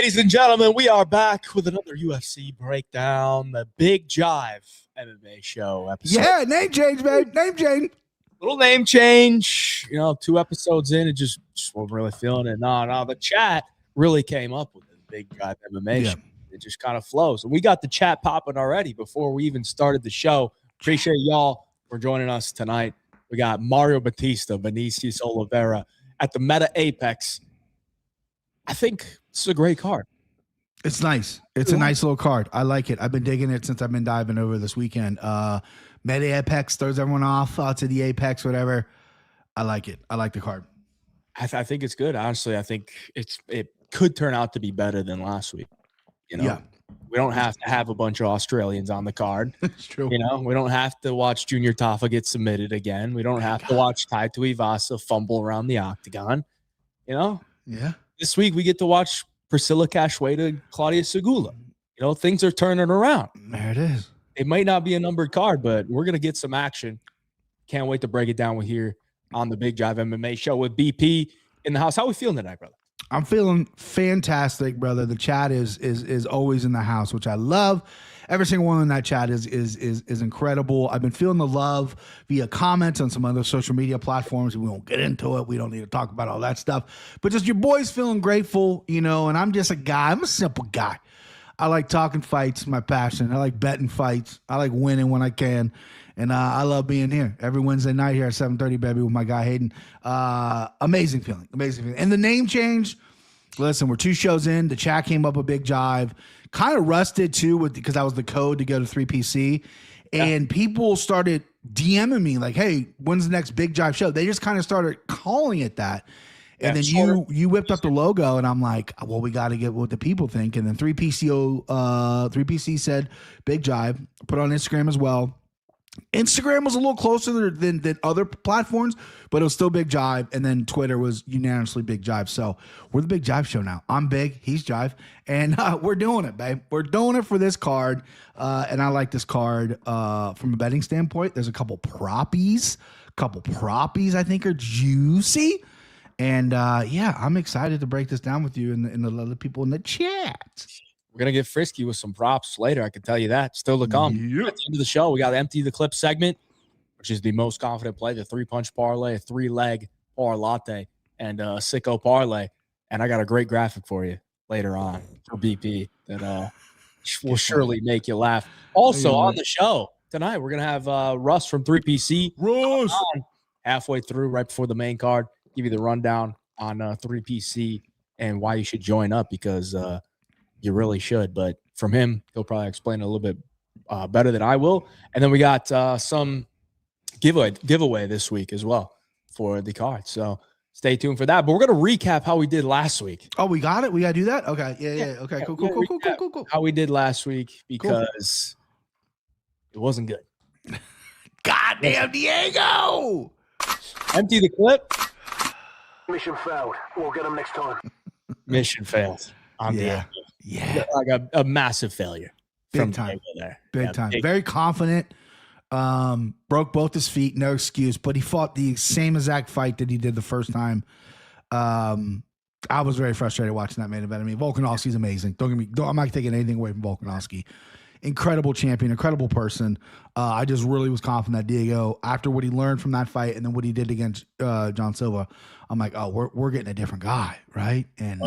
Ladies and gentlemen, we are back with another UFC breakdown, the BigJive MMA Show episode. Yeah, name change, babe. Name change. Little name change. 2 episodes in, it just wasn't really feeling it. No, the chat really came up with the BigJive MMA Show. It just kind of flows. And we got the chat popping already before we even started the show. Appreciate y'all for joining us tonight. We got Mario Bautista, Vinicius Oliveira at the Meta Apex. I think this is a great card. It's nice. It's a nice little card. I like it. I've been digging it since I've been diving over this weekend. Meta Apex throws everyone off to the Apex, whatever. I like it. I like the card. I think it's good. Honestly, I think it could turn out to be better than last week. Yeah. We don't have to have a bunch of Australians on the card. It's true. We don't have to watch Junior Tafa get submitted again. We don't have to watch Tai Tuivasa fumble around the octagon. Yeah. This week we get to watch Priscilla Cachoeira and Claudia Segula. Things are turning around. There it is. It might not be a numbered card, but we're going to get some action. Can't wait to break it down with here on the BigJive MMA Show with BP in the house. How are we feeling tonight, brother? I'm feeling fantastic, brother. The chat is always in the house, which I love. Every single one in that chat is incredible. I've been feeling the love via comments on some other social media platforms. We won't get into it. We don't need to talk about all that stuff. But just your boys feeling grateful, and I'm just a guy. I'm a simple guy. I like talking fights, my passion. I like betting fights. I like winning when I can. And I love being here every Wednesday night here at 7:30, baby, with my guy Hayden. Amazing feeling. And the name change, listen, we're 2 shows in. The chat came up with BigJive. Kind of rusted, too, because I was the code to go to 3PC. And people started DMing me like, hey, when's the next BigJive show? They just kind of started calling it that. And then you whipped up the logo, and I'm like, well, we got to get what the people think. And then 3PC said BigJive, put on Instagram as well. Instagram was a little closer than other platforms, but it was still BigJive. And then Twitter was unanimously BigJive. So we're the BigJive Show now. I'm big, he's Jive, and we're doing it, babe. We're doing it for this card, and I like this card from a betting standpoint. There's a couple proppies I think are juicy. And I'm excited to break this down with you and the other people in the chat. We're going to get frisky with some props later. I can tell you that. Still to come. At the end of the show, we got Empty the Clip segment, which is the most confident play, the 3-punch parlay, a 3-leg parlay, and a sicko parlay. And I got a great graphic for you later on for BP that will surely make you laugh. Also on the show tonight, we're going to have Russ from 3PC. Russ! Halfway through, right before the main card, give you the rundown on 3PC and why you should join up, because you really should. But from him, he'll probably explain it a little bit better than I will. And then we got some giveaway this week as well for the card. So stay tuned for that. But we're going to recap how we did last week. Oh, we got it? We got to do that? Okay. Yeah. Okay, cool. How we did last week, because it wasn't good. Goddamn, Diego! Empty the clip. Mission failed. We'll get them next time. Mission failed. Yeah. Like a massive failure. Big time. Big time. Very confident. Broke both his feet. No excuse. But he fought the same exact fight that he did the first time. I was very frustrated watching that main event. I mean, Volkanovski's amazing. I'm not taking anything away from Volkanovski. Incredible champion, incredible person. I just really was confident that Diego, after what he learned from that fight and then what he did against John Silva, I'm like, oh, we're getting a different guy, right? And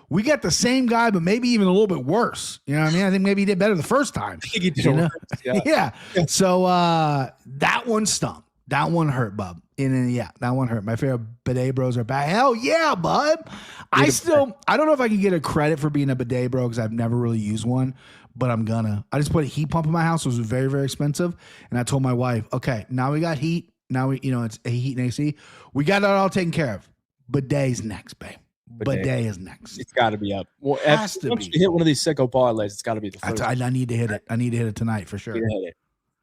we got the same guy, but maybe even a little bit worse. You know what I mean? I think maybe he did better the first time. I think he did worse. Yeah. So that one stunk. That one hurt, bub. And then, that one hurt. My favorite bidet bros are back. Hell yeah, bud. I don't know if I can get a credit for being a bidet bro because I've never really used one, but I'm gonna. I just put a heat pump in my house. It was very, very expensive. And I told my wife, okay, now we got heat. Now it's a heat and AC. We got that all taken care of. Bidet's next, babe. Bidet is next. It's got to be up. Well, has to once be. you hit one of these sicko parlays, it's got to be the first. I need to hit it. I need to hit it tonight for sure.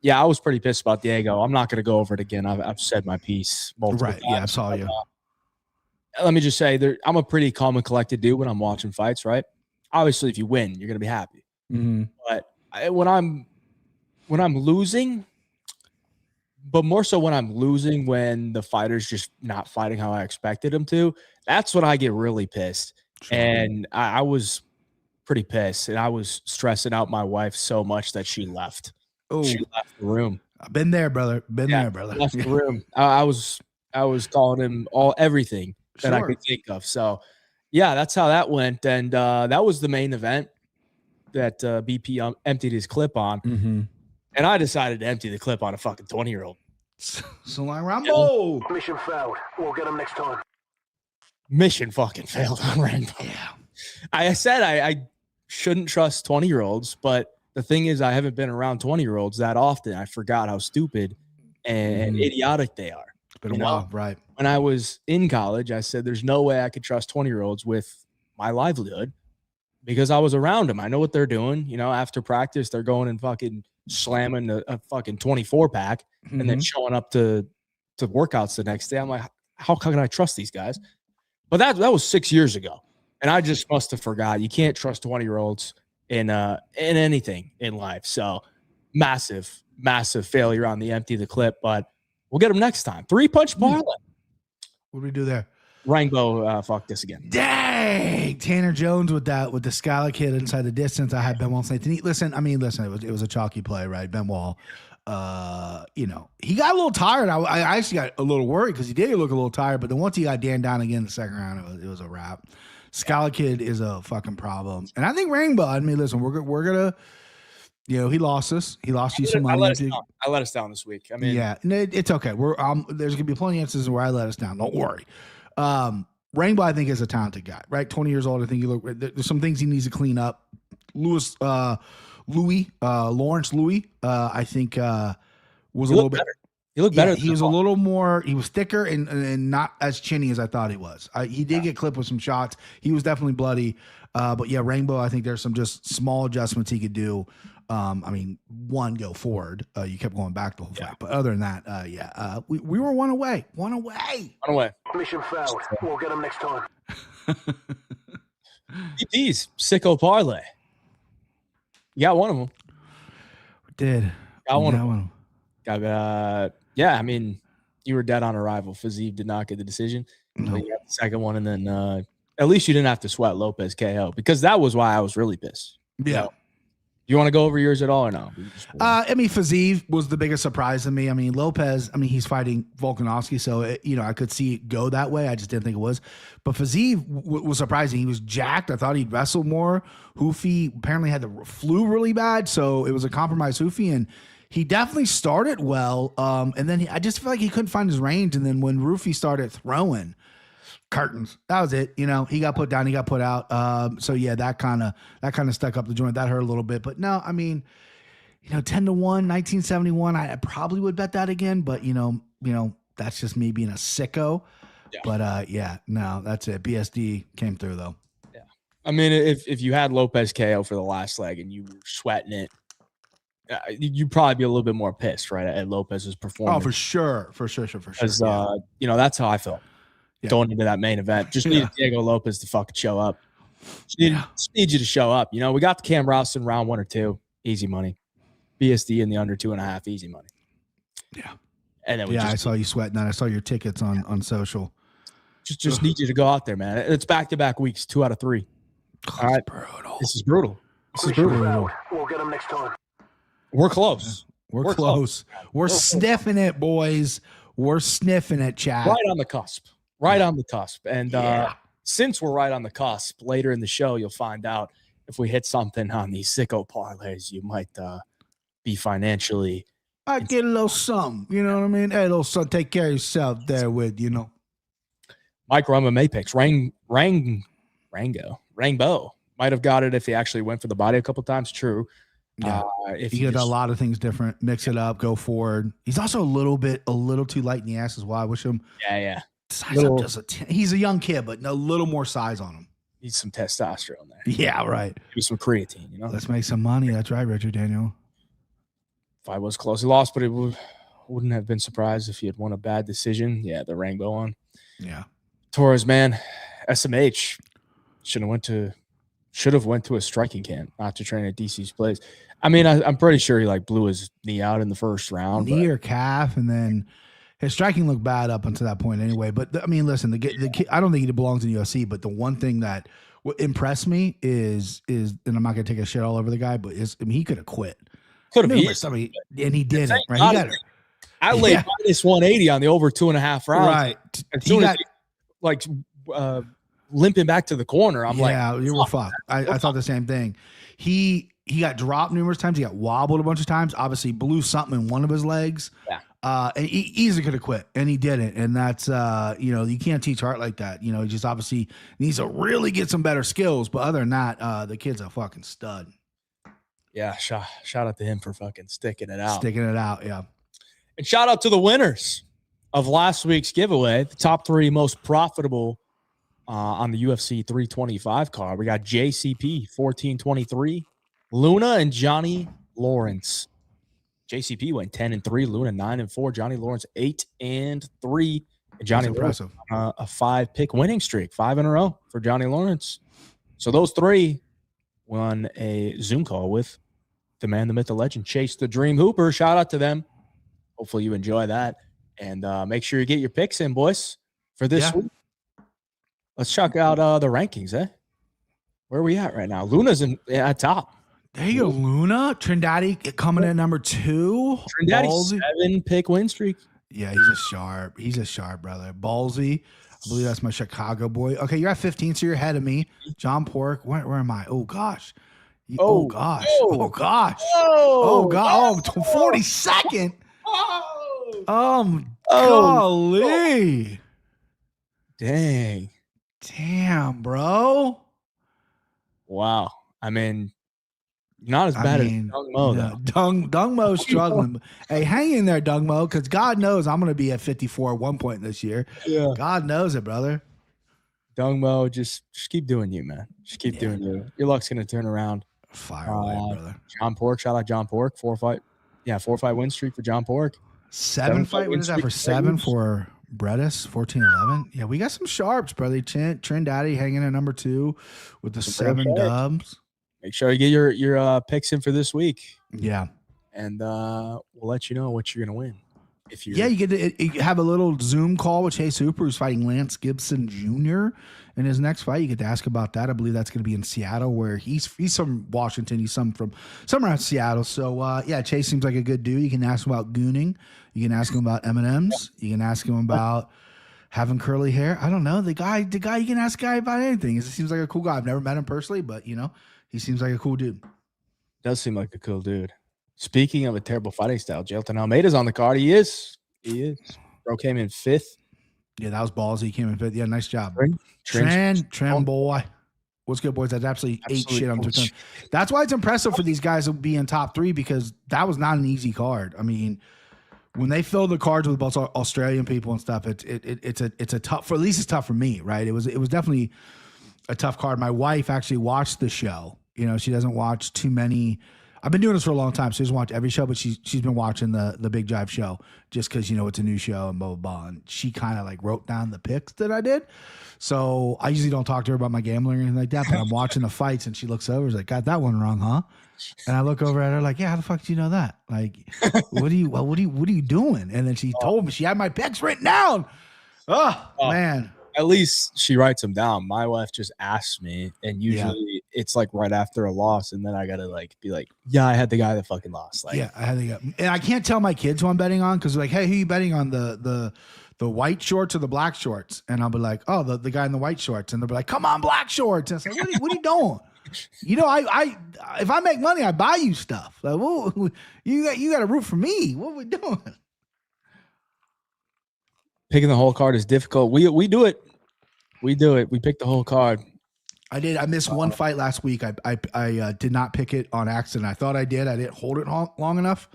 Yeah, I was pretty pissed about Diego. I'm not going to go over it again. I've said my piece multiple times. Yeah, I saw you. Let me just say, I'm a pretty calm and collected dude when I'm watching fights, right? Obviously, if you win, you're going to be happy. Mm-hmm. But when I'm losing, but more so when I'm losing when the fighter's just not fighting how I expected him to, that's when I get really pissed. Sure. And I was pretty pissed, and I was stressing out my wife so much that she left. Oh, She left the room. I've been there, brother. There, brother. Left the room. I was calling him everything that I could think of. So, yeah, that's how that went, and that was the main event that BP emptied his clip on, and I decided to empty the clip on a fucking 20-year-old. So like Rambo. Mission failed. We'll get him next time. Mission fucking failed on Rambo. Yeah. I said I shouldn't trust 20-year-olds, but the thing is, I haven't been around 20-year-olds that often. I forgot how stupid and idiotic they are. It's been a while, right? When I was in college, I said there's no way I could trust 20-year-olds with my livelihood because I was around them. I know what they're doing. You know, after practice, they're going and fucking slamming a fucking 24-pack and then showing up to workouts the next day. I'm like, how can I trust these guys? But that was 6 years ago. And I just must have forgot. You can't trust 20-year-olds in anything in life. So massive failure on the empty the clip, but we'll get them next time. 3-punch parlay. What do we do there? Rainbow fuck this again. Dang, Tanner Jones with the Scala kid inside the distance. I had Benoit Saint Denis. Listen, it was a chalky play, right? Benoit, he got a little tired. I actually got a little worried because he did look a little tired, but then once he got Dan down again in the second round, it was a wrap. Scala kid is a fucking problem, and I think Rainbow. I mean, listen, we're gonna, he lost us. He lost you some money. I let us down this week. I mean, yeah, it's okay. There's gonna be plenty of instances where I let us down. Don't worry. Rainbow, I think, is a talented guy, right? 20 years old. I think there's some things he needs to clean up. Lawrence Louis, I think was a little bit better. He looked better. He was a little more. He was thicker and not as chinny as I thought he was. He did get clipped with some shots. He was definitely bloody. But yeah, Rainbow, I think there's some just small adjustments he could do. One, go forward. You kept going back the whole fight. But other than that, we were one away. Mission failed. We'll get him next time. DP's sicko parlay. You got one of them. We did. Got one of them. I mean, you were dead on arrival. Fazeev did not get the decision. No. You got the second one, and then at least you didn't have to sweat Lopez KO because that was why I was really pissed. Yeah. You want to go over yours at all or no? Fazeev was the biggest surprise to me. I mean, Lopez, he's fighting Volkanovski, so, I could see it go that way. I just didn't think it was. But Fazeev was surprising. He was jacked. I thought he'd wrestle more. Houfi apparently had the flu really bad, so it was a compromised Houfi, and he definitely started well. And then I just feel like he couldn't find his range, and then when Houfi started throwing, curtains. That was it. He got put down. He got put out. So yeah, that kind of stuck up the joint. That hurt a little bit. But no, 10-1, 1971. I probably would bet that again. But that's just me being a sicko. Yeah. But no, that's it. BSD came through though. Yeah. I mean, if you had Lopez KO for the last leg and you were sweating it, you'd probably be a little bit more pissed, right, at Lopez's performance. Oh, for sure. Because that's how I felt. Yeah. Going into that main event. Just needed Diego Lopez to fucking show up. Just need you to show up. We got the Cam Ross in round 1 or 2. Easy money. BSD in the under 2.5. Easy money. Yeah. And then I saw you sweating that. I saw your tickets on social. Just need you to go out there, man. It's back-to-back weeks, 2 out of 3. All right. Brutal. This is brutal. We'll get him next time. We're close. We're close. We're sniffing it, boys. We're sniffing it, chat. Right on the cusp. Right on the cusp. And since we're right on the cusp, later in the show, you'll find out if we hit something on these sicko parlays, you might be financially. I get a little something. You know what I mean? Hey, little son, take care of yourself there with, Micro MMA picks. Rainbow might have got it if he actually went for the body a couple times. True. Yeah. If you get a lot of things different, mix it up, go forward. He's also a little too light in the ass as well. I wish him. Yeah. Size up just he's a young kid, but a little more size on him. Needs some testosterone there. Yeah, right. Maybe some creatine, Let's make some money. That's right, Richard Daniel. Fight was close. He lost, but it wouldn't have been surprised if he had won a bad decision. Yeah, the Rainbow one. Yeah. Torres, man, SMH should have went to a striking camp, not to train at DC's place. I mean, I'm pretty sure he blew his knee out in the first round. Knee or calf, and then his striking looked bad up until that point anyway. But listen, the kid, I don't think he belongs in the UFC. But the one thing that what impressed me is, and I'm not gonna take a shit all over the guy, but he could have quit. Could have and he didn't. Right? He got it. I laid minus 180 on the over 2.5 rounds. Right. As soon as limping back to the corner, I'm you were fucked. I thought the same thing. He got dropped numerous times. He got wobbled a bunch of times. Obviously, blew something in one of his legs. Yeah. And he easily could have quit, and he didn't. And that's, you can't teach heart like that. He just obviously needs to really get some better skills. But other than that, the kid's a fucking stud. Yeah, shout out to him for fucking sticking it out. Yeah. And shout out to the winners of last week's giveaway, the top 3 most profitable on the UFC 325 card. We got JCP 1423, Luna, and Johnny Lawrence. JCP went 10-3, Luna 9-4, Johnny Lawrence 8-3, and Johnny Lawrence a 5-pick winning streak, 5 in a row for Johnny Lawrence. So those 3 won a Zoom call with the man, the myth, the legend, Chase the Dream Hooper. Shout out to them. Hopefully you enjoy that, and make sure you get your picks in, boys, for this week. Let's check out the rankings, eh? Where are we at right now? Luna's at top. There you go, Luna. Trindade coming in number 2. Trindade 7-pick win streak. Yeah, he's a sharp brother. Ballsy. I believe that's my Chicago boy. Okay, you're at 15, so you're ahead of me. John Pork. Where am I? Oh gosh. Oh gosh. 42nd. Golly. Damn, bro. Wow. I mean, not as bad as Dung Mo, though. Dung Mo's struggling. Hey, hang in there, Dung Mo, because God knows I'm going to be at 54 at one point this year. Yeah. God knows it, brother. Dung Mo, just keep doing you, man. Just keep doing you. Your luck's going to turn around. Fire away, brother. John Pork, shout out John Pork. 4-5 win streak for John Pork. 7-fight, what is that for 7 for Bredis? 14-11. Yeah, we got some sharps, brother. Trindade hanging at number 2 with the 7 dubs. Make sure you get your picks in for this week. Yeah. And we'll let you know what you're going to win. You get to have a little Zoom call with Chase Hooper, who's fighting Lance Gibson Jr. in his next fight. You get to ask about that. I believe that's going to be in Seattle, where he's from Washington. He's from somewhere around Seattle. So, Chase seems like a good dude. You can ask him about gooning. You can ask him about M&Ms. You can ask him about having curly hair. I don't know. The guy, you can ask a guy about anything. He seems like a cool guy. I've never met him personally, but, he seems like a cool dude. Does seem like a cool dude. Speaking of a terrible fighting style, Jailton Almeida's on the card. He is. Bro came in 5th. Yeah, that was ballsy. He came in 5th. Yeah, nice job. Tren boy. What's good, boys? That's absolutely ate shit on Twitter. That's why it's impressive for these guys to be in top 3, because that was not an easy card. I mean, when they fill the cards with both Australian people and stuff, it's a tough. For at least it's tough for me, right? It was definitely a tough card. My wife actually watched the show. She doesn't watch too many. I've been doing this for a long time, so she doesn't watch every show, but she's been watching the BigJive show just because it's a new show and blah blah blah. And she kind of wrote down the picks that I did. So I usually don't talk to her about my gambling or anything like that. But I'm watching the fights, and she looks over, is like, "Got that one wrong, huh?" And I look over at her like, "Yeah, how the fuck do you know that? Like, what are you doing?" And then she told me she had my picks written down. Oh man. At least she writes them down. My wife just asks me, and usually it's right after a loss, and then I gotta be like, "Yeah, I had the guy that fucking lost." I had the guy, and I can't tell my kids who I'm betting on, because they're like, "Hey, who are you betting on, the white shorts or the black shorts?" And I'll be like, "Oh, the guy in the white shorts," and they'll be like, "Come on, black shorts." And I say, "What are you doing?" I if I make money, I buy you stuff. Like, whoa, you got to root for me. What are we doing? Picking the whole card is difficult. We do it. We do it. We pick the whole card. I did. I missed one fight last week. I did not pick it on accident. I thought I did. I didn't hold it long enough.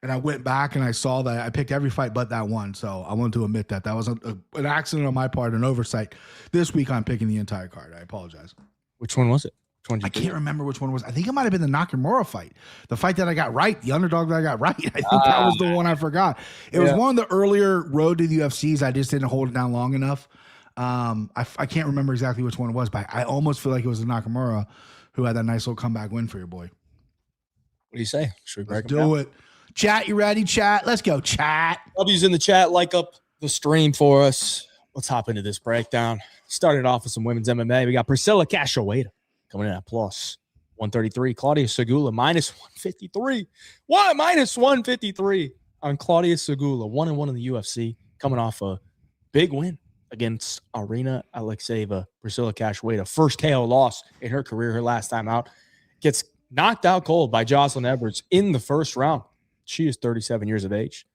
And I went back and I saw that I picked every fight but that one. So I wanted to admit that was an accident on my part, an oversight. This week I'm picking the entire card. I apologize. Which one was it? I can't remember which one it was. I think it might have been the Nakamura fight. The fight that I got right, the underdog that I got right. I think that was the one I forgot. It was one of the earlier road to the UFCs. I just didn't hold it down long enough. I can't remember exactly which one it was, but I almost feel like it was the Nakamura who had that nice little comeback win for your boy. What do you say? Should we break Let's do it? Chat, you ready, chat? Let's go, chat. W's in the chat. Like up the stream for us. let's hop into this breakdown. Started off with some women's MMA. We got Priscilla Cachoeira coming in at plus 133. Claudia Segula minus 153. Minus 153 on Claudia Segula. 1-1 in the UFC. Coming off a big win against Arina Alexeyeva. Priscilla Cachoeira, first KO loss in her career, her last time out. Gets knocked out cold by Jocelyn Edwards in the first round. She is 37 years of age.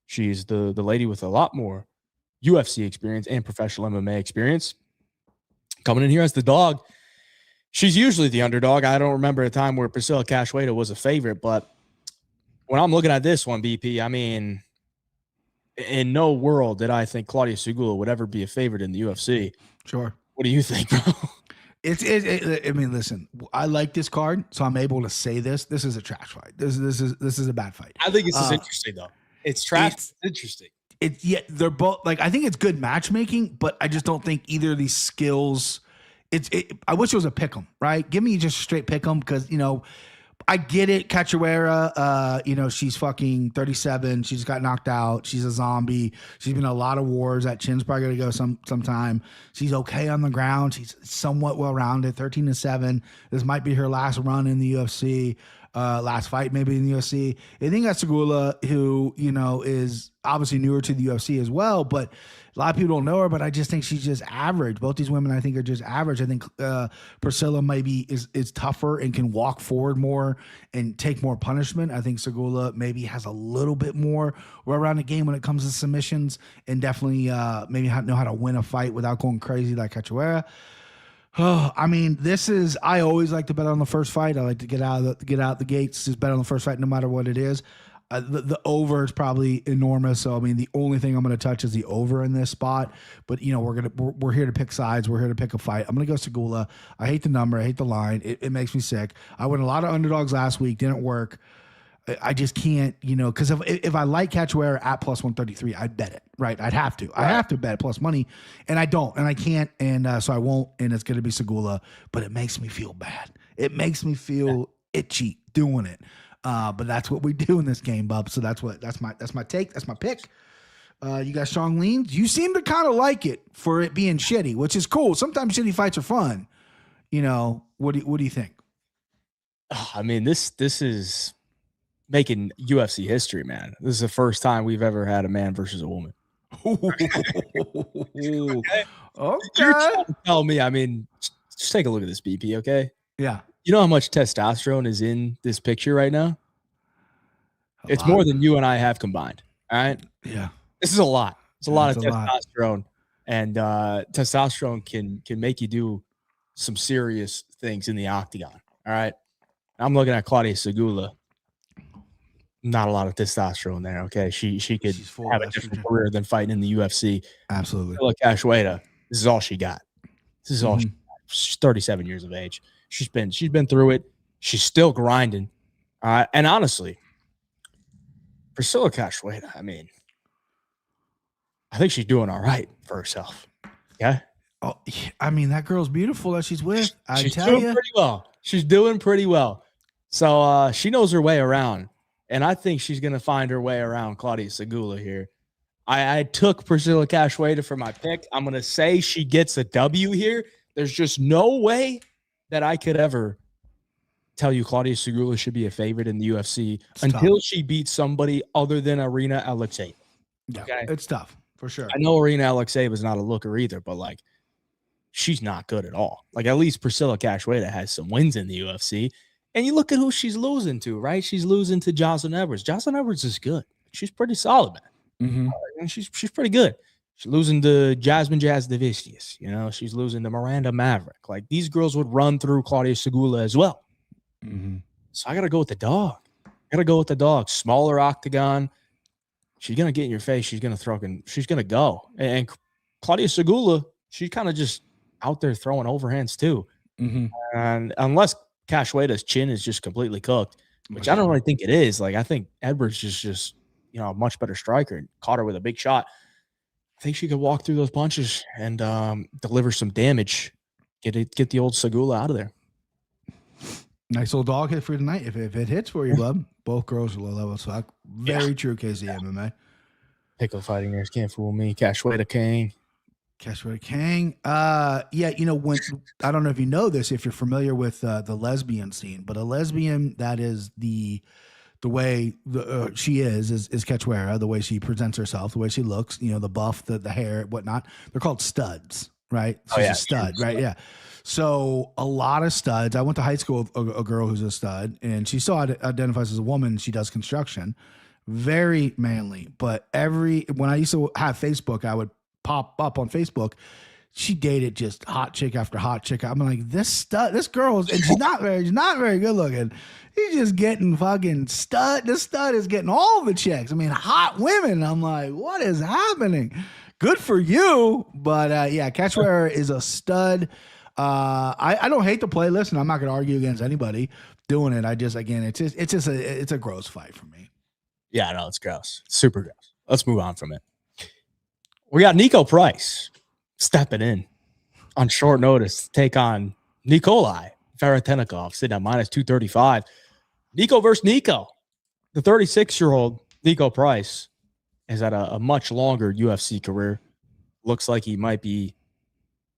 She's the lady with a lot more UFC experience and professional MMA experience. Coming in here as the dog. She's usually the underdog. I don't remember a time where Priscilla Cachoeira was a favorite, but when I'm looking at this one, BP, I mean, in no world did I think Claudia Segula would ever be a favorite in the UFC. Sure. What do you think, bro? I mean, listen, I like this card, so I'm able to say this. This is a trash fight. This is a bad fight. I think this is interesting, though. It's trash. It's interesting. They're both like, I think it's good matchmaking, but I just don't think either of these skills. I wish it was a pick 'em, right? Give me just straight pick 'em because I get it. Cachoeira, she's fucking 37. She just got knocked out. She's a zombie. She's been in a lot of wars. That chin's probably gonna go sometime. She's okay on the ground. She's somewhat well rounded. 13-7. This might be her last run in the UFC. Last fight maybe in the UFC. I think that's Segula, who is obviously newer to the UFC as well, but a lot of people don't know her. But I just think she's just average. Both these women I think are just average. I think Priscilla maybe is tougher and can walk forward more and take more punishment. I think Segula maybe has a little bit more around the game when it comes to submissions and definitely maybe know how to win a fight without going crazy like Cachoeira. Oh, I mean, I always like to bet on the first fight. I like to get out the gates, just bet on the first fight no matter what it is. The over is probably enormous. So, I mean, the only thing I'm going to touch is the over in this spot. But, we're here to pick sides. We're here to pick a fight. I'm going to go Segula. I hate the number. I hate the line. It makes me sick. I went a lot of underdogs last week. Didn't work. I just can't, because if I like Cachoeira at plus 133, I'd bet it, right? I'd have to. Right. I have to bet plus money, and I don't, and I can't, and so I won't, and it's going to be Segula, but it makes me feel bad. It makes me feel itchy doing it, but that's what we do in this game, bub. So that's my take. That's my pick. You got strong leans. You seem to kind of like it for it being shitty, which is cool. Sometimes shitty fights are fun. What do you think? I mean, this is making UFC history, man. This is the first time we've ever had a man versus a woman. Okay. You're trying to tell me, I mean, just take a look at this, BP, okay? Yeah. You know how much testosterone is in this picture right now? It's more than you and I have combined, all right? Yeah. This is a lot. It's a lot of testosterone. And testosterone can make you do some serious things in the octagon, all right? I'm looking at Claudia Segula. Not a lot of testosterone there. Okay, she could have a different career than fighting in the UFC. Absolutely. Look, Cachoeira, this is all she got. This is all she got. She's 37 years of age. She's been through it. She's still grinding. And honestly, Priscilla Cachoeira, I mean, I think she's doing all right for herself. Yeah. Oh, I mean, that girl's beautiful that she's with. She's doing pretty well. She's doing pretty well. So she knows her way around. And I think she's going to find her way around Claudia Segula here. I took Priscilla Cachoeira for my pick. I'm going to say she gets a W here. There's just no way that I could ever tell you Claudia Segula should be a favorite in the UFC until she beats somebody other than Arina Alexeyeva. Yeah, okay? It's tough, for sure. I know Arina Alexeyeva is not a looker either, but, she's not good at all. At least Priscilla Cachoeira has some wins in the UFC. And you look at who she's losing to, right? She's losing to Jocelyn Edwards. Jocelyn Edwards is good. She's pretty solid, man. Mm-hmm. And she's pretty good. She's losing to Jasmine Jasdavicius. She's losing to Miranda Maverick. These girls would run through Claudia Segula as well. Mm-hmm. So I got to go with the dog. Smaller octagon. She's going to get in your face. She's going to throw and she's going to go. And Claudia Segula, she's kind of just out there throwing overhands too. Mm-hmm. And unless Cachoeira's chin is just completely cooked, which I don't really think it is. I think Edwards is just, a much better striker and caught her with a big shot. I think she could walk through those punches and deliver some damage. Get the old Segula out of there. Nice little dog hit for tonight. If it hits for you, bub. Both girls are low level. So very true, KC MMA. Pickle fighting ears can't fool me. Cachoeira King. Cash King. Yeah, when I don't know if you know this, if you're familiar with the lesbian scene, but a lesbian that is the way she is Cachoeira, the way she presents herself, the way she looks, the buff, the hair, whatnot. They're called studs, right? She's a stud, right? Yeah. So a lot of studs. I went to high school with a girl who's a stud, and she still identifies as a woman. She does construction, very manly. But when I used to have Facebook, I would pop up on Facebook. She dated just hot chick after hot chick. I'm like, this girl, and she's not very good looking. He's just getting fucking stud. This stud is getting all the chicks. I mean, hot women. I'm like, what is happening? Good for you. But yeah, Cachoeira is a stud. I don't hate the play. Listen, I'm not going to argue against anybody doing it. It's a gross fight for me. Yeah, no, it's gross. Super gross. Let's move on from it. We got Nico Price stepping in on short notice to take on Nikolai Veretennikov, sitting at minus 235. Nico versus Nico. The 36-year-old Nico Price has had a much longer UFC career. Looks like he might be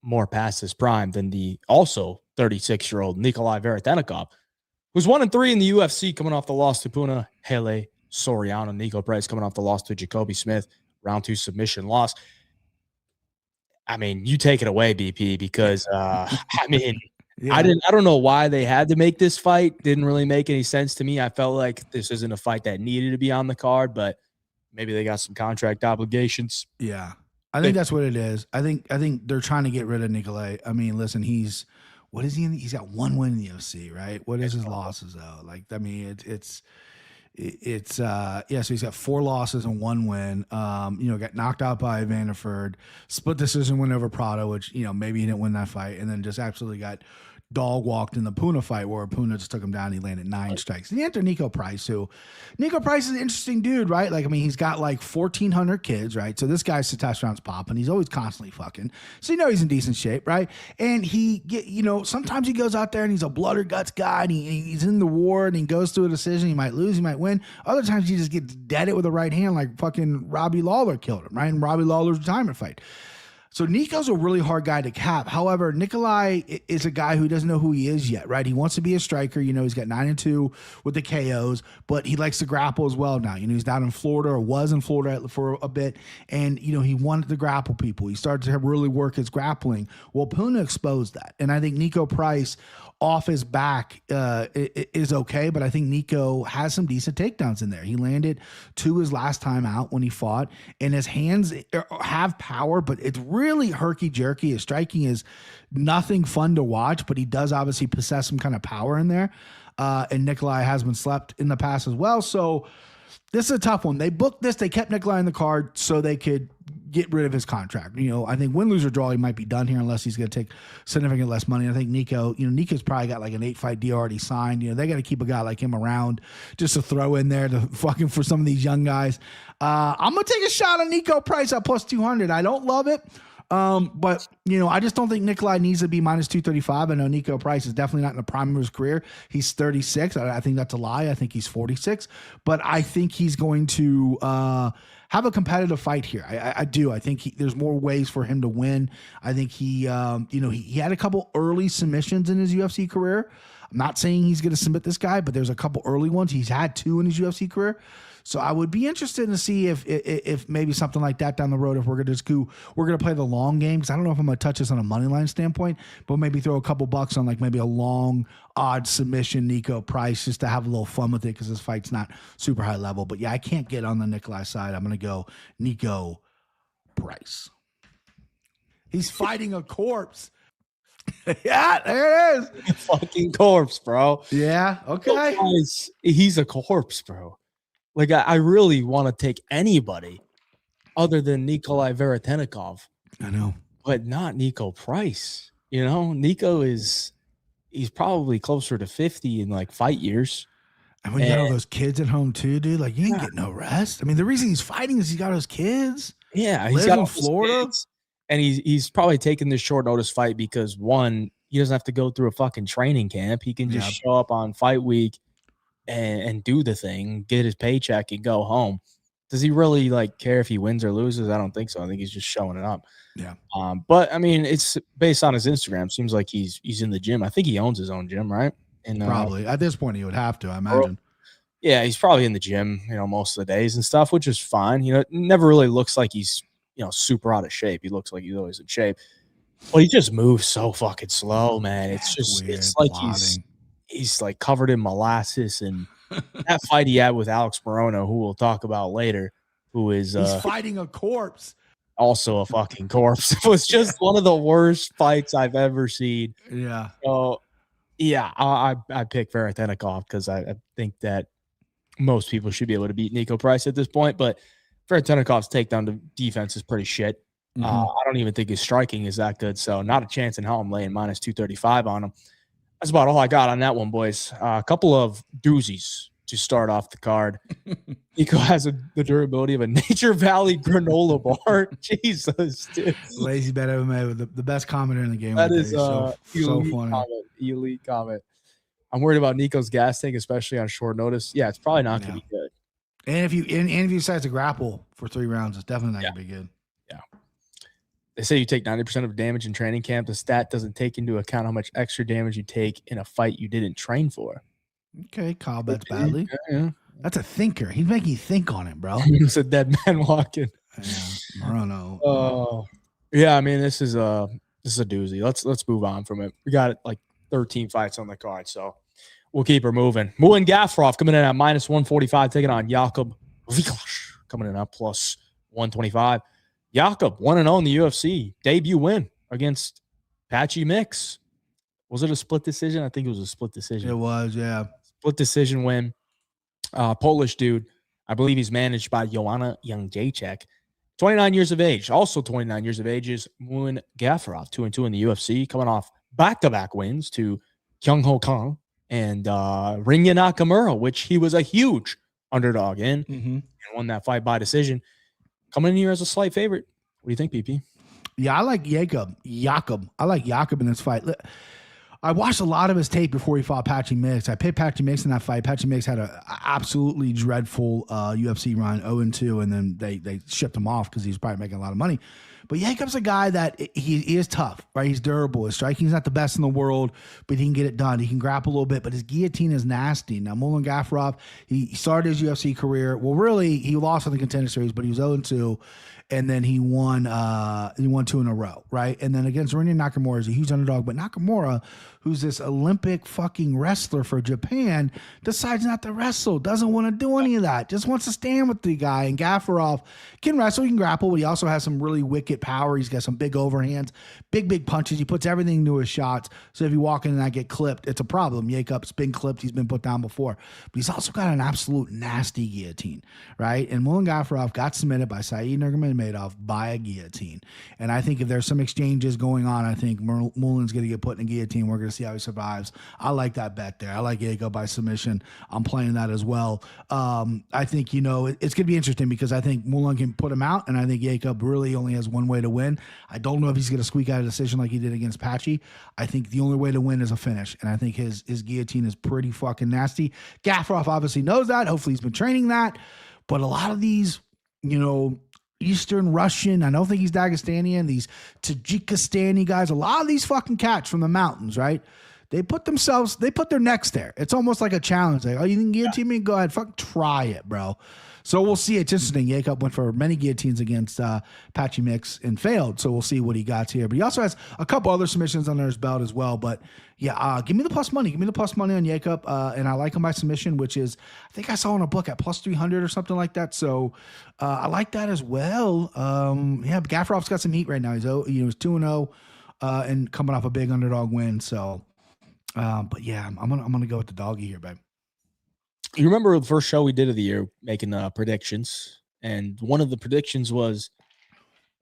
more past his prime than the also 36-year-old Nikolai Veretennikov, who's 1-3 in the UFC, coming off the loss to Puna Hele Soriano. Nico Price coming off the loss to Jacoby Smith, round 2 submission loss. I mean, you take it away, BP, because I mean, yeah. I don't know why they had to make this fight. Didn't really make any sense to me. I felt like this isn't a fight that needed to be on the card, but maybe they got some contract obligations. Yeah. I think that's what it is. I think they're trying to get rid of Nikolai. I mean, listen, he's he's got 1 win in the UFC, right? What is his losses though? Like, I mean, so he's got 4 losses and 1 win. Got knocked out by Vanderford, split decision win over Prado, which, maybe he didn't win that fight, and then just absolutely got dog walked in the Puna fight where Puna just took him down. He landed 9 strikes. And he entered Nico Price, Nico Price is an interesting dude, right? Like, I mean, he's got like 1,400 kids, right? So this guy's testosterone's popping. He's always constantly fucking. So he's in decent shape, right? And sometimes he goes out there and he's a blood or guts guy, and he's in the war and he goes through a decision. He might lose, he might win. Other times he just gets deaded with a right hand like fucking Robbie Lawler killed him, right? In Robbie Lawler's retirement fight. So Nico's a really hard guy to cap. However, Nikolai is a guy who doesn't know who he is yet, right? He wants to be a striker. He's got 9-2 with the KOs, but he likes to grapple as well now. He's down in Florida, or was in Florida for a bit, and, he wanted to grapple people. He started to really work his grappling. Well, Puna exposed that, and I think Nico Price off his back is okay, but I think Nico has some decent takedowns in there. He landed 2 his last time out when he fought, and his hands have power, but it's really herky-jerky. His striking is nothing fun to watch, but he does obviously possess some kind of power in there, and Nikolai has been slept in the past as well, so this is a tough one. They booked this. They kept Nikolai in the card so they could get rid of his contract. I think win, lose, or draw, he might be done here unless he's going to take significant less money. I think Nico's probably got like an 8-fight deal already signed. They got to keep a guy like him around just to throw in there to fucking for some of these young guys. I'm going to take a shot on Nico Price at plus 200. I don't love it. But I just don't think Nikolai needs to be minus 235. I know Nico Price is definitely not in the prime of his career. He's 36. I think that's a lie. I think he's 46, but I think he's going to, have a competitive fight here. I do. I think there's more ways for him to win. I think he had a couple early submissions in his UFC career. I'm not saying he's going to submit this guy, but there's a couple early ones. He's had 2 in his UFC career. So I would be interested to see if maybe something like that down the road, if we're going to play the long game, because I don't know if I'm going to touch this on a money line standpoint, but maybe throw a couple bucks on like maybe a long odd submission Nico Price just to have a little fun with it, because this fight's not super high level. But yeah, I can't get on the Nikolai side. I'm going to go Nico Price. He's fighting a corpse. Yeah, there it is. Fucking corpse, bro. Yeah, okay. He's a corpse, bro. Like, I really want to take anybody other than Nikolai Veretennikov. I know. But not Nico Price. Nico he's probably closer to 50 in like fight years. And when you got all those kids at home too, dude, like you ain't get no rest. I mean, the reason he's fighting is he's got those kids. Yeah, he's got in Florida. And he's probably taking this short notice fight because, one, he doesn't have to go through a fucking training camp. He can just show up on fight week and do the thing, get his paycheck, and go home. does he really like care if he wins or loses? I don't think so. I think he's just showing it up. Yeah. But I mean, it's based on his Instagram. Seems like he's in the gym. I think he owns his own gym, right? And Probably at this point he would have to, I imagine. Yeah, he's probably in the gym, most of the days and stuff, which is fine. It never really looks like he's, super out of shape. He looks like he's always in shape. Well, he just moves so fucking slow, man. It's just weird, it's like plodding. he's like covered in molasses. And that fight he had with Alex Morono, who we'll talk about later, who is he's fighting a corpse. Also a fucking corpse. It was just one of the worst fights I've ever seen. Yeah. So yeah, I pick Veretennikov because I think that most people should be able to beat Nico Price at this point, but Veretenikov's takedown defense is pretty shit. I don't even think his striking is that good, so not a chance in hell I'm laying minus 235 on him. That's about all I got on that one, boys. A couple of doozies to start off the card. Nico has the durability of a Nature Valley granola bar. Jesus, dude. Lazy Bet MMA with the best commenter in the game. That is so funny. Elite comment. I'm worried about Nico's gas tank, especially on short notice. Yeah, it's probably not going to be good. And if you decide to grapple for 3 rounds, it's definitely not going to be good. Yeah. They say you take 90% of damage in training camp. The stat doesn't take into account how much extra damage you take in a fight you didn't train for. Okay, Kyle bets badly. Yeah. That's a thinker. He's making you think on it, bro. It's a dead man walking. Yeah, I don't know. Oh, yeah. I mean, this is a doozy. Let's move on from it. We got like 13 fights on the card, so we'll keep her moving. Muin Gafurov coming in at minus 145, taking on Jakub Viklas, coming in at plus 125. Jakub 1-0 in the UFC debut win against Patchy Mix. Was it a split decision? I think it was a split decision. It was, yeah. Split decision win. Polish dude. I believe he's managed by Joanna Jędrzejczyk. 29 years of age. Also 29 years of age is Muin Gafurov, 2-2 in the UFC, coming off back-to-back wins to Kyung Ho Kang and Rinya Nakamura, which he was a huge underdog in and won that fight by decision. Coming in here as a slight favorite. What do you think, PP? Yeah, I like Jakub. I like Jakub in this fight. I watched a lot of his tape before he fought Patchy Mix. I picked Patchy Mix in that fight. Patchy Mix had an absolutely dreadful UFC run, 0-2, and then they shipped him off because he was probably making a lot of money. But Jakub's a guy that he is tough, right? He's durable. His striking's not the best in the world, but he can get it done. He can grapple a little bit, but his guillotine is nasty. Now, Muin Gafurov, he started his UFC career. Well, really, he lost in the Contender Series, but he was 0-2. And then he won 2 in a row, right? And then against Rinya Nakamura is a huge underdog, but Nakamura, who's this Olympic fucking wrestler for Japan, decides not to wrestle, doesn't want to do any of that, just wants to stand with the guy. And Gafurov can wrestle, he can grapple, but he also has some really wicked power. He's got some big overhands, big punches. He puts everything into his shots. So if you walk in and I get clipped, it's a problem. Jakub's been clipped. He's been put down before. But he's also got an absolute nasty guillotine, right? And Muin Gafurov got submitted by Said Nurmagomedov by a guillotine. And I think if there's some exchanges going on, I think Mulin's going to get put in a guillotine. We're going to see how he survives. I like that bet there. I like Jakub by submission. I'm playing that as well. I think, it's going to be interesting because I think Mulin can put him out, and I think Jakub really only has one way to win. I don't know if he's going to squeak out a decision like he did against Patchy. I think the only way to win is a finish, and I think his guillotine is pretty fucking nasty. Gafurov obviously knows that. Hopefully he's been training that. But a lot of these, Eastern Russian, I don't think he's Dagestanian, these Tajikistani guys, a lot of these fucking cats from the mountains, right? They put their necks there. It's almost like a challenge. Like, oh, you can guillotine me? Go ahead. Fuck, try it, bro. So we'll see. It's interesting. Jakub went for many guillotines against Patchy Mix and failed. So we'll see what he got here. But he also has a couple other submissions under his belt as well. But yeah, give me the plus money. Give me the plus money on Jakub. And I like him by submission, which is, I think I saw on a book at plus 300 or something like that. So I like that as well. Gafurov's got some heat right now. He's 2-0 and coming off a big underdog win. So, but yeah, I'm gonna go with the doggy here, babe. You remember the first show we did of the year making predictions, and one of the predictions was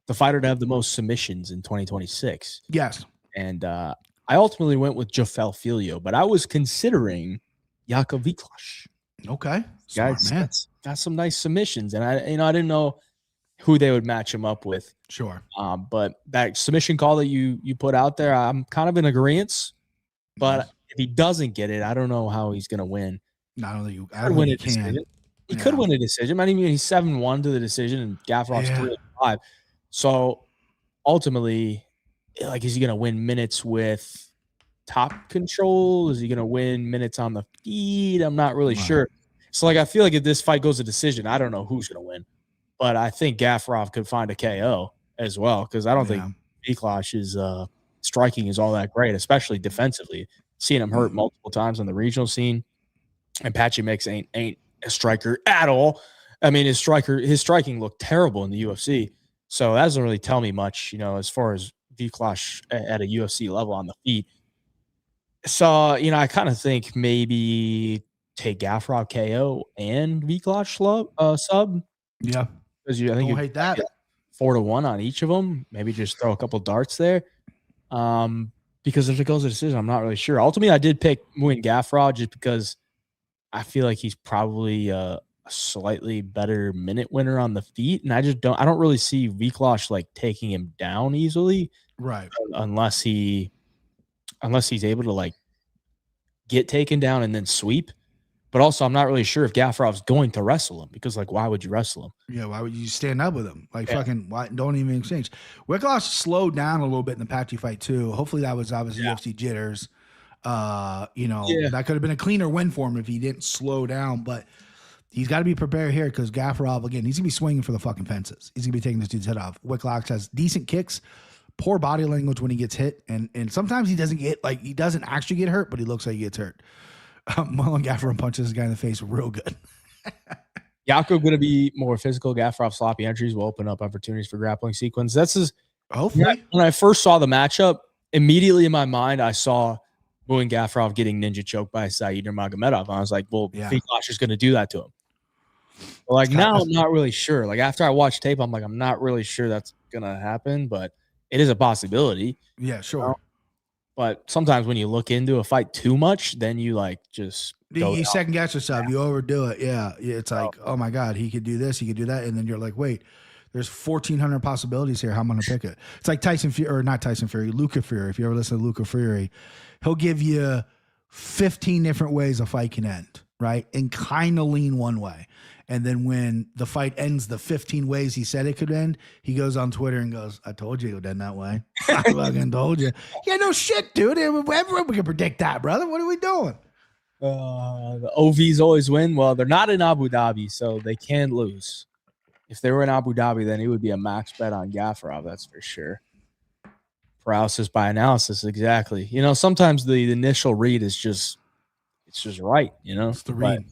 the fighter to have the most submissions in 2026. Yes. And I ultimately went with Jafel Filio, but I was considering Jakub Viklas. Okay. Guys, got some nice submissions, and I didn't know who they would match him up with. Sure. But that submission call that you put out there, I'm kind of in agreement. But if he doesn't get it, I don't know how he's going to win. I don't think you can. He could win a decision. I mean, he's 7-1 to the decision, and Gafrov's 3-5. So ultimately, like, is he going to win minutes with top control? Is he going to win minutes on the feet? I'm not really sure. So, like, I feel like if this fight goes to decision, I don't know who's going to win. But I think Gafrov could find a KO as well, because I don't think Viklash's striking is all that great, especially defensively. Seeing him hurt multiple times on the regional scene, and Patchy Mix ain't a striker at all. I mean, his striking looked terrible in the UFC, so that doesn't really tell me much, as far as Viklash at a UFC level on the feet. So, I kind of think maybe take Gafrov KO and Viklash sub. Yeah. Because I think you hate that 4-1 on each of them. Maybe just throw a couple darts there. Because if it goes to decision, I'm not really sure. Ultimately, I did pick Muin Gafrov just because I feel like he's probably a slightly better minute winner on the feet, and I don't really see Viklash like taking him down easily, right? Unless he's able to like get taken down and then sweep. But also, I'm not really sure if Gafrov's going to wrestle him, because, like, why would you wrestle him? Yeah, why would you stand up with him? Like, fucking, why, don't even exchange. Viklash slowed down a little bit in the Patchy fight, too. Hopefully that was obviously UFC jitters. That could have been a cleaner win for him if he didn't slow down. But he's got to be prepared here, because Gafrov, again, he's going to be swinging for the fucking fences. He's going to be taking this dude's head off. Viklash has decent kicks, poor body language when he gets hit. And sometimes he doesn't actually get hurt, but he looks like he gets hurt. Marlon Gafrov punches this guy in the face real good. Yako going to be more physical. Gafrov sloppy entries will open up opportunities for grappling sequence. That's his. Hopefully. When I first saw the matchup, immediately in my mind, I saw Muin Gafrov getting ninja choked by Said Nurmagomedov. I was like, well, Viklash is going to do that to him. But like, now I'm not really sure. Like, after I watched tape, I'm like, I'm not really sure that's going to happen, but it is a possibility. Yeah, sure. But sometimes when you look into a fight too much, then you like just you second guess yourself. You overdo it. Yeah. It's like, oh my God, he could do this, he could do that, and then you're like, wait, there's 1,400 possibilities here. How am I going to pick it? It's like Luca Fury. If you ever listen to Luca Fury, he'll give you 15 different ways a fight can end, right? And kind of lean one way. And then when the fight ends the 15 ways he said it could end, he goes on Twitter and goes, I told you it would end that way. I fucking told you. Yeah, no shit, dude. Everyone can predict that, brother. What are we doing? The OVs always win. Well, they're not in Abu Dhabi, so they can lose. If they were in Abu Dhabi, then it would be a max bet on Gafrov, that's for sure. Paralysis by analysis, exactly. Sometimes the initial read is just right, It's the read.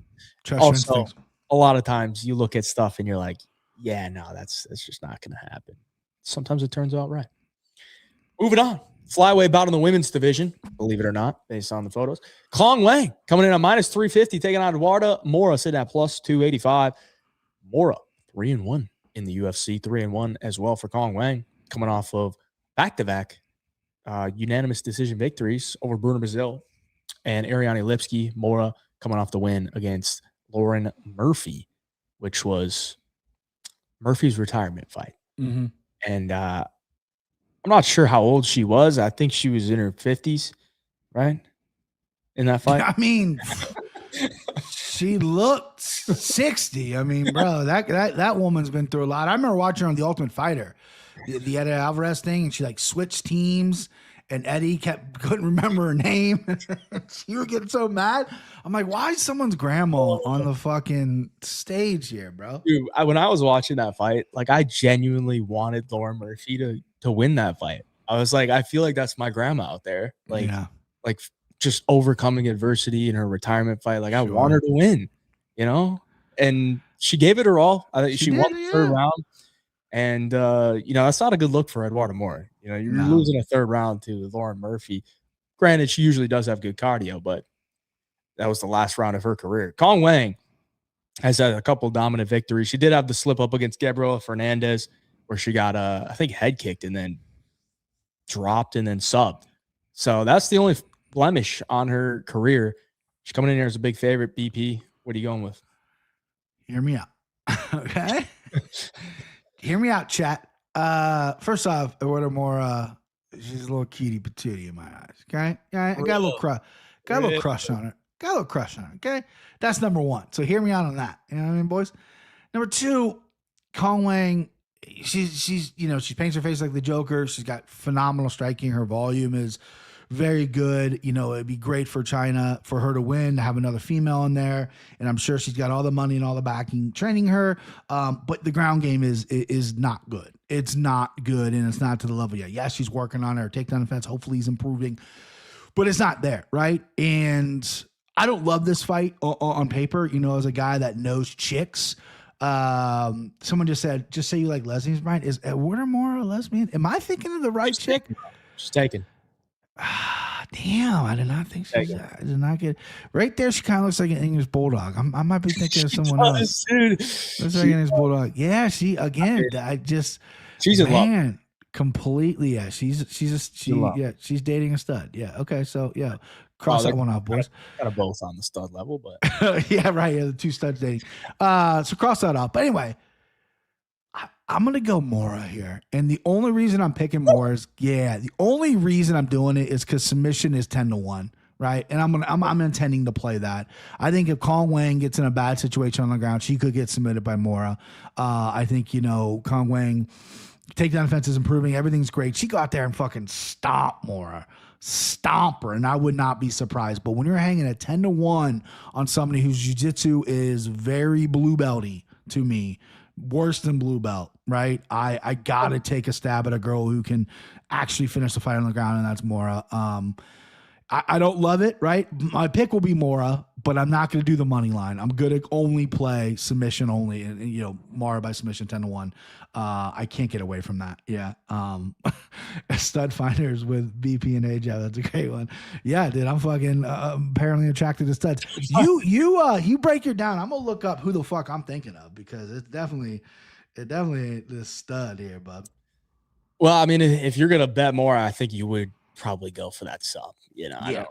Also, a lot of times you look at stuff and you're like, yeah, no, that's just not going to happen. Sometimes it turns out right. Moving on. Flyweight bout in the women's division, believe it or not, based on the photos. Klong Wang coming in at -350, taking on Eduarda Mora, sitting at +285. Mora, 3-1 in the UFC, 3-1 as well for Klong Wang, coming off of back-to-back unanimous decision victories over Bruno Brazil and Ariane Lipski. Mora coming off the win against Lauren Murphy, which was Murphy's retirement fight. Mm-hmm. And I'm not sure how old she was. I think she was in her 50s, right? In that fight. I mean, she looked 60. I mean, bro, that woman's been through a lot. I remember watching her on The Ultimate Fighter, the Eddie Alvarez thing, and she like switched teams. And Eddie couldn't remember her name. She would get so mad. I'm like, why is someone's grandma on the fucking stage here, bro? Dude, when I was watching that fight, like, I genuinely wanted Lauren Murphy to win that fight. I was like, I feel like that's my grandma out there. Like, like just overcoming adversity in her retirement fight. Like, I want her to win, And she gave it her all. She won the third round. And, that's not a good look for Eduarda Mora. You're losing a third round to Lauren Murphy. Granted, she usually does have good cardio, but that was the last round of her career. Klong Wang has had a couple dominant victories. She did have the slip up against Gabriela Fernandez, where she got, I think, head kicked and then dropped and then subbed. So that's the only blemish on her career. She's coming in here as a big favorite. BP, what are you going with? Hear me out. Okay? Hear me out, chat. First off, Eduarda Mora, she's a little cutie patootie in my eyes. Okay? I got a little crush on her. Got a little crush on her. Okay. That's number one. So hear me out on that. You know what I mean, boys? Number two, Kong Wang, she's she paints her face like the Joker. She's got phenomenal striking. Her volume is very good. It'd be great for China for her to win, to have another female in there. And I'm sure she's got all the money and all the backing training her. But the ground game is not good. It's not good, and it's not to the level yet. Yes, she's working on her takedown defense. Hopefully he's improving, but it's not there, right? And I don't love this fight on paper, as a guy that knows chicks. Someone just said, just say you like lesbians, Brian. Is Eduardo Mora a lesbian? Am I thinking of the right chick? She's taken. Damn, I did not think so. I did not get right there. She kind of looks like an English bulldog. I might be thinking of someone else. Dude. Looks like an English bulldog. Yeah, she's in love. Completely. Yeah, she's dating a stud. Yeah. Okay. So yeah, cross that one off, boys. Kind of both on the stud level, but yeah, right. Yeah, the two studs dating. So cross that off. But anyway, I'm gonna go Mora here, and the only reason I'm picking Mora is the only reason I'm doing it is because submission is 10-1, right? And I'm intending to play that. I think if Kong Wang gets in a bad situation on the ground, she could get submitted by Mora. I think Kong Wang takedown defense is improving. Everything's great. She go out there and fucking stomp Mora. Stomp her, and I would not be surprised. But when you're hanging at 10-1 on somebody whose jiu-jitsu is very blue belty to me, worse than blue belt, right? I gotta take a stab at a girl who can actually finish the fight on the ground, and that's Mora. I don't love it, right? My pick will be Mora, but I'm not going to do the money line. I'm going to only play submission only, and Mora by submission 10-1. I can't get away from that. Yeah. Stud finders with BP and AJ. That's a great one. Yeah, dude. I'm fucking apparently attracted to studs. You break your down. I'm gonna look up who the fuck I'm thinking of, because it definitely ain't this stud here, bub. Well, I mean, if you're gonna bet Mora, I think you would probably go for that sub. I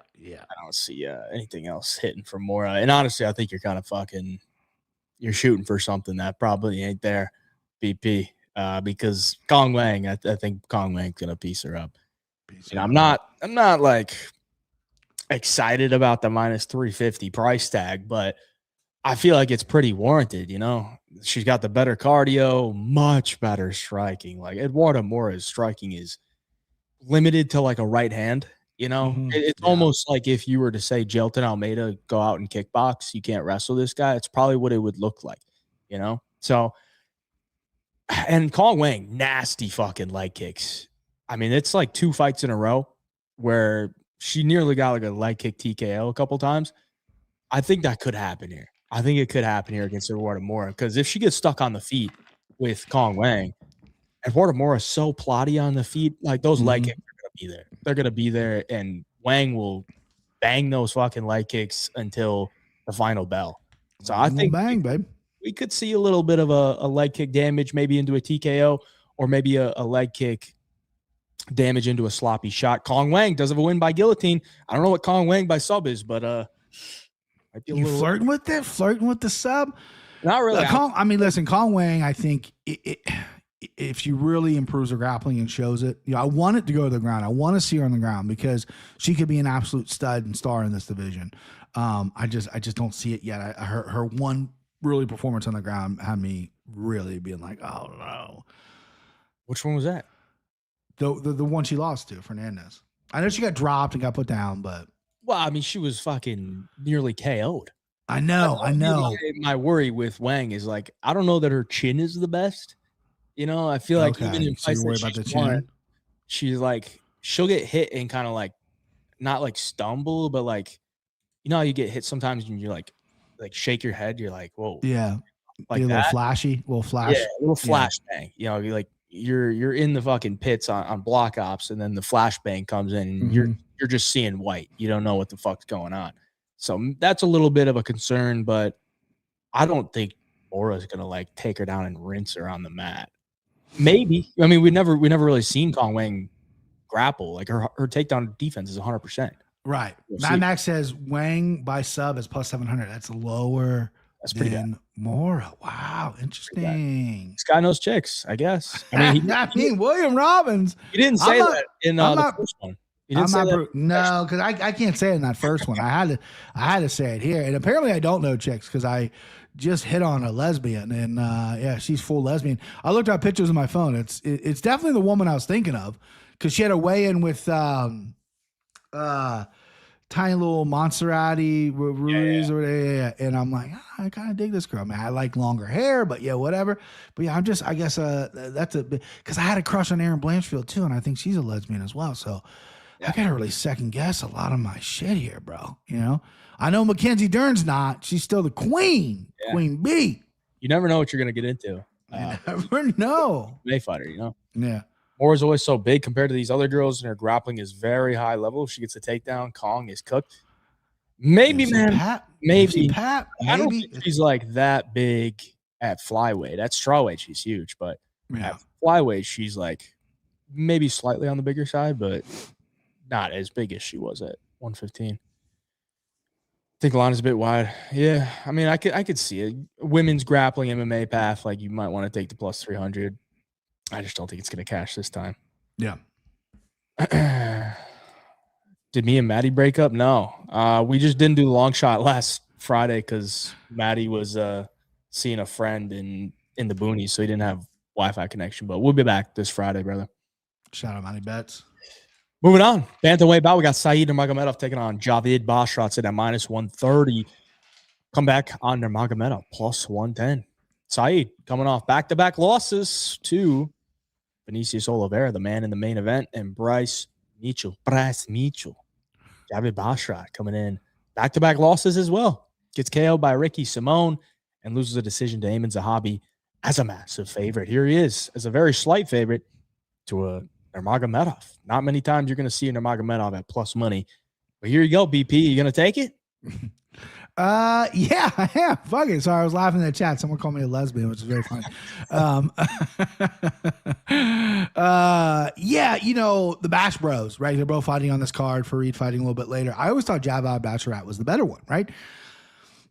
don't see anything else hitting for Mora. And honestly, I think you're kind of you're shooting for something that probably ain't there, BP. Because Kong Wang, I think Kong Wang's gonna piece her up. I'm not like excited about the minus 350 price tag, but I feel like it's pretty warranted. She's got the better cardio, much better striking. Like Eduardo Mora's striking is limited to like a right hand. It's almost like if you were to say Jelton Almeida, go out and kickbox, you can't wrestle this guy. It's probably what it would look like, So, and Kong Wang, nasty fucking leg kicks. I mean, it's like 2 fights in a row where she nearly got like a leg kick TKO a couple times. I think that could happen here. I think it could happen here against Eduardo Mora, because if she gets stuck on the feet with Kong Wang, Eduardo Mora is so plotty on the feet, like those leg kicks are going to be there. They're going to be there, and Wang will bang those fucking leg kicks until the final bell. So I think we could see a little bit of a leg kick damage, maybe into a TKO, or maybe a leg kick damage into a sloppy shot. Kong Wang does have a win by guillotine. I don't know what Kong Wang by sub is, but might be a little flirting with it, flirting with the sub. Not really. Listen, Kong Wang, I think if she really improves her grappling and shows it, I want it to go to the ground. I want to see her on the ground, because she could be an absolute stud and star in this division. I just don't see it yet. Her one really performance on the ground had me really being like, oh no. Which one was that? The one she lost to Fernandez. I know she got dropped and got put down, but I mean, she was fucking nearly KO'd. I know. My worry with Wang is like, I don't know that her chin is the best. I feel like even in fights that she's won, she's like, she'll get hit and kind of like, not like stumble, but like, how you get hit sometimes and you're like shake your head. You're like, whoa. Yeah. Like a little flashy, a little flash. Yeah, a little flash bang. You're like, you're in the fucking pits on block ops, and then the flashbang comes in, and you're just seeing white. You don't know what the fuck's going on. So that's a little bit of a concern, but I don't think Mora's gonna like take her down and rinse her on the mat. Maybe. I mean, we never really seen Kong Wang grapple. Like her takedown defense is 100%. Right. Max says Wang by sub is plus 700. That's lower. That's pretty than good. Mora. Wow, interesting. This guy knows chicks, I guess. I mean, William Robbins. He didn't say that in the first one. You didn't say that? No, because I can't say it in that first one. I had to say it here, and apparently I don't know chicks because I just hit on a lesbian, and yeah, she's full lesbian. I looked at pictures on my phone. It's definitely the woman I was thinking of because she had a weigh-in with tiny little Monserrati Ruiz or whatever, and I'm like, I kind of dig this girl. Man, I like longer hair, but yeah, whatever. But yeah, I guess that's a bit because I had a crush on Erin Blanchfield too, and I think she's a lesbian as well. So I gotta really second guess a lot of my shit here, bro. You know, I know Mackenzie Dern's not. She's still the queen, Queen B. You never know what you're gonna get into. You never know. MMA fighter, you know. Yeah. Moore is always so big compared to these other girls, and her grappling is very high level. If she gets a takedown, Kong is cooked. Maybe, man. Maybe. I don't think she's like that big at flyweight. At strawweight, she's huge, but at flyweight, she's like maybe slightly on the bigger side, but not as big as she was at 115. I think the line is a bit wide. Yeah, I mean, I could see it. Women's grappling MMA path, like you might want to take the plus 300. I just don't think it's going to cash this time. Yeah. Did me and Maddie break up? No. We just didn't do the long shot last Friday because Maddie was seeing a friend in the boonies, so he didn't have Wi-Fi connection. But we'll be back this Friday, brother. Shout out Money Bets. Moving on. Bantamweight bout. We got Saeed Nurmagomedov taking on Javid Basharat at minus 130. Come back on Nurmagomedov plus 110. Saeed coming off back-to-back losses to Vinicius Oliveira, the man in the main event, and Bryce Mitchell. Javid Basharat coming in back-to-back losses as well. Gets KO'd by Ricky Simone and loses a decision to Ayman Zahabi as a massive favorite. Here he is as a very slight favorite to a Nurmagomedov. Not many times you're going to see a Nurmagomedov at plus money. But here you go, BP. You going to take it? Yeah, I am. Fuck it. Sorry, I was laughing in the chat. Someone called me a lesbian, which is very funny. Yeah, you know, the Bash Bros, right? They're both fighting on this card. Fareed fighting a little bit later. I always thought Javid Basharat was the better one, right?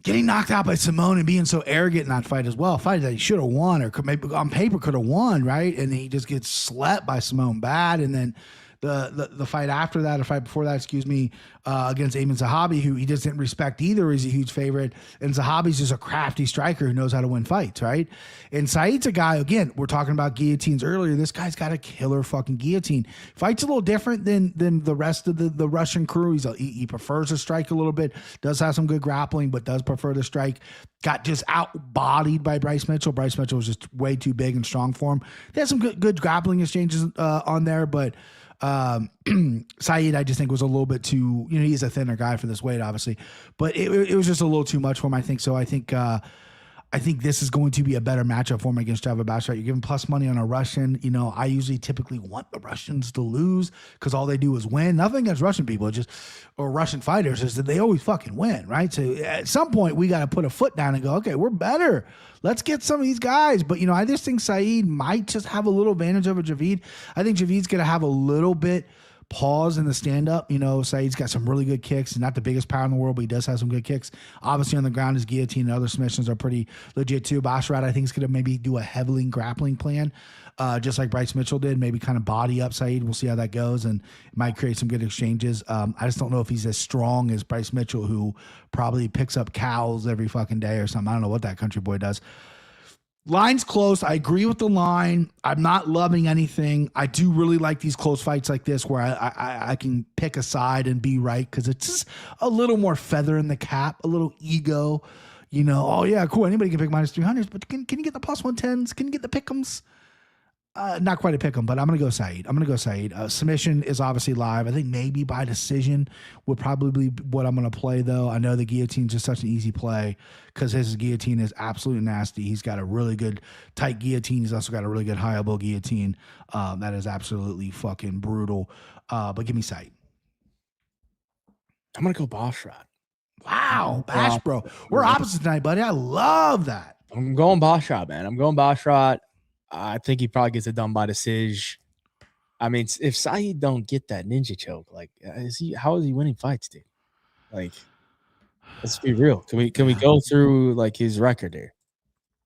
Getting knocked out by Simone and being so arrogant in that fight as well. A fight that he should have won or maybe on paper could have won, right? And he just gets slept by Simone bad. And then the fight after that, or fight before that, against Ayman Zahabi, who he doesn't respect either, is a huge favorite. And Zahabi's just a crafty striker who knows how to win fights, right? And Saeed's a guy, again, we're talking about guillotines earlier. This guy's got a killer fucking guillotine. Fights a little different than the rest of the Russian crew. He prefers to strike a little bit, does have some good grappling, but does prefer to strike. Got just out-bodied by Bryce Mitchell. Bryce Mitchell was just way too big and strong for him. They had some good grappling exchanges on there, but Saeed, I just think, was a little bit too, you know, he's a thinner guy for this weight, obviously, but it was just a little too much for him, I think. So I think this is going to be a better matchup for him against Javid Basharat. You're giving plus money on a Russian. You know, I typically want the Russians to lose because all they do is win. Nothing against Russian people, or Russian fighters, is that they always fucking win, right? So at some point we got to put a foot down and go, okay, we're better. Let's get some of these guys. But, you know, I just think Saeed might just have a little advantage over Javid. I think Javid's going to have a little bit pause in the stand-up. You know, Saeed's got some really good kicks. He's not the biggest power in the world, but he does have some good kicks. Obviously, on the ground, his guillotine and other submissions are pretty legit, too. Basharat, I think, is going to maybe do a heavily grappling plan, just like Bryce Mitchell did, maybe kind of body up Saeed. We'll see how that goes, and it might create some good exchanges. I just don't know if he's as strong as Bryce Mitchell, who probably picks up cows every fucking day or something. I don't know what that country boy does. Line's close. I agree with the line. I'm not loving anything. I do really like these close fights like this where I can pick a side and be right because it's just a little more feather in the cap, a little ego. You know, oh, yeah, cool. Anybody can pick minus 300s, but can you get the plus 110s? Can you get the pick'ems? Not quite a pick 'em, but I'm going to go Saeed. Submission is obviously live. I think maybe by decision would probably be what I'm going to play, though. I know the guillotine's just such an easy play because his guillotine is absolutely nasty. He's got a really good tight guillotine. He's also got a really good high elbow guillotine that is absolutely fucking brutal. But give me Saeed. I'm going to go Basharat. Wow, Bash, bro. We're opposite tonight, buddy. I love that. I'm going Basharat, man. I'm going Basharat. I think he probably gets it done by decision. I mean, if Saeed don't get that ninja choke, like, how is he winning fights, dude? Like, let's be real. Can we go through like his record there?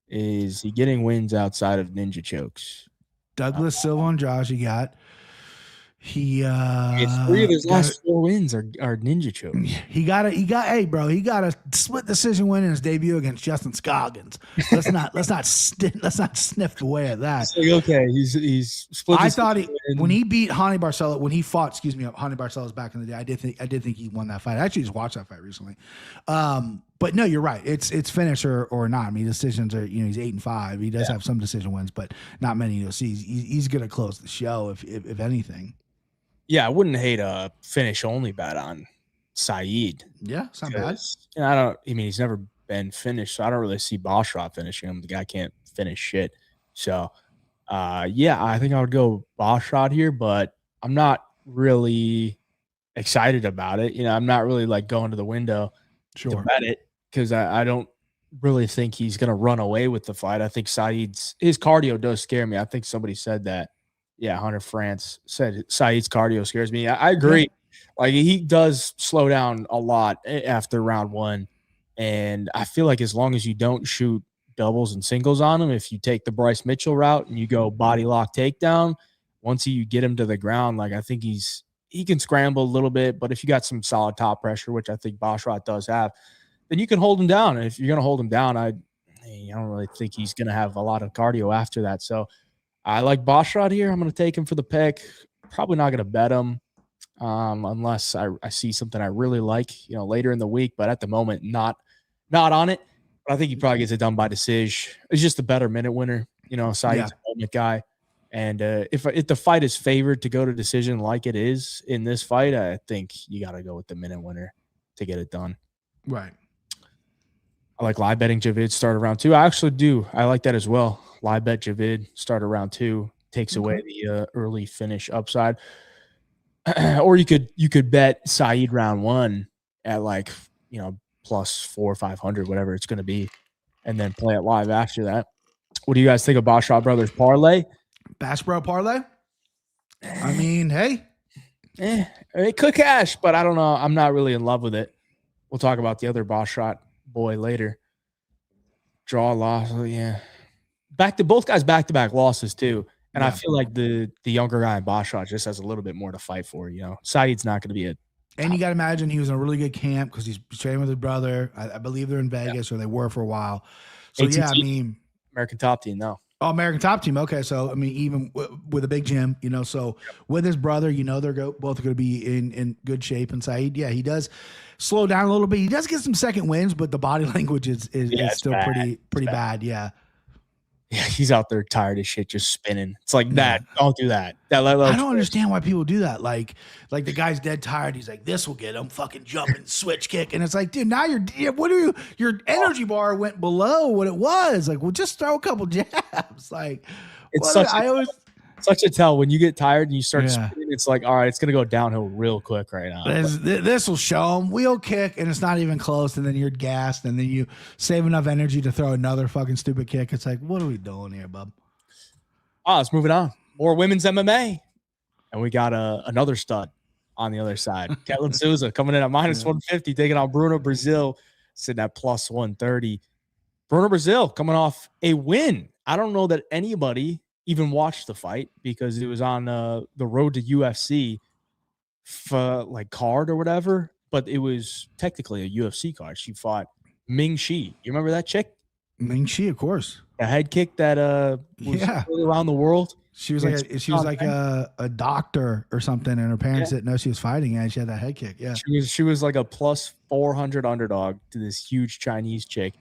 Is he getting wins outside of ninja chokes? Douglas Silva and Josh, He It's 3 of his last 4 wins are ninja choke. He got a split decision win in his debut against Justin Scoggins. Let's not sniff away at that. It's like, okay, he's split. I thought when he beat Hani Barcelo, when he fought, Hani Barcelos back in the day, I did think he won that fight. I actually just watched that fight recently. But no, you're right. It's finish or not. I mean, decisions are, he's 8-5. He does have some decision wins, but not many. You'll see he's going to close the show if anything. Yeah, I wouldn't hate a finish only bet on Saeed. Yeah, it's not bad. I mean, he's never been finished, so I don't really see Basharat finishing him. The guy can't finish shit. So, yeah, I think I would go Basharat here, but I'm not really excited about it. I'm not really like going to the window to bet it because I don't really think he's going to run away with the fight. I think his cardio does scare me. I think somebody said that. Yeah, Hunter France said Saeed's cardio scares me. I agree. Like, he does slow down a lot after round 1. And I feel like as long as you don't shoot doubles and singles on him, if you take the Bryce Mitchell route and you go body lock takedown, once you get him to the ground, like, I think he can scramble a little bit. But if you got some solid top pressure, which I think Basharat does have, then you can hold him down. And if you're going to hold him down, I don't really think he's going to have a lot of cardio after that. So I like Basharat here. I'm going to take him for the pick. Probably not going to bet him unless I see something I really like, later in the week. But at the moment, not on it. But I think he probably gets it done by decision. It's just a better minute winner. Saeed's a moment guy. And if the fight is favored to go to decision like it is in this fight, I think you got to go with the minute winner to get it done. Right. I like live betting Javid start around 2. I actually do. I like that as well. Live bet Javid start around 2 takes away the early finish upside. Or you could bet Saeed round 1 at like, plus 400 or 500, whatever it's going to be, and then play it live after that. What do you guys think of Basharat Brothers parlay? Bash Bro parlay? I mean, hey. It could cash, but I don't know. I'm not really in love with it. We'll talk about the other Basharat boy later. Draw loss, yeah. Both guys back-to-back losses too. And I feel like the younger guy in Basharat just has a little bit more to fight for, Saeed's not going to be a And you got to imagine he was in a really good camp because he's training with his brother. I believe they're in Vegas, or they were for a while. So, ATT, yeah, I mean. American Top Team, no. Oh, American Top Team. Okay, so, I mean, even with a big gym, so with his brother, they're both going to be in good shape. And Saeed, yeah, he does slow down a little bit. He does get some second wins, but the body language is still bad. pretty bad, yeah. Yeah, he's out there tired as shit, just spinning. It's like that. Don't do that. I don't understand why people do that. Like the guy's dead tired. He's like, this will get him fucking jumping, switch kick. And it's like, dude, now your energy bar went below what it was. Like, well, just throw a couple jabs. Like, it's such a tell when you get tired and you start spinning. It's like, all right, it's gonna go downhill real quick right now. This will show him wheel kick, and it's not even close. And then you're gassed, and then you save enough energy to throw another fucking stupid kick. It's like, what are we doing here, bub? Let's move it on. More women's MMA, and we got another stud on the other side. Ketlin Souza coming in at minus 150, taking on Bruno Brazil, sitting at plus 130. Bruno Brazil coming off a win. I don't know that anybody even watched the fight because it was on the road to UFC for like card or whatever, but it was technically a UFC card. She fought Ming Shi. You remember that chick? Ming Shi, of course. A head kick that was around the world. She was like a doctor or something, and her parents didn't know she was fighting, and she had that head kick. Yeah, she was like a plus 400 underdog to this huge Chinese chick.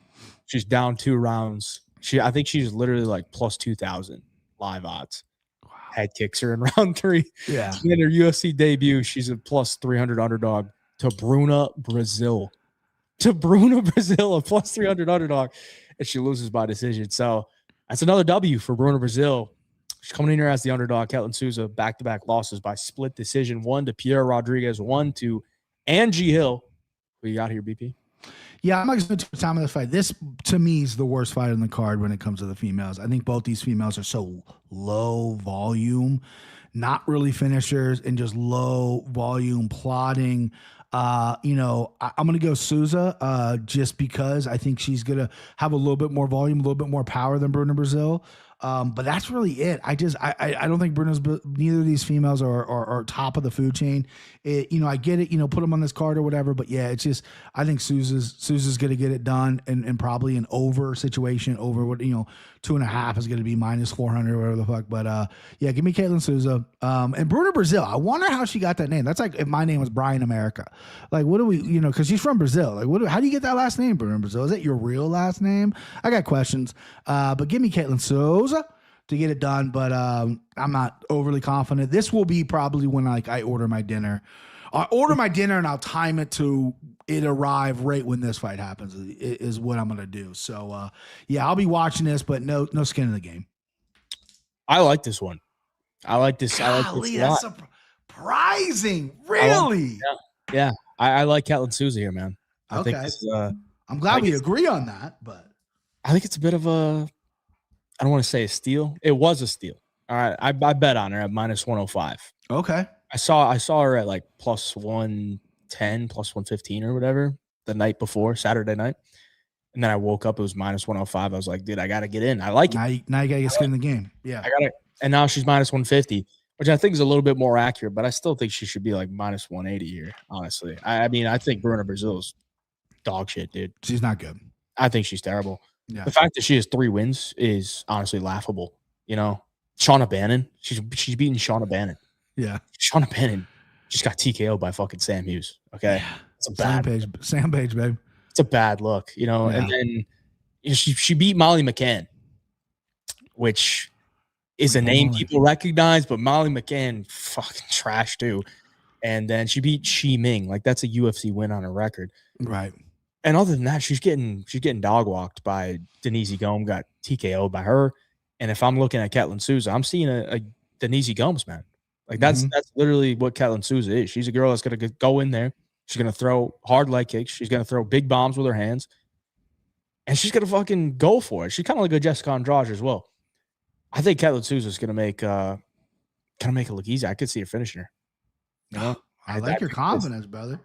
She's down 2 rounds. I think she's literally like plus 2,000 live odds. Wow. Head kicks her in round 3. Yeah. In her UFC debut, she's a plus 300 underdog to Bruna Brazil. A plus 300 underdog, and she loses by decision. So that's another W for Bruna Brazil. She's coming in here as the underdog. Ketlin Souza, back-to-back losses by split decision. 1 to Pierre Rodriguez, 1 to Angie Hill. What you got here, BP? Yeah, I'm not going to spend too much time on this fight. This, to me, is the worst fight on the card when it comes to the females. I think both these females are so low volume, not really finishers, and just low volume plotting. I'm going to go Souza just because I think she's going to have a little bit more volume, a little bit more power than Bruna Brazil. But that's really it. I don't think neither of these females are top of the food chain. I get it, put them on this card or whatever, but yeah, it's just, I think Souza's going to get it done and probably an over situation over what, 2.5 is going to be minus 400 or whatever the fuck. But yeah, give me Caitlin Souza. And Bruna Brazil. I wonder how she got that name. That's like if my name was Brian America. Like, what do we, cause she's from Brazil. Like, how do you get that last name, Bruna Brazil? Is that your real last name? I got questions. But give me Caitlin Souza to get it done, but I'm not overly confident. This will be probably when I order my dinner. I'll order my dinner and I'll time it to it arrive right when this fight happens is what I'm gonna do. So yeah, I'll be watching this, but no skin in the game. I like this one. I like this. Golly, that's surprising. Really? Yeah. I like Caitlin Souza here, man. I think I'm glad we agree on that, but I think it's a bit of a, I don't want to say a steal. It was a steal. All right. I bet on her at minus 105. Okay. I saw her at like plus 110, plus 115 or whatever the night before, Saturday night. And then I woke up, it was minus 105. I was like, dude, I got to get in. I like it. Now you got to get skin in the game. Yeah. I got it. And now she's minus 150, which I think is a little bit more accurate, but I still think she should be like minus 180 here, honestly. I mean, I think Bruna Brazil's dog shit, dude. She's not good. I think she's terrible. Yeah. The fact that she has 3 wins is honestly laughable. Shauna Bannon, she's beating Shauna Bannon. Yeah. Shauna Bannon just got TKO'd by fucking Sam Hughes. Okay. Yeah. It's a bad Sam Page, babe. It's a bad look, Yeah. And then she beat Molly McCann, which is a name people recognize, but Molly McCann fucking trash too. And then she beat Shi Ming. Like, that's a UFC win on her record. Right. And other than that, she's getting dog walked by Denise Gomes, got TKO'd by her. And if I'm looking at Caitlin Souza, I'm seeing a Denise Gomes, man. Like, that's literally what Caitlin Souza is. She's a girl that's going to go in there. She's going to throw hard leg kicks. She's going to throw big bombs with her hands. And she's going to fucking go for it. She's kind of like a Jessica Andrade as well. I think Caitlin Souza is going to make it look easy. I could see her finishing her. I like your confidence, brother.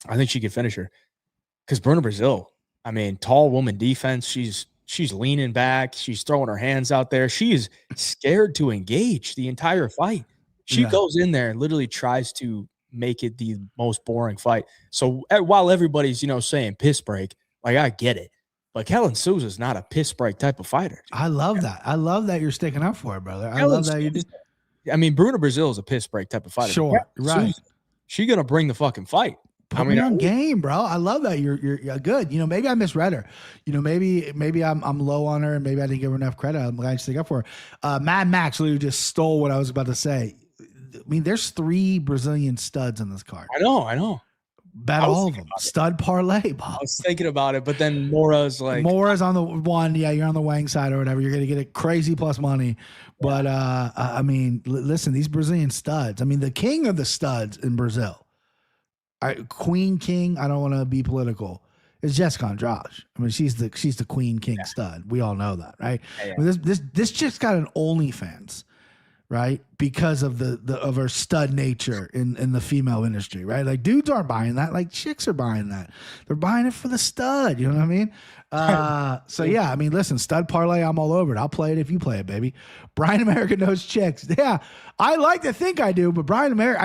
I think she could finish her. Because Bruna Brazil, I mean, tall woman defense. She's leaning back. She's throwing her hands out there. She is scared to engage the entire fight. She goes in there and literally tries to make it the most boring fight. So while everybody's, saying piss break, like, I get it. But Caitlin Souza is not a piss break type of fighter. I love that. I love that you're sticking up for it, brother. I love that you do. I mean, Bruna Brazil is a piss break type of fighter. Sure, right. She's going to bring the fucking fight. Put me on game, bro. I love that you're good. Maybe I misread her. Maybe I'm low on her, and maybe I didn't give her enough credit. I'm glad you stick up for her. Mad Max literally just stole what I was about to say. I mean, there's 3 Brazilian studs in this card. I know. Bet all of them. Stud parlay, Bob. I was thinking about it, but then Mora's on the one. Yeah, you're on the Wang side or whatever. You're gonna get a crazy plus money. But I mean, listen, these Brazilian studs. I mean, the king of the studs in Brazil. Queen King, I don't want to be political. It's Jessica Andrade. I mean, she's the Queen King stud. We all know that, right? Yeah. I mean, this just got an OnlyFans, right? Because of of her stud nature in the female industry, right? Like, dudes aren't buying that. Like, chicks are buying that. They're buying it for the stud. You know what I mean? So yeah, I mean, listen, stud parlay, I'm all over it. I'll play it if you play it, baby. Brian America knows chicks. Yeah, I like to think I do, but Brian America,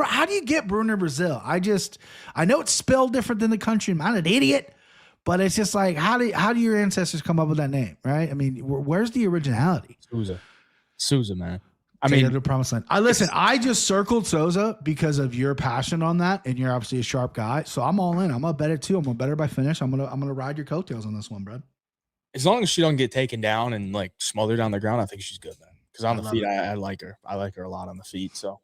how do you get Bruna Brazil? I know it's spelled different than the country. I'm not an idiot, but it's just like, how do your ancestors come up with that name, right? I mean, where's the originality? Souza, man. I mean, the promised land. I just circled Souza because of your passion on that, and you're obviously a sharp guy. So I'm all in. I'm gonna bet it too. I'm gonna bet her by finish. I'm gonna ride your coattails on this one, bro. As long as she don't get taken down and like smothered on the ground, I think she's good, man. Because on the feet, I like her. I like her a lot on the feet. So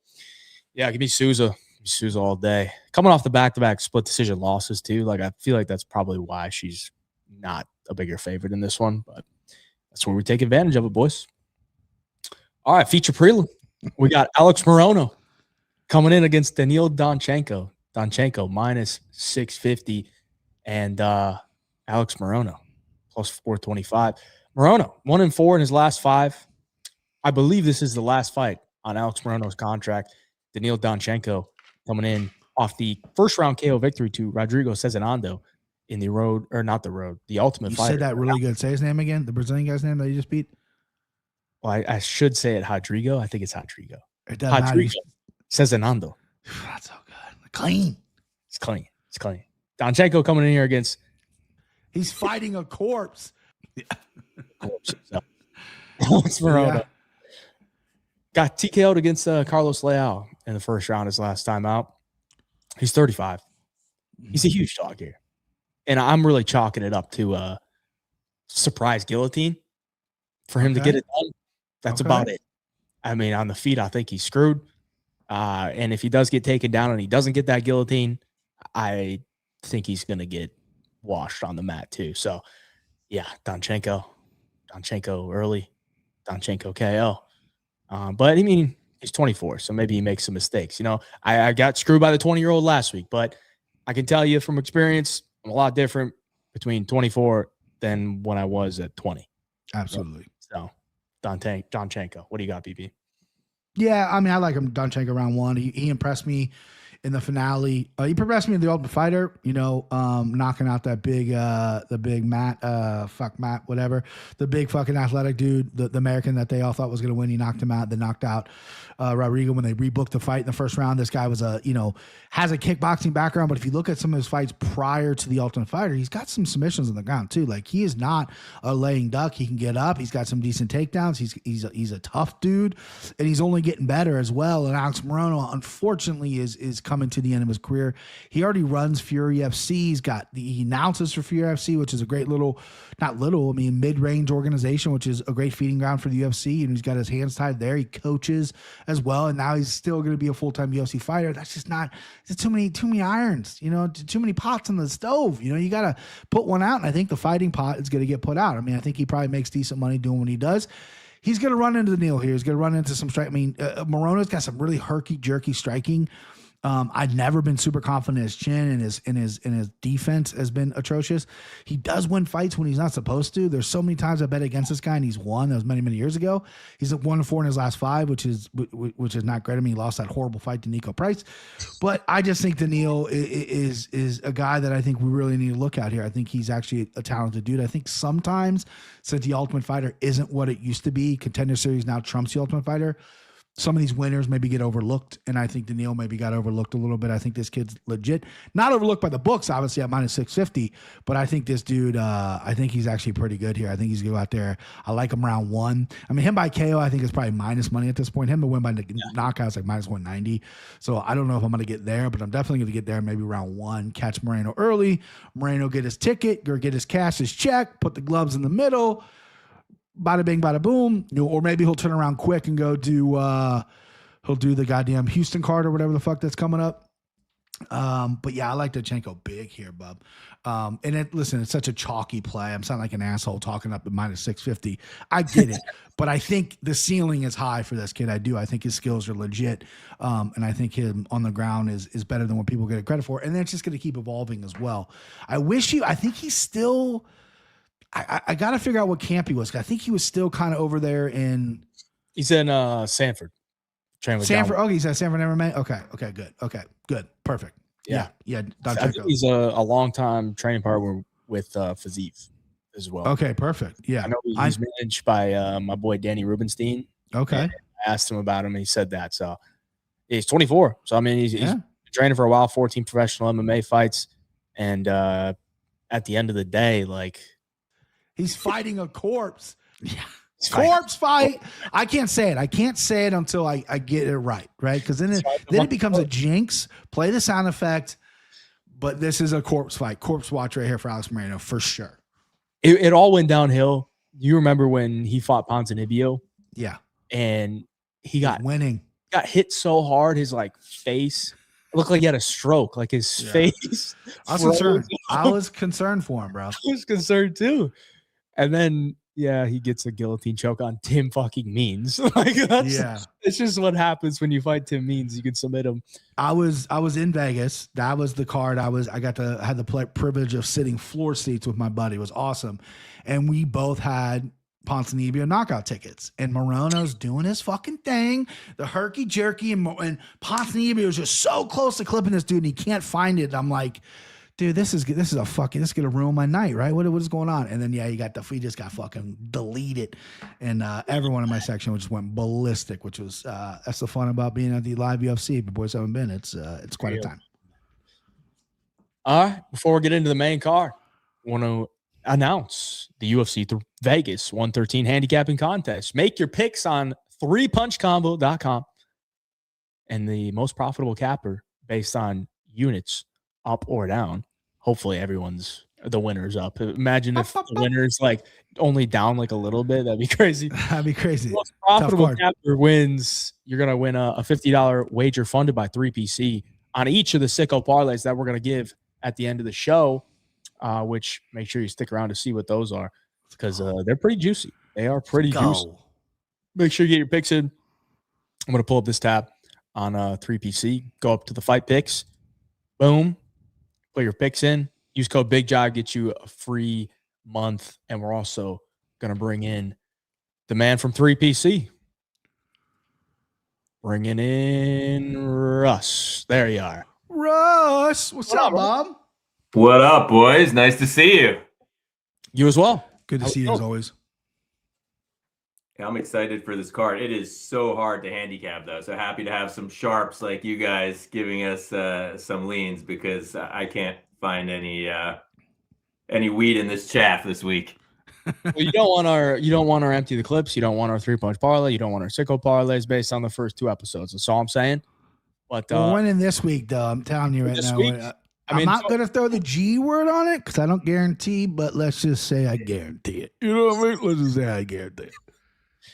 yeah, give me Souza. Souza all day. Coming off the back-to-back split decision losses too. Like, I feel like that's probably why she's not a bigger favorite in this one. But that's where we take advantage of it, boys. All right, feature prelim. We got Alex Morono coming in against Daniil Donchenko. Donchenko minus 650, and Alex Morono plus 425. Morono 1-4 in his last 5. I believe this is the last fight on Alex Morono's contract. Daniil Donchenko coming in off the first round KO victory to Rodrigo Cezinando in the Ultimate Fighter. You said that really good. Say his name again. The Brazilian guy's name that you just beat. Well, I should say it Rodrigo. I think it's Rodrigo. It doesn't matter. Rodrigo. Cezinando. That's so good. Clean. It's clean. It's clean. Donchenko coming in here against. He's fighting a corpse. Alex Moreno. Got TKO'd against Carlos Leal in the first round his last time out. He's 35. He's a huge dog here. And I'm really chalking it up to surprise guillotine for him to get it done. That's about it. I mean, on the feet, I think he's screwed. And if he does get taken down and he doesn't get that guillotine, I think he's going to get washed on the mat too. So, yeah, Donchenko early, Donchenko KO. But I mean, he's 24, so maybe he makes some mistakes. You know, I got screwed by the 20-year-old last week, but I can tell you from experience, I'm a lot different between 24 than when I was at 20. Absolutely. So, Donchenko, what do you got, BB? Yeah, I mean, I like him, Donchenko, round one. He impressed me in the finale. He impressed me in the Ultimate Fighter, you know, knocking out that big, the big Matt, whatever. The big fucking athletic dude, the American that they all thought was going to win. He knocked him out. They knocked out Rodrigo when they rebooked the fight in the first round. This guy was has a kickboxing background, but if you look at some of his fights prior to the Ultimate Fighter, he's got some submissions on the ground too. Like, he is not a laying duck. He can get up. He's got some decent takedowns. He's a tough dude, and he's only getting better as well. And Alex Moreno, unfortunately, is coming to the end of his career. He already runs Fury FC. He announces for Fury FC, which is a great mid-range organization, which is a great feeding ground for the UFC. And he's got his hands tied there. He coaches as well, and now he's still going to be a full-time UFC fighter. That's just not. It's too many irons. You know, too many pots on the stove. You know, you got to put one out, and I think the fighting pot is going to get put out. I mean, I think he probably makes decent money doing what he does. He's going to run into the Neal here. He's going to run into some strike. I mean, Moreno's got some really herky-jerky striking. I'd never been super confident in his chin, and his defense has been atrocious. He does win fights when he's not supposed to. There's so many times I bet against this guy and he's won. That was many years ago. He's at 1-4 in his last 5, which is not great. I mean, he lost that horrible fight to Nico Price, but I just think Neal is a guy that I think we really need to look at here. I think he's actually a talented dude. I think sometimes, since the Ultimate Fighter isn't what it used to be, Contender Series now trumps the Ultimate Fighter. Some of these winners maybe get overlooked, and I think Neal maybe got overlooked a little bit. I think this kid's legit. Not overlooked by the books, obviously, at minus 650, but I think this dude, I think he's actually pretty good here. I think he's going to go out there. I like him round one. I mean, him by KO, I think is probably minus money at this point. Him to win by knockout is like minus 190. So I don't know if I'm going to get there, but I'm definitely going to get there maybe round one. Catch Moreno early. Moreno get his ticket, or get his cash, his check, put the gloves in the middle. Bada bing, bada boom. Or maybe he'll turn around quick and go do he'll do the goddamn Houston card or whatever the fuck that's coming up. But yeah, I like Donchenko big here, bub. And listen, it's such a chalky play. I'm sounding like an asshole talking up at minus 650. I get it, but I think the ceiling is high for this kid. I do. I think his skills are legit. And I think him on the ground is better than what people get credit for. And that's just going to keep evolving as well. I think he's still. I got to figure out what camp he was. I think he was still kind of over there in. He's in Sanford. Sanford. Okay, he's at Sanford MMA. Okay, good, perfect. Yeah. I think he's a long-time training partner with Fiziev as well. Okay, perfect. Yeah, I know he's managed by my boy Danny Rubenstein. Okay, I asked him about him, and he said that. So he's 24. So I mean, he's been training for a while, 14 professional MMA fights, and at the end of the day, like. He's fighting a corpse. Yeah. Corpse fight. I can't say it. I can't say it until I get it right? Because then it becomes a jinx. Play the sound effect. But this is a corpse fight. Corpse watch right here for Alex Moreno for sure. It all went downhill. You remember when he fought Ponzinibbio? Yeah. And he got winning. Got hit so hard, his face. It looked like he had a stroke. Like his face. I was concerned. I was concerned for him, bro. I was concerned too. And then, he gets a guillotine choke on Tim fucking Means. It's just what happens when you fight Tim Means. You can submit him. I was in Vegas. That was the card. I had the privilege of sitting floor seats with my buddy. It was awesome. And we both had Ponzinibbio knockout tickets. And Moreno's doing his fucking thing. The herky jerky. And Ponzinibbio is just so close to clipping this dude, and he can't find it. I'm like, dude, this is gonna ruin my night, right? What is going on? And then we just got fucking deleted, and everyone in my section just went ballistic, which was that's the fun about being at the live UFC. If the boys haven't been, it's quite a time. All right, before we get into the main card, I want to announce the UFC Vegas 113 handicapping contest. Make your picks on 3punchcombo.com, and the most profitable capper based on units up or down. Hopefully the winner's up. Imagine if the winner's like only down like a little bit. That'd be crazy. That'd be crazy. The most profitable capper wins. You're going to win a $50 wager funded by 3PC on each of the sicko parlays that we're going to give at the end of the show, which make sure you stick around to see what those are, because they're pretty juicy. They are pretty juicy. Make sure you get your picks in. I'm going to pull up this tab on 3PC. Go up to the fight picks. Boom. Put your picks in. Use code BigJive, get you a free month. And we're also going to bring in the man from 3PC. Bringing in Russ. There you are. Russ, what's up, Bob? What up, boys? Nice to see you. You as well. Good to see you as always. Yeah, I'm excited for this card. It is so hard to handicap, though. So happy to have some sharps like you guys giving us some leans, because I can't find any weed in this chaff this week. Well, you don't want our empty the clips. You don't want our 3-punch parlay. You don't want our sicko parlays based on the first 2 episodes. That's all I'm saying. But we're winning this week, though. I'm telling you right now. I'm not going to throw the G word on it because I don't guarantee, but let's just say I guarantee it. You know what I mean? Let's just say I guarantee it.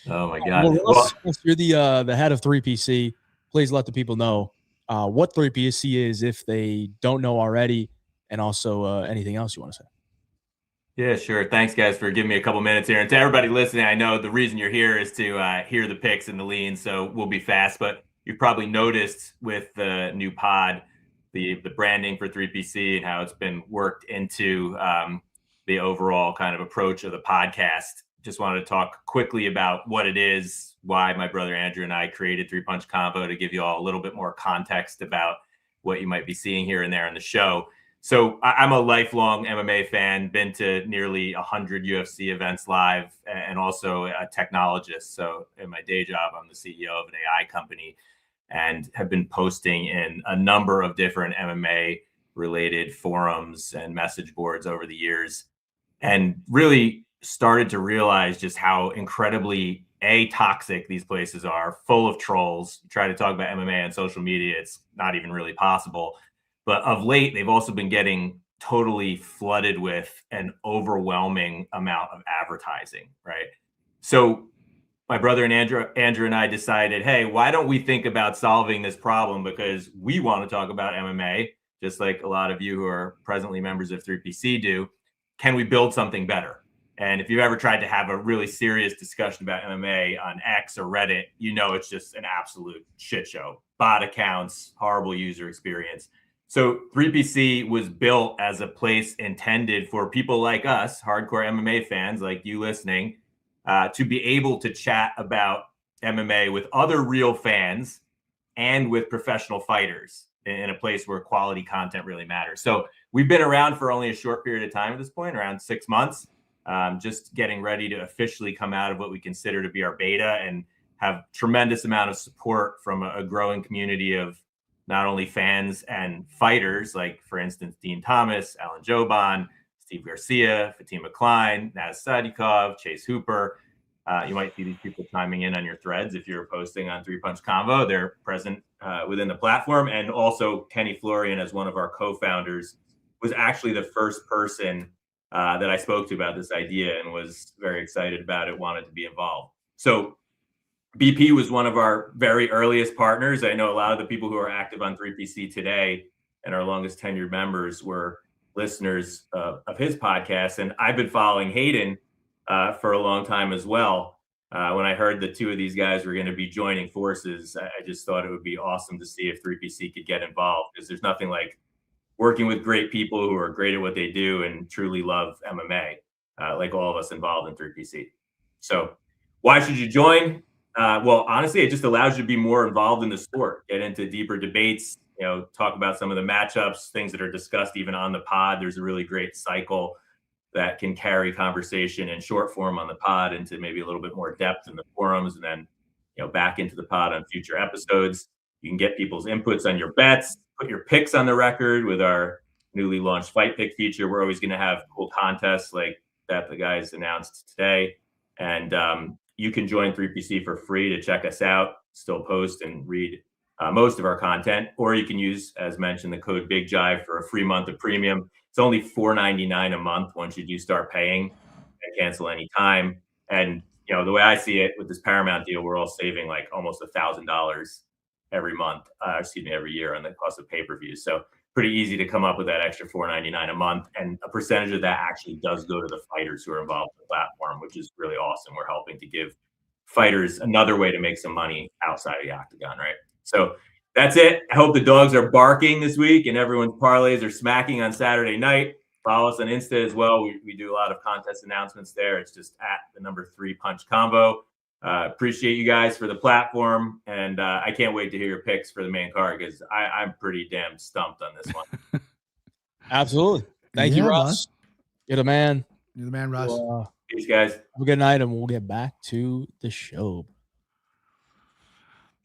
Oh, my God. Well, you're the head of 3PC. Please let the people know what 3PC is if they don't know already, and also anything else you want to say. Yeah, sure. Thanks, guys, for giving me a couple minutes here. And to everybody listening, I know the reason you're here is to hear the picks and the leans, so we'll be fast. But you've probably noticed with the new pod, the branding for 3PC and how it's been worked into the overall kind of approach of the podcast. Just wanted to talk quickly about what it is, why my brother Andrew and I created 3-Punch Combo, to give you all a little bit more context about what you might be seeing here and there in the show. So I'm a lifelong MMA fan, been to nearly 100 UFC events live, and also a technologist. So in my day job, I'm the CEO of an AI company, and have been posting in a number of different MMA related forums and message boards over the years, and really started to realize just how incredibly toxic these places are, full of trolls. You try to talk about MMA on social media, it's not even really possible. But of late, they've also been getting totally flooded with an overwhelming amount of advertising, right? So my brother and Andrew and I decided, hey, why don't we think about solving this problem? Because we want to talk about MMA, just like a lot of you who are presently members of 3PC do. Can we build something better? And if you've ever tried to have a really serious discussion about MMA on X or Reddit, you know it's just an absolute shit show. Bot accounts, horrible user experience. So 3PC was built as a place intended for people like us, hardcore MMA fans like you listening, to be able to chat about MMA with other real fans and with professional fighters in a place where quality content really matters. So we've been around for only a short period of time at this point, around 6 months, just getting ready to officially come out of what we consider to be our beta, and have tremendous amount of support from a growing community of not only fans and fighters, like, for instance, Dean Thomas, Alan Joban, Steve Garcia, Fatima Klein, Naz Sadikov, Chase Hooper. You might see these people chiming in on your threads if you're posting on 3-Punch Combo. They're present within the platform. And also Kenny Florian, as one of our co-founders, was actually the first person that I spoke to about this idea, and was very excited about it, wanted to be involved. So BP was one of our very earliest partners. I know a lot of the people who are active on 3PC today and our longest tenured members were listeners of his podcast. And I've been following Hayden for a long time as well. When I heard the two of these guys were going to be joining forces, I just thought it would be awesome to see if 3PC could get involved, because there's nothing like working with great people who are great at what they do and truly love MMA, like all of us involved in 3PC. So why should you join? Well, honestly, it just allows you to be more involved in the sport, get into deeper debates, talk about some of the matchups, things that are discussed even on the pod. There's a really great cycle that can carry conversation in short form on the pod into maybe a little bit more depth in the forums, and then back into the pod on future episodes. You can get people's inputs on your bets, put your picks on the record with our newly launched fight pick feature. We're always going to have cool contests like that the guys announced today. And you can join 3PC for free to check us out, still post and read most of our content, or you can use, as mentioned, the code BigJive for a free month of premium. It's only $4.99 a month once you do start paying, and cancel anytime. And the way I see it with this Paramount deal, we're all saving like almost $1,000 every month, every year on the cost of pay-per-views. So pretty easy to come up with that extra $4.99 a month. And a percentage of that actually does go to the fighters who are involved in the platform, which is really awesome. We're helping to give fighters another way to make some money outside of the octagon, right? So that's it. I hope the dogs are barking this week and everyone's parlays are smacking on Saturday night. Follow us on Insta as well. We do a lot of contest announcements there. It's just at the number 3 punch combo. Appreciate you guys for the platform. And I can't wait to hear your picks for the main card, because I'm pretty damn stumped on this one. Absolutely. Thank you, Russ. You're the man. You're the man, Russ. Peace, guys. Have a good night, and we'll get back to the show.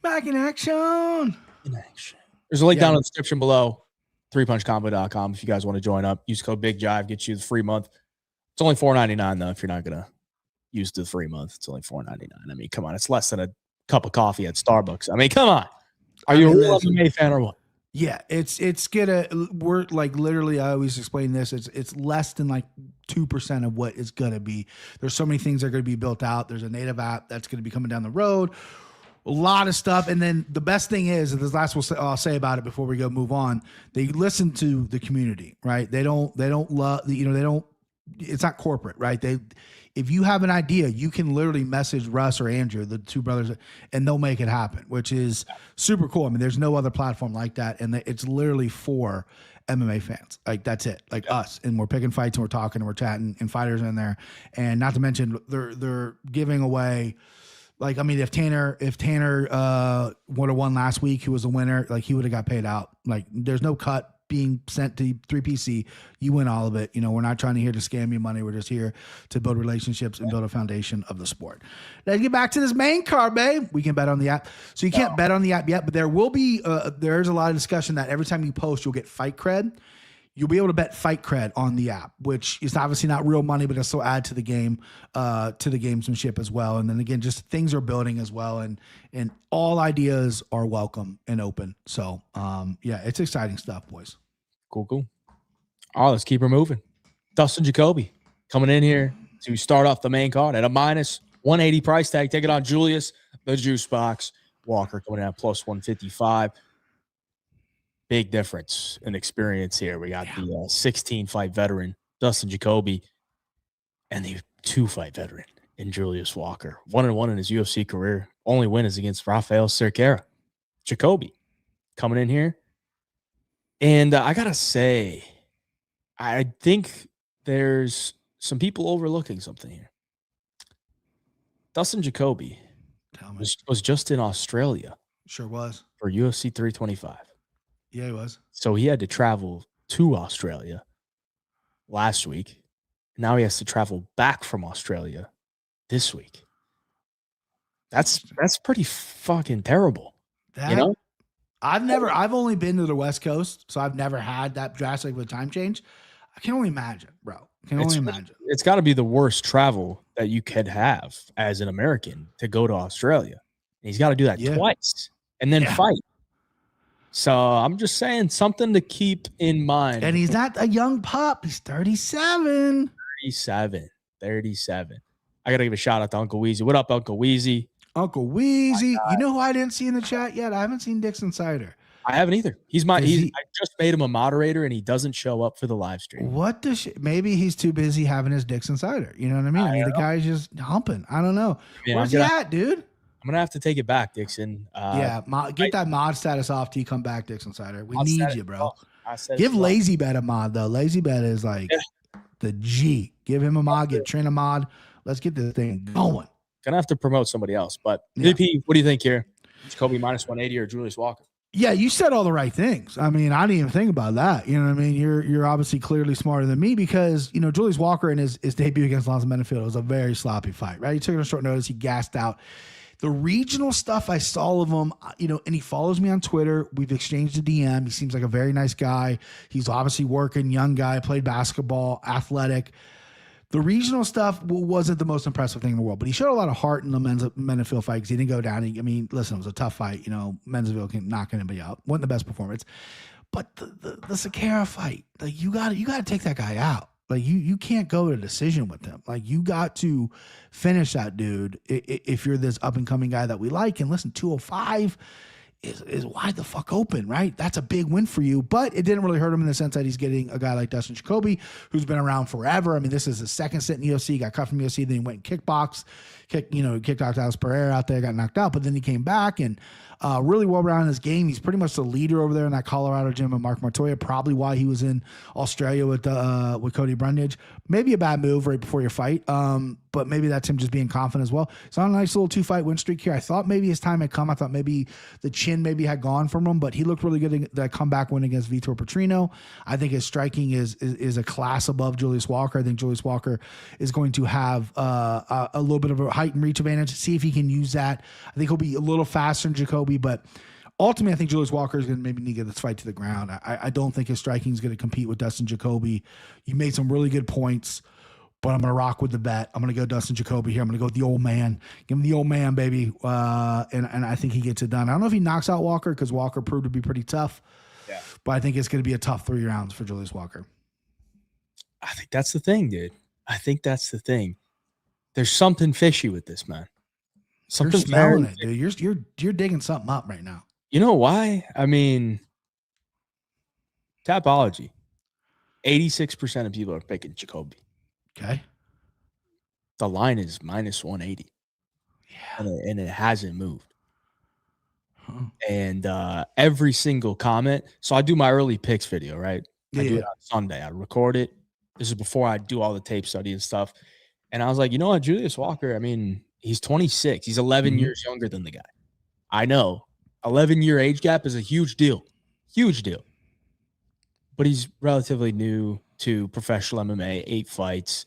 Back in action. There's a link down in the description below. 3punchcombo.com if you guys want to join up. Use code BigJive, get you the free month. It's only $4.99 though if you're not gonna use the free month. It's only $4.99. I mean, come on, it's less than a cup of coffee at Starbucks. I mean, come on. Are you a real MMA fan or what? Yeah, it's gonna. We're like literally. I always explain this. It's less than like 2% of what it's gonna be. There's so many things that are gonna be built out. There's a native app that's gonna be coming down the road. A lot of stuff. And then the best thing is, and this last I'll say about it before we move on, they listen to the community, right? They don't love, it's not corporate, right? If you have an idea, you can literally message Russ or Andrew, the two brothers, and they'll make it happen, which is super cool. I mean, there's no other platform like that. And it's literally for MMA fans. Like, that's it. Like us. And we're picking fights and we're talking and we're chatting, and fighters in there. And not to mention they're giving away, like, I mean, if Tanner would have won last week, he was a winner, like he would have got paid out. Like, there's no cut being sent to 3PC. You win all of it. We're not trying to here to scam you money. We're just here to build relationships and build a foundation of the sport. Let's get back to this main card, babe. We can bet on the app. So you can't bet on the app yet, but there will be, there's a lot of discussion that every time you post, you'll get fight cred. You'll be able to bet fight cred on the app, which is obviously not real money, but it'll still add to the game, to the gamesmanship as well. And then again, just things are building as well, and all ideas are welcome and open. So yeah, it's exciting stuff, boys. Cool. All right, let's keep her moving. Dustin Jacoby coming in here to start off the main card at a -180 price tag. Take it on Julius, the juice box. Walker coming in at +155. Big difference in experience here. We got the 16-fight veteran, Dustin Jacoby, and the 2-fight veteran in Julius Walker. 1-1 in his UFC career. Only win is against Rafael Cerqueira. Jacoby coming in here. And I got to say, I think there's some people overlooking something here. Dustin Jacoby was just in Australia. Sure was. For UFC 325. Yeah, he was. So he had to travel to Australia last week. Now he has to travel back from Australia this week. That's pretty fucking terrible. I've only been to the West Coast, so I've never had that drastic of a time change. I can only imagine, bro. It's got to be the worst travel that you could have as an American to go to Australia. And he's got to do that twice and then fight. So I'm just saying, something to keep in mind. And he's not a young pup. He's 37. 37. I got to give a shout out to Uncle Weezy. What up, Uncle Weezy? Uncle Weezy. You know who I didn't see in the chat yet? I haven't seen Dixon Cider. I haven't either. I just made him a moderator, and he doesn't show up for the live stream. What the shit? Maybe he's too busy having his Dixon Cider. You know what I mean? I mean, the guy's just humping. I don't know. Man, where's he at, dude? I'm gonna have to take it back, Dixon. Get that mod status off till you come back, Dixon Cider. We need you, bro. Give it Lazy Bet a mod though. Lazy Bet is like the G. Give him a mod. Get Trent a mod. Let's get this thing going. Gonna have to promote somebody else, but VP, what do you think here? Jacoby -180 or Julius Walker? Yeah, you said all the right things. I mean, I didn't even think about that. You know what I mean? You're obviously clearly smarter than me because, you know, Julius Walker in his debut against Alonzo Menefield was a very sloppy fight, right? He took it on short notice. He gassed out. The regional stuff I saw of him, you know, and he follows me on Twitter. We've exchanged a DM. He seems like a very nice guy. He's obviously working, young guy, played basketball, athletic. The regional stuff wasn't the most impressive thing in the world, but he showed a lot of heart in the Menefield fight because he didn't go down. I mean, listen, it was a tough fight. You know, Menefield can knock anybody out. Wasn't the best performance, but the Sakara fight, like you got to take that guy out. Like you can't go to a decision with him. Like you got to finish that dude if you're this up and coming guy that we like. And listen, 205 is wide the fuck open, right? That's a big win for you, but it didn't really hurt him in the sense that he's getting a guy like Dustin Jacoby, who's been around forever. I mean, this is his second stint in UFC. He got cut from UFC, then he went and kicked Alex Pereira out there, got knocked out, but then he came back and really well rounded in his game. He's pretty much the leader over there in that Colorado gym with Mark Montoya, probably why he was in Australia with Cody Brundage. Maybe a bad move right before your fight, but maybe that's him just being confident as well. He's on a nice little 2-fight win streak here. I thought maybe his time had come. I thought maybe the chin maybe had gone from him, but he looked really good in that comeback win against Vitor Petrino. I think his striking is a class above Julius Walker. I think Julius Walker is going to have a little bit of a height and reach advantage. See if he can use that. I think he'll be a little faster than Jacoby, but ultimately, I think Julius Walker is going to maybe need to get this fight to the ground. I don't think his striking is going to compete with Dustin Jacoby. You made some really good points, but I'm going to rock with the bet. I'm going to go Dustin Jacoby here. I'm going to go with the old man. Give him the old man, baby. And I think he gets it done. I don't know if he knocks out Walker because Walker proved to be pretty tough. Yeah. But I think it's going to be a tough 3 rounds for Julius Walker. I think that's the thing, dude. I think that's the thing. There's something fishy with this, man. You're smelling it, dude. You're digging something up right now. You know why? I mean, Tapology. 86% of people are picking Jacoby. Okay. The line is minus 180. Yeah. And it hasn't moved. Huh. And every single comment. So I do my early picks video, right? I do it on Sunday. I record it. This is before I do all the tape study and stuff. And I was like, you know what, Julius Walker, I mean, he's 26. He's 11 years younger than the guy. I know. 11-year age gap is a huge deal. Huge deal. But he's relatively new to professional MMA, 8 fights,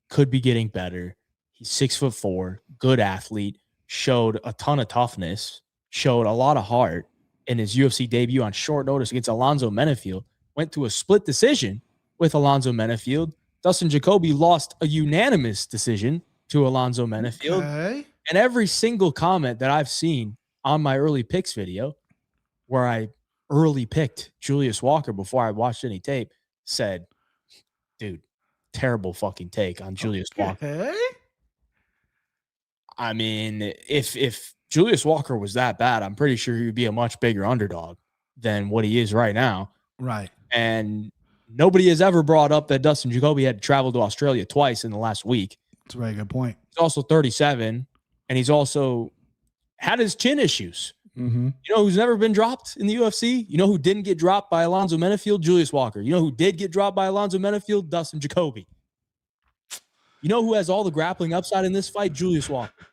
could be getting better. He's 6'4", good athlete, showed a ton of toughness, showed a lot of heart in his UFC debut on short notice against Alonzo Menefield, went to a split decision with Alonzo Menefield. Dustin Jacoby lost a unanimous decision to Alonzo Menefield. Okay. And every single comment that I've seen on my early picks video where I early picked Julius Walker before I watched any tape said, dude, terrible fucking take on Julius Walker. I mean, if Julius Walker was that bad, I'm pretty sure he would be a much bigger underdog than what he is right now. Right. And nobody has ever brought up that Dustin Jacoby had to travel to Australia twice in the last week. That's a very good point. He's also 37, and he's also had his chin issues. Mm-hmm. You know who's never been dropped in the UFC? You know who didn't get dropped by Alonzo Menefield? Julius Walker. You know who did get dropped by Alonzo Menefield? Dustin Jacoby. You know who has all the grappling upside in this fight? Julius Walker.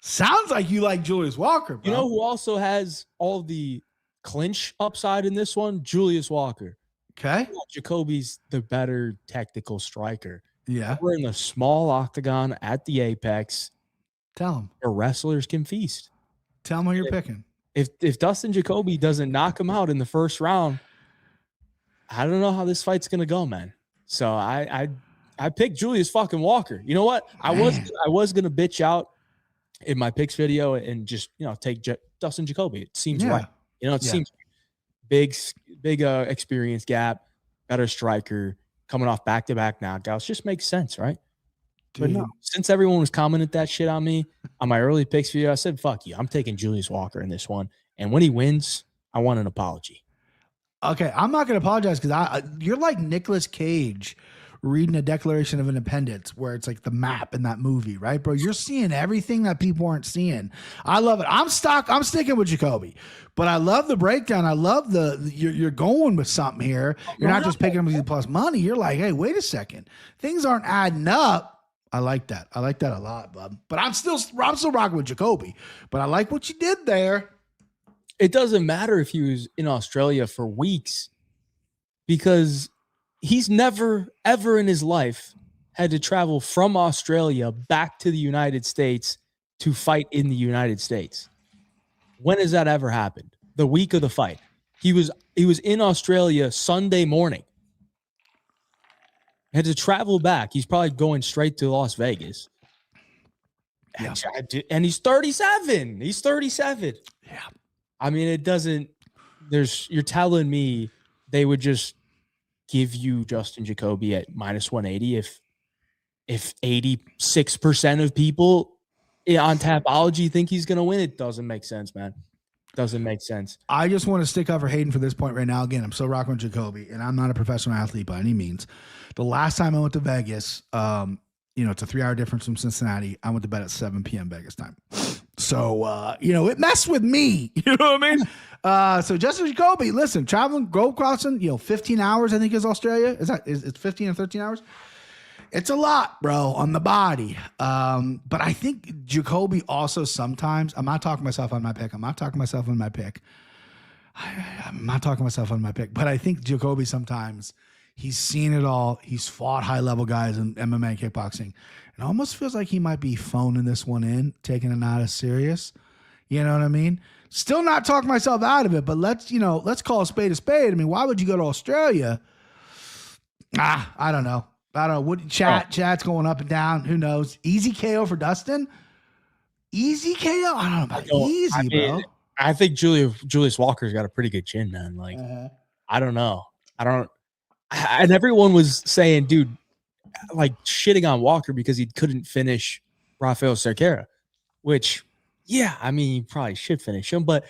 Sounds like you like Julius Walker, bro. You know who also has all the clinch upside in this one? Julius Walker. Okay. Jacoby's the better technical striker. Yeah. We're in the small octagon at the Apex. Tell him. The wrestlers can feast. Tell him who you're picking. If Dustin Jacoby doesn't knock him out in the first round, I don't know how this fight's gonna go, man. So I picked Julius fucking Walker. You know what? I was gonna bitch out in my picks video and just take Dustin Jacoby. It seems right. It seems big experience gap, better striker, coming off back-to-back knockouts. Just makes sense, right? Dude. But no, since everyone was commenting that shit on me on my early picks video, I said, fuck you. I'm taking Julius Walker in this one. And when he wins, I want an apology. Okay, I'm not going to apologize because you're like Nicolas Cage reading a Declaration of Independence where it's like the map in that movie, right, bro? You're seeing everything that people aren't seeing. I love it. I'm sticking with Jacoby, but I love the breakdown. I love you're going with something here. You're not just picking him with plus money. You're like, hey, wait a second. Things aren't adding up. I like that. I like that a lot, bub. But I'm still rocking with Jacoby. But I like what you did there. it doesn't matter if he was in Australia for weeks, because he's never, ever in his life had to travel from Australia back to the United States to fight in the United States. When has that ever happened? The week of the fight. He was in Australia Sunday morning. Had to travel back. He's probably going straight to Las Vegas. Yeah. And he's 37. He's 37. Yeah. I mean, it doesn't, you're telling me they would just give you Justin Jacoby at minus 180 if 86% of people on Tapology think he's going to win? It doesn't make sense, man. Doesn't make sense. I just want to stick up for Hayden for this point right now. Again, I'm so rocking with Jacoby, and I'm not a professional athlete by any means. The last time I went to Vegas, it's a 3-hour difference from Cincinnati. I went to bed at 7 p.m. Vegas time. So, it messed with me. You know what I mean? So Justin Jacoby, listen, traveling, Grove Crossing, 15 hours, I think is Australia. It's 15 or 13 hours? It's a lot, bro, on the body. But I think Jacoby also sometimes, I'm not talking myself on my pick. But I think Jacoby sometimes, he's seen it all. He's fought high-level guys in MMA and kickboxing. It almost feels like he might be phoning this one in, taking it not as serious. You know what I mean? Still not talking myself out of it, but let's call a spade a spade. I mean, why would you go to Australia? I don't know. What chat's going up and down. Who knows? Easy KO for Dustin? Easy KO? I don't know about easy, bro. I think Julius Walker's got a pretty good chin, man. Like, I don't know. And everyone was saying, dude, like shitting on Walker because he couldn't finish Rafael Cerqueira, which, yeah, I mean, you probably should finish him, but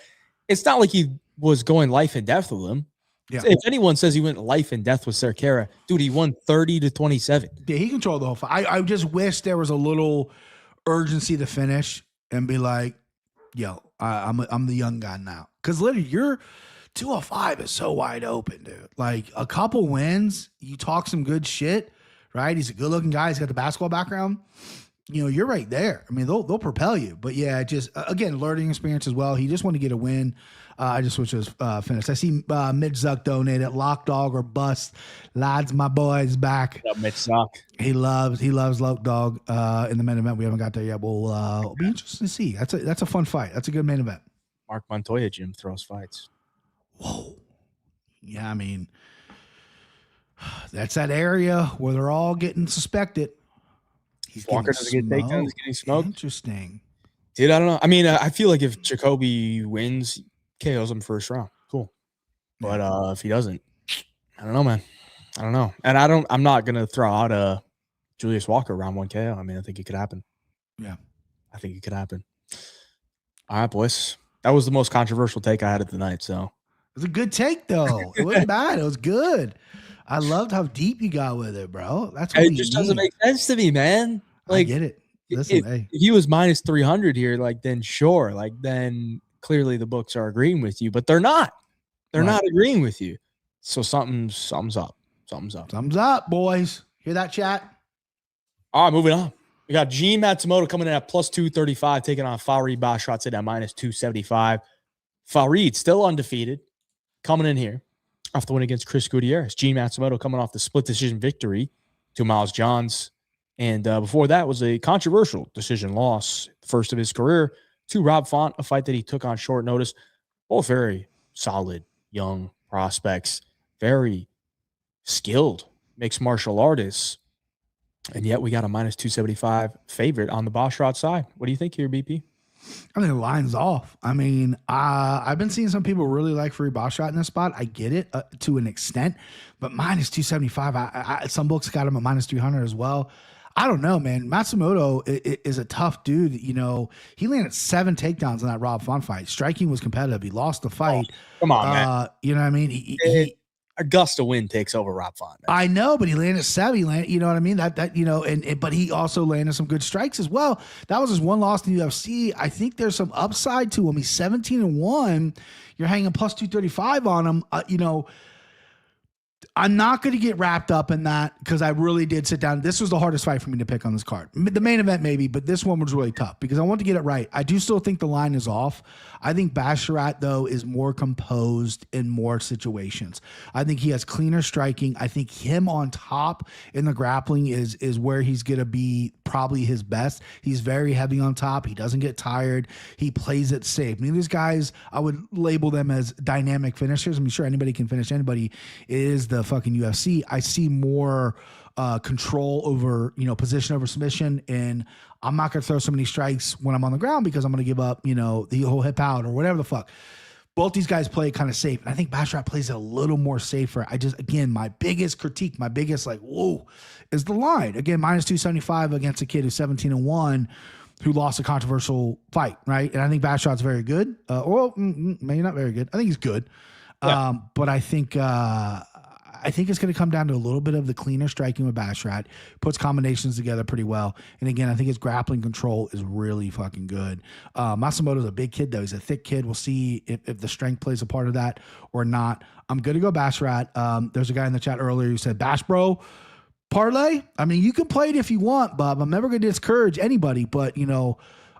it's not like he was going life and death with him. Yeah. If anyone says he went life and death with Cerqueira, dude, he won 30-27. Yeah, he controlled the whole fight. I just wish there was a little urgency to finish and be like, yo, I'm the young guy now. Because literally, your 205 is so wide open, dude. Like, a couple wins, you talk some good shit, right? He's a good-looking guy. He's got the basketball background. You're right there. I mean, they'll propel you. But, yeah, just, again, learning experience as well. He just wanted to get a win. I just wish it was finished. I see Mitch Zuck donated. Lock Dog or Bust. Lads, my boy's back. What's up, Mitch Zuck? He loves Lock Dog in the main event. We haven't got there yet. We'll be interested to see. That's a fun fight. That's a good main event. Mark Montoya gym throws fights. Whoa. Yeah, I mean, that's that area where they're all getting suspected. Walker doesn't get takedowns. He's getting smoked. Interesting. Dude, I don't know. I mean, I feel like if Jacoby wins, KOs him first round. Cool. But if he doesn't, I don't know, man. I don't know. And I'm not going to throw out a Julius Walker round 1 KO. I mean, I think it could happen. Yeah. I think it could happen. All right, boys. That was the most controversial take I had of the night, so. It was a good take, though. It wasn't bad. It was good. I loved how deep you got with it, bro. That's what it just doesn't make sense to me, man. Like, I get it. Listen, if he was minus 300 here, like, then sure. Like, then clearly the books are agreeing with you, but they're not. They're not agreeing with you. So something's up. Something's up. Thumbs up, boys. Hear that, chat? All right, moving on. We got Gene Matsumoto coming in at plus 235, taking on Farid Basharat at minus 275. Farid still undefeated, coming in here off the win against Chris Gutierrez. Gene Matsumoto coming off the split decision victory to Miles Johns. And before that was a controversial decision loss, first of his career, to Rob Font, a fight that he took on short notice. Both very solid young prospects, very skilled mixed martial artists. And yet we got a minus 275 favorite on the Basharat side. What do you think here, BP? I think the line's off. I mean, I've been seeing some people really like Farid Basharat in this spot. I get it to an extent, but minus 275, some books got him at minus 300 as well. I don't know, man. Matsumoto is a tough dude. He landed 7 takedowns in that Rob Font fight. Striking was competitive. He lost the fight. Oh, come on, man. You know what I mean? Augusta win takes over Rob Font. Man. I know, but he landed 7. You know what I mean? But he also landed some good strikes as well. That was his one loss in the UFC. I think there's some upside to him. He's 17-1. You're hanging plus 235 on him. I'm not going to get wrapped up in that because I really did sit down. This was the hardest fight for me to pick on this card. The main event maybe, but this one was really tough because I wanted to get it right. I do still think the line is off. I think Basharat, though, is more composed in more situations. I think he has cleaner striking. I think him on top in the grappling is where he's going to be probably his best. He's very heavy on top. He doesn't get tired. He plays it safe. I mean, these guys, I would label them as dynamic finishers. I'm sure anybody can finish anybody. It is the fucking UFC. I see more control over, position over submission, and I'm not going to throw so many strikes when I'm on the ground because I'm going to give up, the whole hip out or whatever the fuck. Both these guys play kind of safe, and I think Basharat plays a little more safer. Again, my biggest critique, whoa, is the line. Again, minus 275 against a kid who's 17-1 who lost a controversial fight, right? And I think Basharat's very good. Maybe not very good. I think he's good. Yeah. But I think it's going to come down to a little bit of the cleaner striking with Basharat, puts combinations together pretty well. And again, I think his grappling control is really fucking good. Matsumoto's a big kid, though. He's a thick kid. We'll see if the strength plays a part of that or not. I'm going to go Basharat. There's a guy in the chat earlier who said, Bash Bro, parlay? I mean, you can play it if you want, Bob. I'm never going to discourage anybody, but,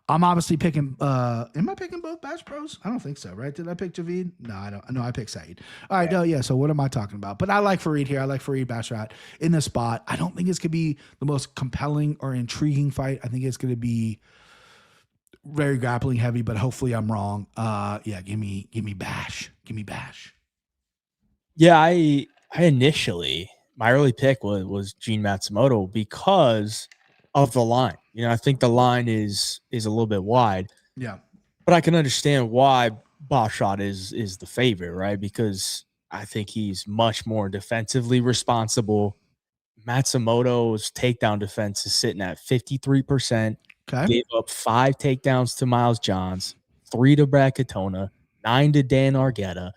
I'm obviously picking. Am I picking both Bash Bros? I don't think so, right? Did I pick Javid? No, I don't. No, I picked Saeed. All right, yeah. So what am I talking about? But I like Fareed here. I like Fareed Basharat in this spot. I don't think it's gonna be the most compelling or intriguing fight. I think it's gonna be very grappling heavy, but hopefully I'm wrong. Give me Bash. Give me Bash. Yeah, I initially my early pick was Gene Matsumoto because of the line. I think the line is a little bit wide. Yeah. But I can understand why Basharat is the favorite, right? Because I think he's much more defensively responsible. Matsumoto's takedown defense is sitting at 53%. Okay. Gave up 5 takedowns to Miles Johns, 3 to Brad Katona, 9 to Dan Argueta.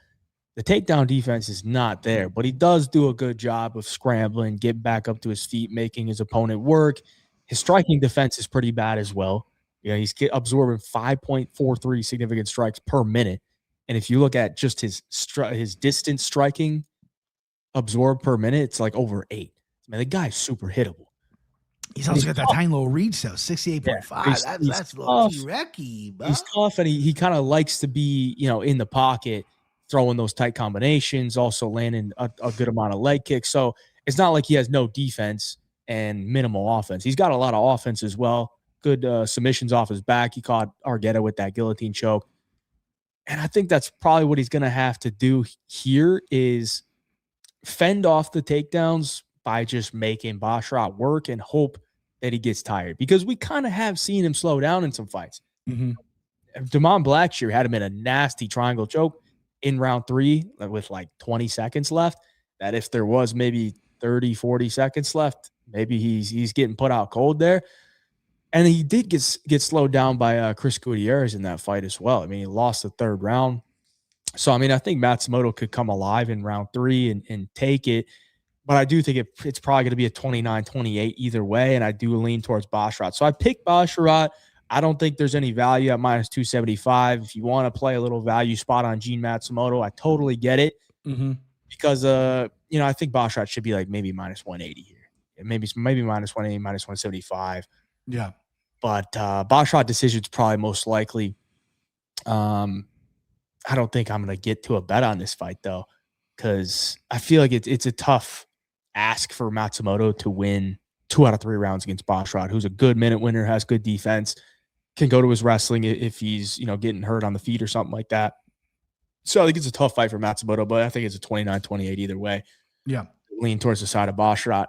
The takedown defense is not there, but he does do a good job of scrambling, getting back up to his feet, making his opponent work. His striking defense is pretty bad as well. He's absorbing 5.43 significant strikes per minute. And if you look at just his distance striking absorbed per minute, it's like over 8. The guy's super hittable. He's also got that tiny little reach, though, 68.5. Yeah, that's low-key wrecky, bro. He's tough, and he kind of likes to be, in the pocket, throwing those tight combinations, also landing a good amount of leg kicks. So it's not like he has no defense and minimal offense. He's got a lot of offense as well. Good submissions off his back. He caught Argueta with that guillotine choke. And I think that's probably what he's going to have to do here is fend off the takedowns by just making Basharat work and hope that he gets tired. Because we kind of have seen him slow down in some fights. Mm-hmm. Damon Blackshear had him in a nasty triangle choke in round 3 with like 20 seconds left. That if there was maybe 30, 40 seconds left, maybe he's getting put out cold there. And he did get slowed down by Chris Gutierrez in that fight as well. He lost the 3rd round. So, I think Matsumoto could come alive in round 3 and take it. But I do think it's probably going to be a 29-28 either way, and I do lean towards Basharat. So I picked Basharat. I don't think there's any value at minus 275. If you want to play a little value spot on Gene Matsumoto, I totally get it. Mm-hmm. Because, I think Basharat should be like maybe minus 180 here. Maybe minus 180, minus 175. Yeah. But Basharat decision is probably most likely. I don't think I'm going to get to a bet on this fight, though, because I feel like it's a tough ask for Matsumoto to win 2 out of 3 rounds against Basharat, who's a good minute winner, has good defense, can go to his wrestling if he's getting hurt on the feet or something like that. So I think it's a tough fight for Matsumoto, but I think it's a 29-28 either way. Yeah. Lean towards the side of Basharat.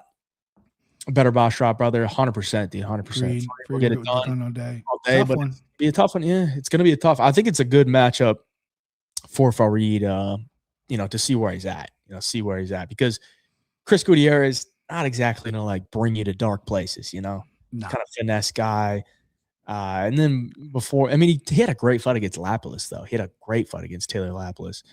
Better Basharat, brother. 100%, dude. 100%. We'll get it done all day. Tough but one. It'll be a tough one. Yeah, it's going to be a tough. I think it's a good matchup for Fareed, to see where he's at. Because Chris Gutierrez not exactly going to bring you to dark places. No. Kind of finesse guy. And then before, he had a great fight against Lapalus, though. He had a great fight against Taylor Lapalus,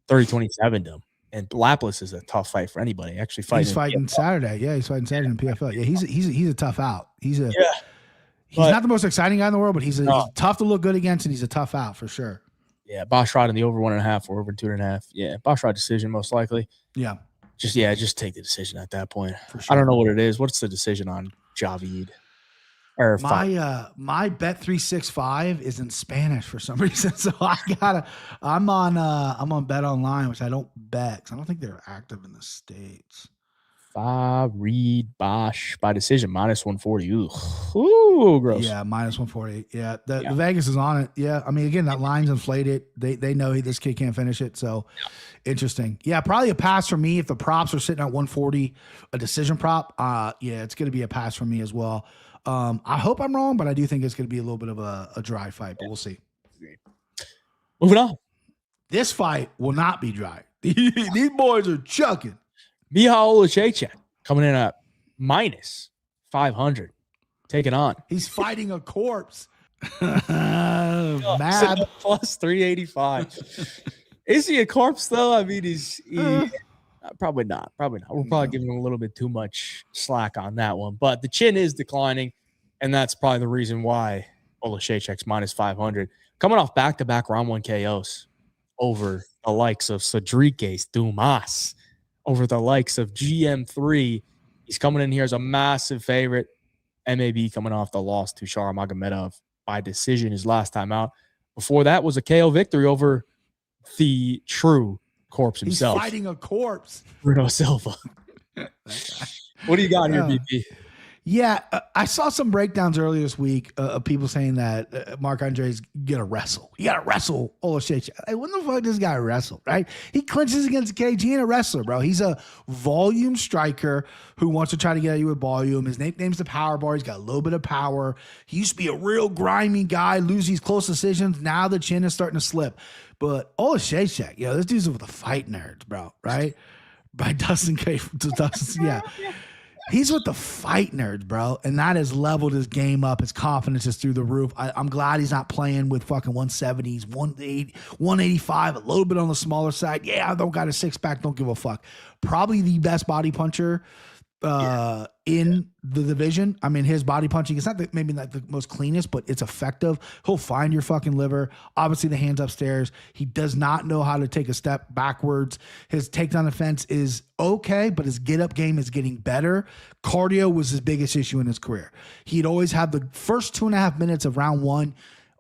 30-27 to him. And Lapalus is a tough fight for anybody. Actually, he's fighting Saturday. Yeah, he's fighting Saturday in PFL. Yeah, he's a tough out. He's not the most exciting guy in the world, but he's tough to look good against, and he's a tough out for sure. Yeah, Basharat in the over 1.5 or over 2.5. Yeah, Basharat decision most likely. Yeah. Just take the decision at that point. For sure. I don't know what it is. What's the decision on Javid? Or my Bet365 is in Spanish for some reason, so I'm on Bet Online, which I don't bet because I don't think they're active in the States. Farid Bosch by decision -140. Ooh, gross. Yeah, -140. Yeah, the Vegas is on it. Yeah, I mean, again, that line's inflated. They know this kid can't finish it, so interesting. Yeah, probably a pass for me if the props are sitting at 140, a decision prop. Yeah, it's going to be a pass for me as well. I hope I'm wrong, but I do think it's going to be a little bit of a dry fight, but we'll see. Moving on. This fight will not be dry. These boys are chucking. Michal Oleksiejczak coming in at -500, taking on. He's fighting a corpse. Mad +385. Is he a corpse though? I mean, probably not. Probably not. We're probably giving him a little bit too much slack on that one. But the chin is declining, and that's probably the reason why Oleksiejczak's -500. Coming off back-to-back round 1 KOs over the likes of Cedriques Dumas, over the likes of GM3. He's coming in here as a massive favorite. MAB coming off the loss to Shar Magomedov by decision his last time out. Before that was a KO victory over the true corpse himself. He's fighting a corpse. Bruno Silva. What do you got here, BP? Yeah, I saw some breakdowns earlier this week of people saying that Mark Andre's gonna wrestle. You gotta wrestle Oleksiejczak. Hey, when the fuck does this guy wrestle, right? He clinches against the cage. He ain't a wrestler, bro. He's a volume striker who wants to try to get at you with volume. His nickname's the Power Bar. He's got a little bit of power. He used to be a real grimy guy, lose these close decisions. Now the chin is starting to slip. But Oleksiejczak, this dude's with the fight nerds, bro, right? By Dustin K. Yeah. He's with the fight nerds, bro, and that has leveled his game up. His confidence is through the roof. I'm glad he's not playing with fucking 170s, 180, 185, a little bit on the smaller side. Yeah, I don't got a six-pack, don't give a fuck. Probably the best body puncher in the division. I mean, his body punching, it's maybe not the most cleanest, but it's effective. He'll find your fucking liver. Obviously, the hands upstairs. He does not know how to take a step backwards. His takedown defense is okay, but his get-up game is getting better. Cardio was his biggest issue in his career. He'd always have the first 2.5 minutes of round 1,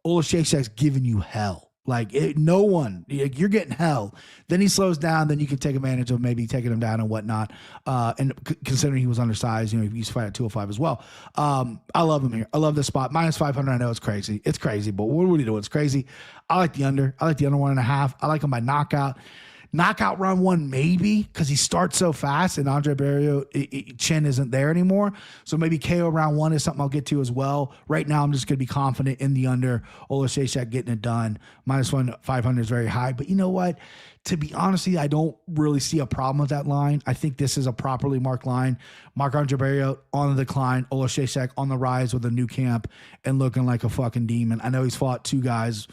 Oleksiejczak's giving you hell. You're getting hell. Then he slows down. Then you can take advantage of maybe taking him down and whatnot. And considering he was undersized, he used to fight at 205 as well. I love him here. I love this spot. -500. I know it's crazy. It's crazy, but what are we doing? It's crazy. I like the under. I like the under 1.5. I like him by knockout. Knockout round 1, maybe, because he starts so fast and Andre Barrio chin isn't there anymore. So maybe KO round 1 is something I'll get to as well. Right now, I'm just going to be confident in the under. Oleksiejczak getting it done. -500 is very high. But you know what? To be honest with you, I don't really see a problem with that line. I think this is a properly marked line. Marc-Andre Barrio on the decline. Oleksiejczak on the rise with a new camp and looking like a fucking demon. I know he's fought 2 guys.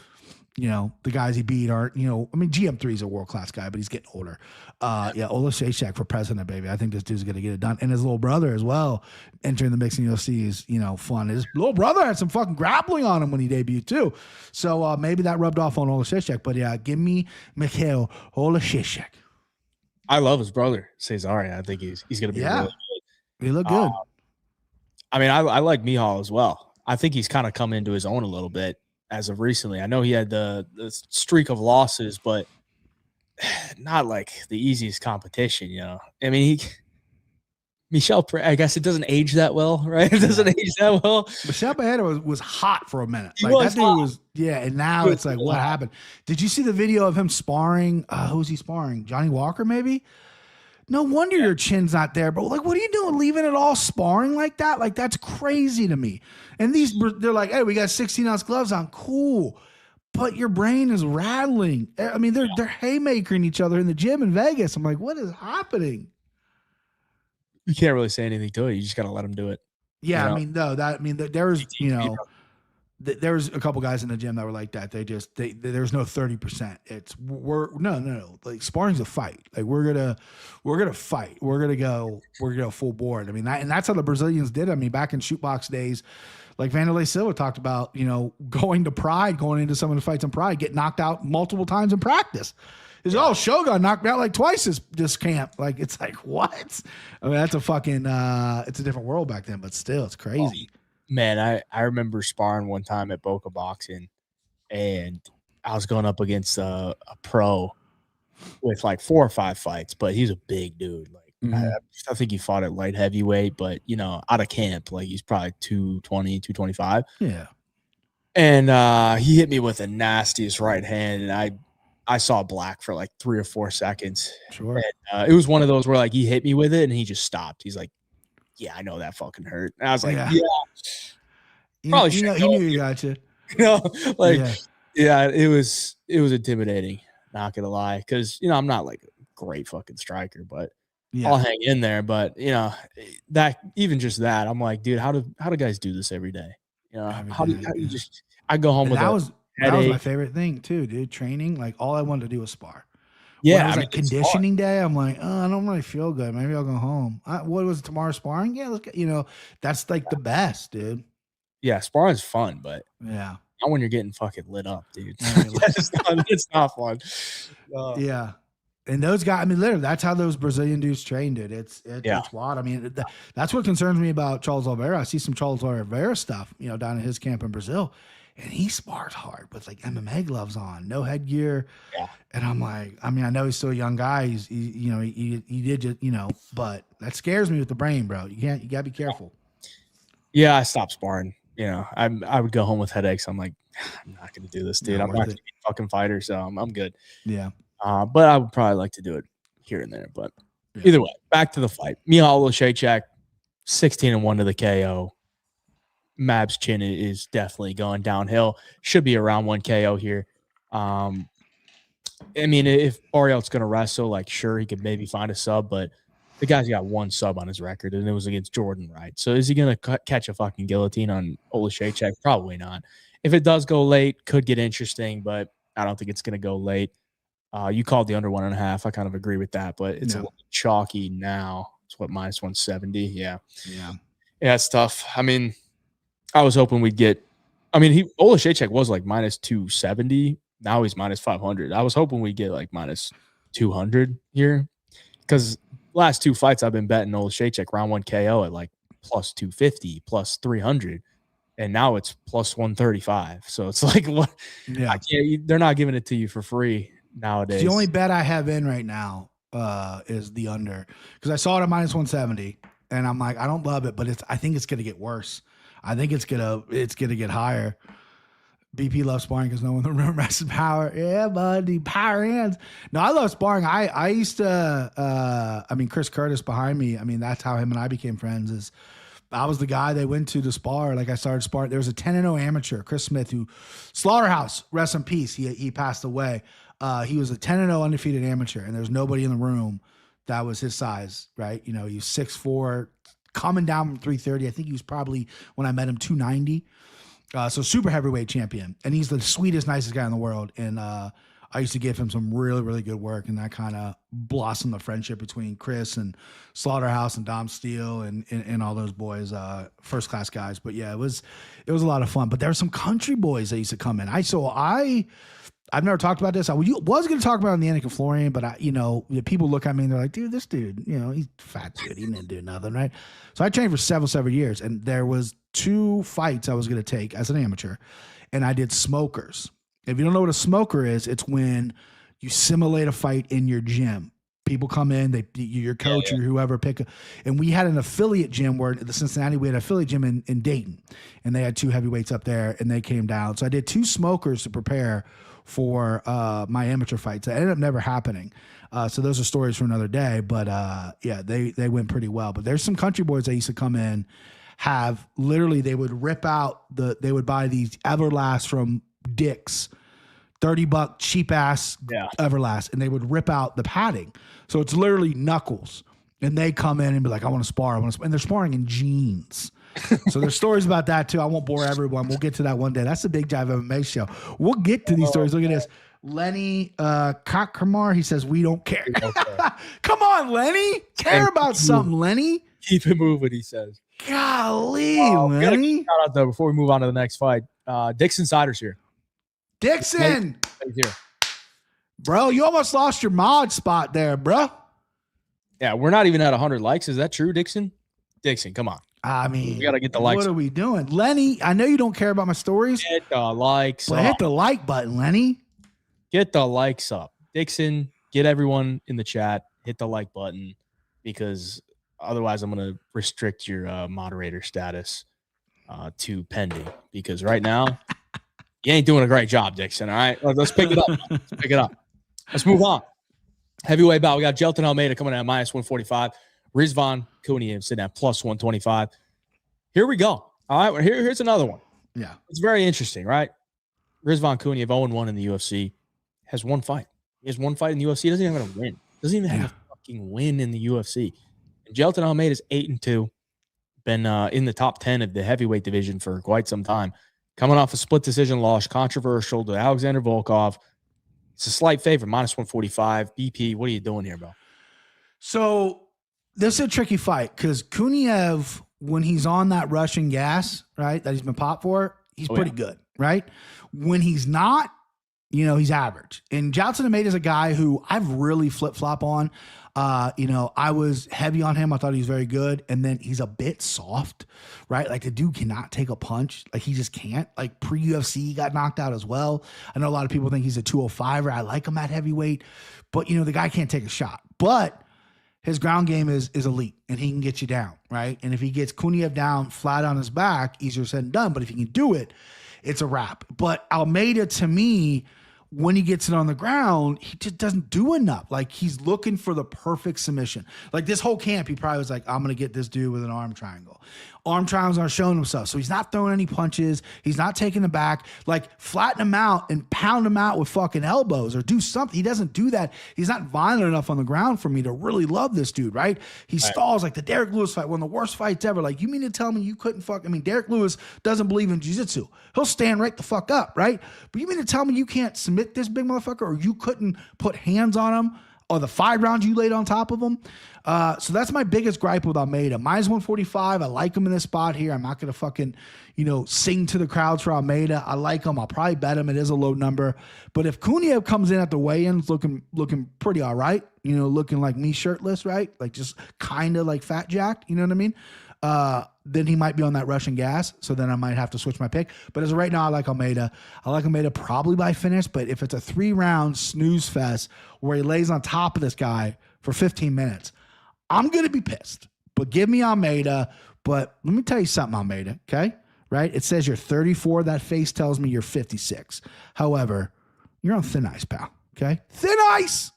The guys he beat aren't, GM3 is a world-class guy, but he's getting older. Oleksiejczak for president, baby. I think this dude's going to get it done. And his little brother as well, entering the mix in UFC is, fun. His little brother had some fucking grappling on him when he debuted too. So maybe that rubbed off on Oleksiejczak. But yeah, give me Michal Oleksiejczak. I love his brother, Cesare. I think he's going to be really good. He look good. I like Michal as well. I think he's kind of come into his own a little bit. As of recently, I know he had the streak of losses, but not like the easiest competition, I mean, Michel, I guess it doesn't age that well, right? It doesn't age that well. Michel Pereira was hot for a minute. And now it's like, what happened? Did you see the video of him sparring? Who was he sparring? Johnny Walker, maybe? No wonder your chin's not there, bro. What are you doing leaving it all sparring like that? That's crazy to me. And they're like, hey, we got 16-ounce gloves on. Cool. But your brain is rattling. I mean, they're haymakering each other in the gym in Vegas. I'm like, what is happening? You can't really say anything to it. You just got to let them do it. Yeah, there's, there's a couple guys in the gym that were like that. There's no 30%. It's no. Like sparring's a fight. Like we're gonna fight. We're gonna go full board. I mean, that's how the Brazilians did. I mean, back in shootbox days, like Vanderlei Silva talked about, going into some of the fights in Pride, get knocked out multiple times in practice. His Show got knocked out like twice this camp. Like, it's like, what? I mean, that's a fucking it's a different world back then, but still, it's crazy. Oh, man, I remember sparring one time at Boca Boxing, and I was going up against a pro with like 4 or 5 fights, but he's a big dude. Like, I think he fought at light heavyweight, but out of camp, like he's probably 220, 225. Yeah. And he hit me with the nastiest right hand, and I saw black for like 3 or 4 seconds. Sure. And, it was one of those where like he hit me with it and he just stopped. He's like, "Yeah, I know that fucking hurt." And I was like, "Yeah." Probably he knew you got you. It was intimidating. Not gonna lie, because I'm not like a great fucking striker, but I'll hang in there. But that I'm like, dude, how do guys do this every day? How do you just? I go home with that was my favorite thing too, dude. Training, like all I wanted to do was spar. Yeah, when it was like conditioning day. I'm like, I don't really feel good. Maybe I'll go home. What was it, tomorrow sparring? Yeah, let's get, that's like the best, dude. Yeah, sparring's fun, but not when you're getting fucking lit up, dude. It's not fun. Yeah. And those guys, I mean, literally, that's how those Brazilian dudes train, dude. It's wild. I mean, that's what concerns me about Charles Oliveira. I see some Charles Oliveira stuff, down at his camp in Brazil, and he spars hard with like MMA gloves on, no headgear. Yeah. And I'm like, I mean, I know he's still a young guy. He did just, but that scares me with the brain, bro. You gotta be careful. Yeah, I stopped sparring. I would go home with headaches. I'm like, I'm not gonna do this, dude. I'm not gonna be a fucking fighter, so I'm good. Yeah. But I would probably like to do it here and there. But either way, back to the fight. Michal Oleksiejczak, 16-1 to the KO. Mab's chin is definitely going downhill. Should be around 1 KO here. I mean, if Ariel's going to wrestle, like, sure, he could maybe find a sub, but the guy's got 1 sub on his record, and it was against Jordan Wright. So is he going to catch a fucking guillotine on Oleksiejczak? Probably not. If it does go late, could get interesting, but I don't think it's going to go late. You called the under 1.5. I kind of agree with that, but it's a little chalky now. It's what, minus 170? Yeah. Yeah, it's tough. I mean, I was hoping we'd get – I mean, Oleksiejczak was like minus 270. Now he's minus 500. I was hoping we'd get like minus 200 here because last 2 fights I've been betting Oleksiejczak round 1 KO at like plus 250, plus 300. And now it's plus 135. So it's like, what? Yeah. They're not giving it to you for free nowadays. The only bet I have in right now is the under, because I saw it at minus 170, and I'm like, I don't love it, but I think it's gonna get worse. I think it's gonna get higher. BP loves sparring because no one in the room has power. Yeah, buddy, power hands. No, I love sparring. I used to. I mean, Chris Curtis behind me. I mean, that's how him and I became friends. Is I was the guy they went to spar. Like, I started sparring. There was a 10-0 amateur, Chris Smith, who Slaughterhouse, rest in peace. He passed away. He was a 10-0 undefeated amateur, and there's nobody in the room that was his size, right? He was 6'4", coming down from 330. I think he was probably, when I met him, 290. So super heavyweight champion. And he's the sweetest, nicest guy in the world. And I used to give him some really, really good work, and that kind of blossomed the friendship between Chris and Slaughterhouse and Dom Steele and all those boys, first-class guys. But, yeah, it was a lot of fun. But there were some country boys that used to come in. I've never talked about this. I was going to talk about it on the Annika Florian, but people look at me and they're like, dude, this dude, he's a fat dude. He didn't do nothing, right? So I trained for several years, and there was 2 fights I was going to take as an amateur, and I did smokers. If you don't know what a smoker is, it's when you simulate a fight in your gym. People come in, your coach or whoever and we had an affiliate gym where the Cincinnati, we had an affiliate gym in Dayton, and they had 2 heavyweights up there, and they came down. So I did 2 smokers to prepare for my amateur fights. That ended up never happening. So those are stories for another day. But they went pretty well. But there's some country boys that used to come in, have literally, they would rip out they would buy these Everlast from Dick's, $30 cheap ass Everlast, and they would rip out the padding. So it's literally knuckles. And they come in and be like, I want to spar. And they're sparring in jeans. So there's stories about that too. I won't bore everyone. We'll get to that one day. That's the BigJive MMA show. We'll get to these stories. Look at this. Lenny Kakramar, he says, we don't care. Come on, Lenny. Care about something, Lenny. Keep it moving, he says. Golly, Lenny. Shout out though before we move on to the next fight. Dixon Sider's here. Dixon. He's here. Bro, you almost lost your mod spot there, bro. Yeah, we're not even at 100 likes. Is that true, Dixon? Dixon, come on. I mean, we got to get the likes. What are we doing? Lenny, I know you don't care about my stories. Hit the likes but up. Hit the like button, Lenny. Get the likes up. Dixon, get everyone in the chat. Hit the like button because otherwise I'm going to restrict your moderator status to pending because right now you ain't doing a great job, Dixon. All right, let's pick it up. Let's pick it up. Let's move on. Heavyweight bout. We got Jelton Almeida coming in at -145. Rizvan Kuniev sitting at +125. Here we go. All right, well, here's another one. Yeah. It's very interesting, right? Rizvan Kuniev, 0-1 in the UFC, has one fight. He has one fight in the UFC. He doesn't even have a win. Doesn't even have a fucking win in the UFC. And Jelton Almeida is 8-2. Been in the top 10 of the heavyweight division for quite some time. Coming off a split decision loss, controversial to Alexander Volkov. It's a slight favorite, -145. BP, what are you doing here, bro? So this is a tricky fight because Kuniev, when he's on that Russian gas, right, that he's been popped for, he's pretty good, right? When he's not, he's average. And Jelton Almeida is a guy who I've really flip-flop on. I was heavy on him. I thought he was very good. And then he's a bit soft, right? Like the dude cannot take a punch. Like he just can't. Like pre-UFC, he got knocked out as well. I know a lot of people think he's a 205er. I like him at heavyweight. But, the guy can't take a shot. But his ground game is elite, and he can get you down, right? And if he gets Kuniev down flat on his back, easier said than done. But if he can do it, it's a wrap. But Almeida, to me, when he gets it on the ground, he just doesn't do enough. Like he's looking for the perfect submission. Like this whole camp, he probably was like, I'm going to get this dude with an arm triangle. Arm triangles aren't showing himself. So he's not throwing any punches. He's not taking the back. Like flatten him out and pound him out with fucking elbows or do something. He doesn't do that. He's not violent enough on the ground for me to really love this dude, right? He stalls like the Derek Lewis fight, one of the worst fights ever. Like, you mean to tell me you couldn't Derek Lewis doesn't believe in jiu-jitsu. He'll stand right the fuck up, right? But you mean to tell me you can't submit this big motherfucker or you couldn't put hands on him or the 5 rounds you laid on top of him? So that's my biggest gripe with Almeida. -145. I like him in this spot here. I'm not going to fucking, sing to the crowds for Almeida. I like him. I'll probably bet him. It is a low number. But if Kuniev comes in at the weigh-ins looking pretty all right, looking like me shirtless, right? Like just kind of like fat jacked, you know what I mean? Then he might be on that Russian gas. So then I might have to switch my pick. But as of right now, I like Almeida. I like Almeida probably by finish. But if it's a 3-round snooze fest where he lays on top of this guy for 15 minutes, I'm going to be pissed. But give me Almeida. But let me tell you something, Almeida, okay? Right? It says you're 34. That face tells me you're 56. However, you're on thin ice, pal, okay? Thin ice!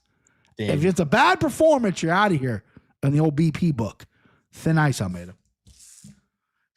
Damn. If it's a bad performance, you're out of here in the old BP book. Thin ice, Almeida.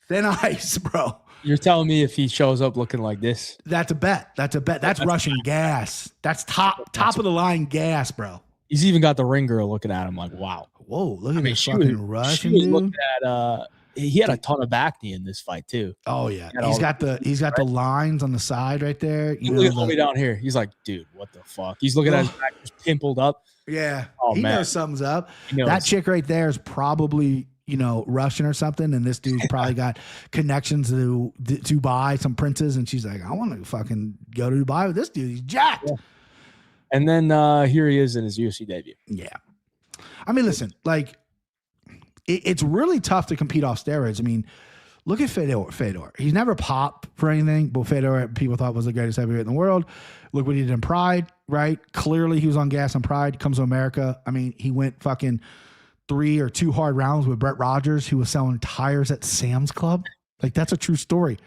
Thin ice, bro. You're telling me if he shows up looking like this? That's a bet. That's Russian gas. That's top of the line gas, bro. He's even got the ring girl looking at him like, wow. Whoa, look at this fucking Russian dude. Looking at, he had a ton of acne in this fight too. Oh yeah, he's got the lines on the side right there. You look all the way down here. He's like, dude, what the fuck? He's looking at his back just pimpled up. Yeah, he knows something's up. That chick right there is probably Russian or something, and this dude's probably got connections to Dubai, some princes, and she's like, I want to fucking go to Dubai with this dude. He's jacked. Yeah. And then here he is in his UFC debut. Yeah. I mean, listen, like, it's really tough to compete off steroids. I mean, look at Fedor. He's never popped for anything, but Fedor, people thought was the greatest heavyweight in the world. Look what he did in Pride, right? Clearly, he was on gas in Pride. Comes to America. I mean, he went fucking 3 or 2 hard rounds with Brett Rogers, who was selling tires at Sam's Club. Like, that's a true story.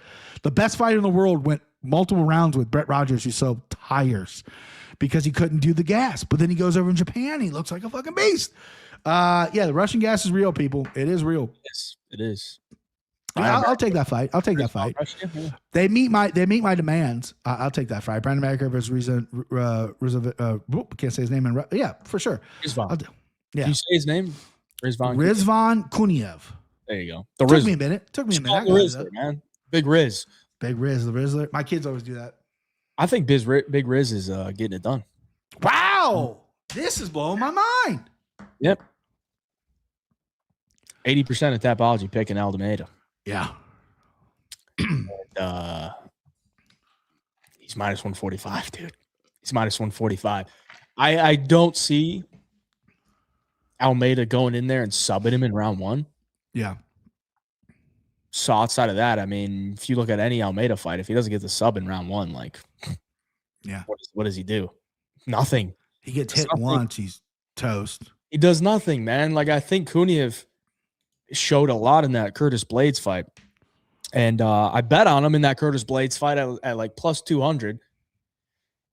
The best fighter in the world went multiple rounds with Brett Rogers, who sold tires because he couldn't do the gas. But then he goes over in Japan. He looks like a fucking beast. Yeah, the Russian gas is real, people. It is real. Yes, it is. I'll take that fight. They meet my demands. I'll take that fight. Brandon America versus can't say his name. Yeah, for sure. Rizvan. Yeah. Can you say his name? Rizvan Kuniev. There you go. Took me a minute. Rizzler, man. Big Riz. Big Riz, the Rizzler. My kids always do that. I think Big Riz is getting it done. Wow. This is blowing my mind. Yep. 80% of Tapology picking Almeida. Yeah. And, he's -145, dude. He's -145. I don't see Almeida going in there and subbing him in round 1. Yeah. So outside of that, I mean, if you look at any Almeida fight, if he doesn't get the sub in round 1, like, yeah, what does he do? Nothing. He gets hit once, he's toast. He does nothing, man. Like, I think Kuniev showed a lot in that Curtis Blades fight. And I bet on him in that Curtis Blades fight at like plus 200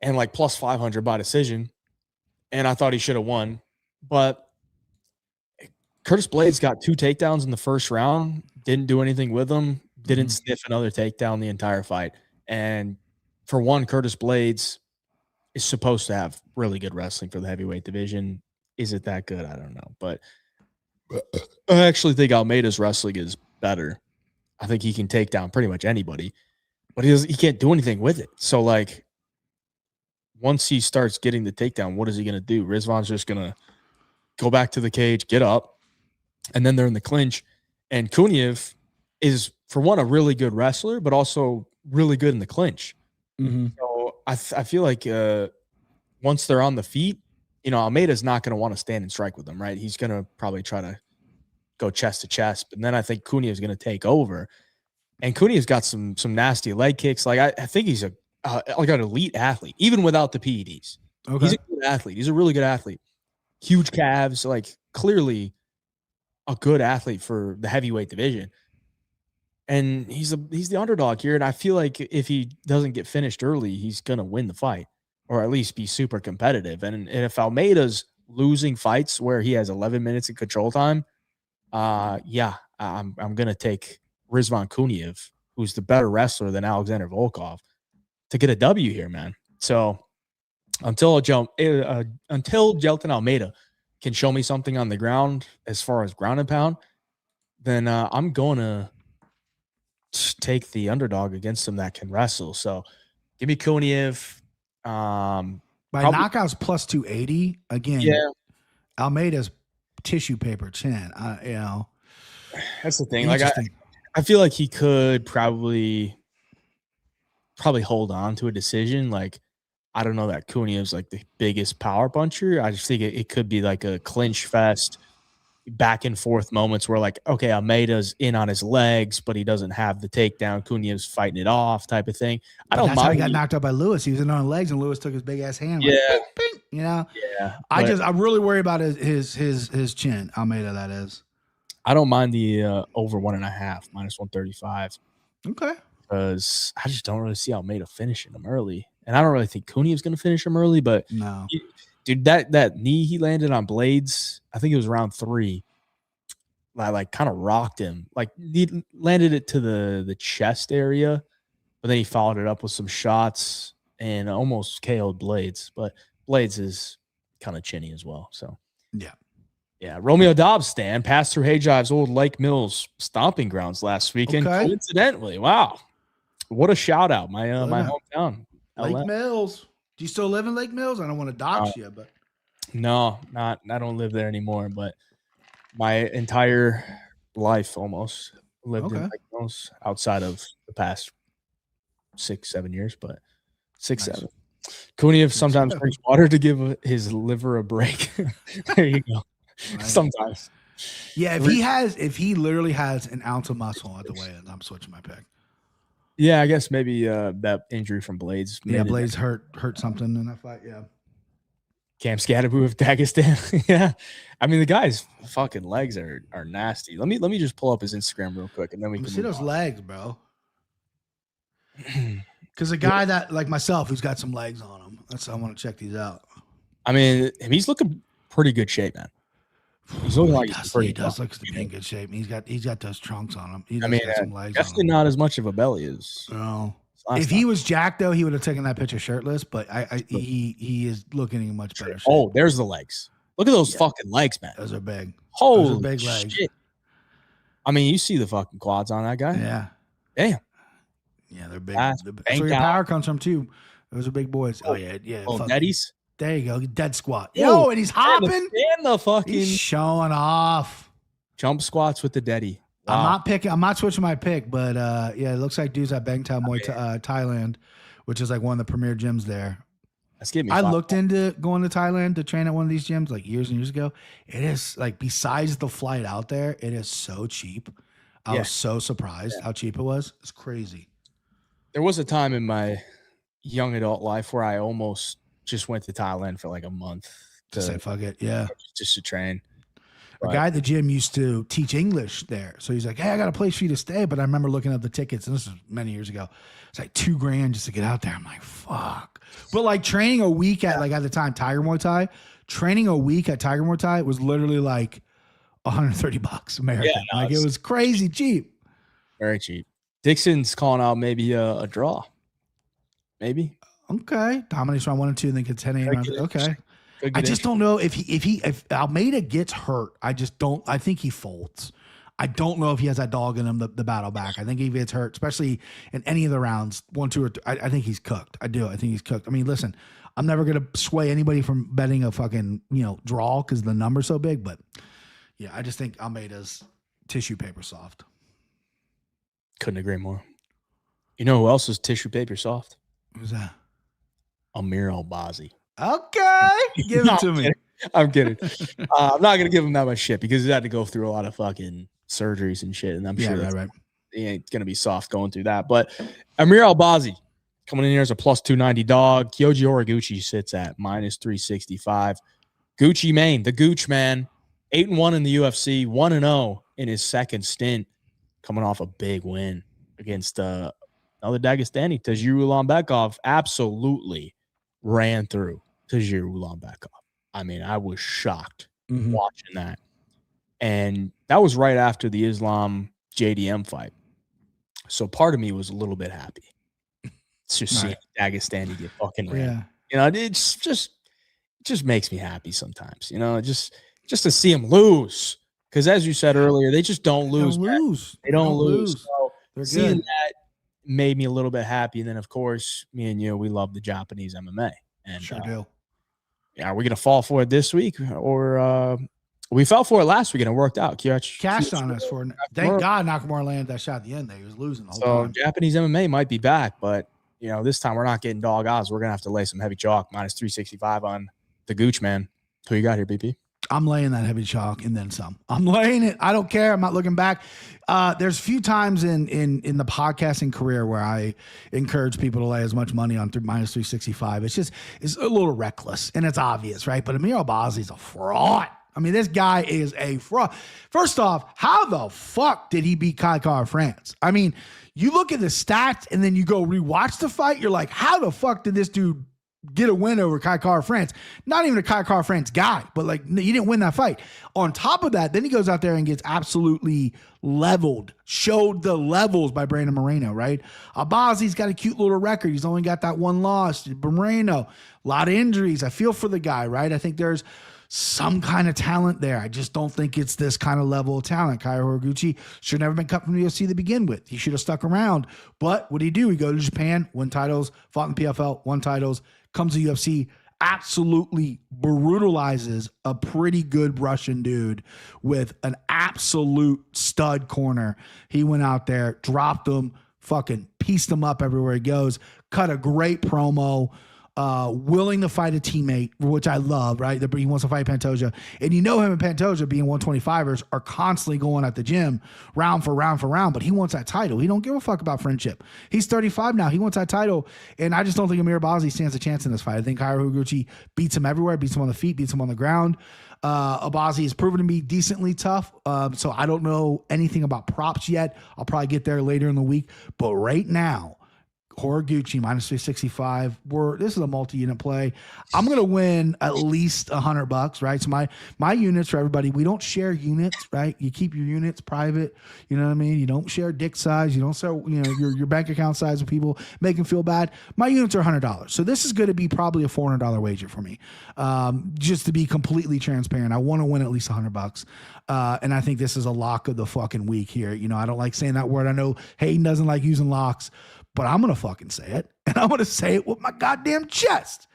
and like plus 500 by decision. And I thought he should have won. But Curtis Blades got 2 takedowns in the first round, didn't do anything with them, didn't sniff another takedown the entire fight. And for one, Curtis Blades is supposed to have really good wrestling for the heavyweight division. Is it that good? I don't know. But I actually think Almeida's wrestling is better. I think he can take down pretty much anybody, but he can't do anything with it. So, like, once he starts getting the takedown, what is he going to do? Rizvan's just going to go back to the cage, get up, and then they're in the clinch. And Kuniev is, for one, a really good wrestler, but also really good in the clinch. So I feel like once they're on the feet, you know, Almeida's not going to want to stand and strike with them, right? He's going to probably try to go chest to chest, but then I think Kuniev's going to take over. And Kuniev's got some nasty leg kicks. Like, I think he's like an elite athlete, even without the PEDs. Okay. He's a good athlete. He's a really good athlete. Huge calves, like clearly a good athlete for the heavyweight division. And he's the underdog here. And I feel like if he doesn't get finished early, he's going to win the fight or at least be super competitive. And if Almeida's losing fights where he has 11 minutes of control time, I'm going to take Rizvan Kuniev, who's the better wrestler than Alexander Volkov, to get a W here, man. So until Jelton Almeida can show me something on the ground as far as ground and pound, then I'm going to take the underdog against him that can wrestle. So give me Kuniev. By knockouts plus 280 again. Yeah, Almeida's tissue paper chin. You know, that's the thing. Like, I feel like he could probably hold on to a decision. Like, I don't know that Kuniev's like the biggest power puncher. I just think it could be like a clinch fest, back and forth moments where, like, okay, Almeida's in on his legs, but he doesn't have the takedown. Kuniev's fighting it off, type of thing. That's how he got knocked out by Lewis. He was in on his legs, and Lewis took his big ass hand. Yeah, like, bing, bing, you know. Yeah, I'm really worried about his chin. Almeida, that is. I don't mind the over 1.5 minus 135. Okay. Because I just don't really see Almeida finishing him early, and I don't really think Kuniev's going to finish him early. But no. Dude, that knee he landed on Blades, I think it was round 3. Like kind of rocked him. Like he landed it to the chest area, but then he followed it up with some shots and almost KO'd Blades. But Blades is kind of chinny as well. So yeah. Romeo Dobbs passed through BigJive's old Lake Mills stomping grounds last weekend. Okay. Coincidentally, wow, what a shout out! My hometown, Lake Mills. Do you still live in Lake Mills? I don't want to dox you, but no, not. I don't live there anymore. But my entire life almost lived in Lake Mills outside of the past 6-7 years, but 6-7. Kuniev sometimes drinks water to give his liver a break. There you go. Nice. Sometimes. Yeah, if he literally has an ounce of muscle at the weigh-in, I'm switching my pick. Yeah, I guess maybe that injury from Blades. Yeah, Blades hurt something in that fight. Yeah. Cam Scadaboo of Dagestan. Yeah. I mean, the guy's fucking legs are nasty. Let me just pull up his Instagram real quick, and then we can see those legs, bro. Because a guy that like myself who's got some legs on him. I want to check these out. I mean, he's looking pretty good shape, man. He's looking like he does look to be in good shape. He's got those trunks on him. He's got some legs definitely on him. Not as much of a belly as. No. If he was jacked though, he would have taken that picture shirtless. But he is looking in much better shape. Oh, there's the legs. Look at those fucking legs, man. Those are big. Holy those are big legs. Shit. I mean, you see the fucking quads on that guy. Yeah. Damn. Yeah, they're big. That's where your power comes from too. Those are big boys. Oh yeah. Oh, Neddies. There you go. Dead squat. Yo, and he's hopping. And the fucking he's showing off. Jump squats with the Deddy. Wow. I'm not switching my pick, but yeah, it looks like dudes at Bangtan Muay Thailand, which is like one of the premier gyms there. That's getting me. I looked into going to Thailand to train at one of these gyms like years and years ago. It is like, besides the flight out there, it is so cheap. I was so surprised how cheap it was. It's crazy. There was a time in my young adult life where I almost just went to Thailand for like a month to say fuck it. Yeah. Just to train. A guy at the gym used to teach English there. So he's like, hey, I got a place for you to stay. But I remember looking up the tickets, and this was many years ago. It's like $2,000 just to get out there. I'm like, fuck. But like training a week at, like at the time, Tiger Muay Thai, training a week at Tiger Muay Thai was literally like $130 American. Yeah, no, like it was crazy cheap. Very cheap. Dixon's calling out maybe a draw. Maybe. Okay. Dominates round 1 and 2, and then gets 10 round. Okay. I just don't know if Almeida gets hurt. I think he folds. I don't know if he has that dog in him, the battle back. I think if he gets hurt, especially in any of the rounds, 1, 2, or 3, I think he's cooked. I do. I think he's cooked. I mean, listen, I'm never going to sway anybody from betting a fucking, draw because the number's so big. But yeah, I just think Almeida's tissue paper soft. Couldn't agree more. You know who else is tissue paper soft? Who's that? Amir Albazi. Okay. Give it to me. I'm kidding. I'm not going to give him that much shit because he had to go through a lot of fucking surgeries and shit. And I'm sure he ain't going to be soft going through that. But Amir Albazi coming in here as a plus 290 dog. Kyoji Horiguchi sits at minus 365. Gucci Mane, the Gooch man, 8-1 in the UFC, 1-0 in his second stint, coming off a big win against another Dagestani, Tajir Ulanbekov. Absolutely ran through Tajir Ulanbekov. I mean, I was shocked watching that. And that was right after the Islam JDM fight. So part of me was a little bit happy. It's just seeing Dagestani get fucking ran. Yeah. It just makes me happy sometimes. Just to see him lose. Because as you said earlier, they just don't lose. They don't lose. So seeing that made me a little bit happy. And then, of course, me and you, we love the Japanese MMA. And sure do. Are we going to fall for it this week? Or we fell for it last week and it worked out. Cashed on us for it. Thank God Nakamura landed that shot at the end there. He was losing the whole time. Japanese MMA might be back, but this time we're not getting dog odds. We're going to have to lay some heavy chalk, minus 365 on the Gooch man. Who you got here, BP? I'm laying that heavy chalk and then some. I'm laying it. I don't care. I'm not looking back. There's a few times in the podcasting career where I encourage people to lay as much money on minus 365. It's a little reckless and it's obvious, right? But Amir Albazi's a fraud. I mean, this guy is a fraud. First off, how the fuck did he beat Kai Kara France? I mean, you look at the stats and then you go rewatch the fight. You're like, how the fuck did this dude get a win over Kai Kara France? Not even a Kai Kara France guy, but like he didn't win that fight. On top of that, then he goes out there and gets absolutely leveled, showed the levels by Brandon Moreno, right? Albazi's got a cute little record. He's only got that one loss. Moreno, a lot of injuries. I feel for the guy, right? I think there's some kind of talent there. I just don't think it's this kind of level of talent. Kyoji Horiguchi should have never been cut from the UFC to begin with. He should have stuck around. But what did he do? He go to Japan, won titles, fought in the PFL, won titles, comes to UFC, absolutely brutalizes a pretty good Russian dude with an absolute stud corner. He went out there, dropped him, fucking pieced him up everywhere he goes, cut a great promo, willing to fight a teammate, which I love, right? He wants to fight Pantoja. And him and Pantoja being 125ers are constantly going at the gym round for round for round, but he wants that title. He don't give a fuck about friendship. He's 35 now. He wants that title. And I just don't think Amir Albazi stands a chance in this fight. I think Kyoji Horiguchi beats him everywhere, beats him on the feet, beats him on the ground. Albazi has proven to be decently tough. So I don't know anything about props yet. I'll probably get there later in the week. But right now, Horiguchi minus 365. This is a multi-unit play. I'm gonna win at least $100, right? So my units for everybody. We don't share units, right? You keep your units private. You know what I mean? You don't share dick size. You don't share your bank account size with people. Make them feel bad. My units are $100. So this is going to be probably a $400 wager for me. Just to be completely transparent, I want to win at least $100. And I think this is a lock of the fucking week here. I don't like saying that word. I know Hayden doesn't like using locks. But I'm going to fucking say it. And I'm going to say it with my goddamn chest.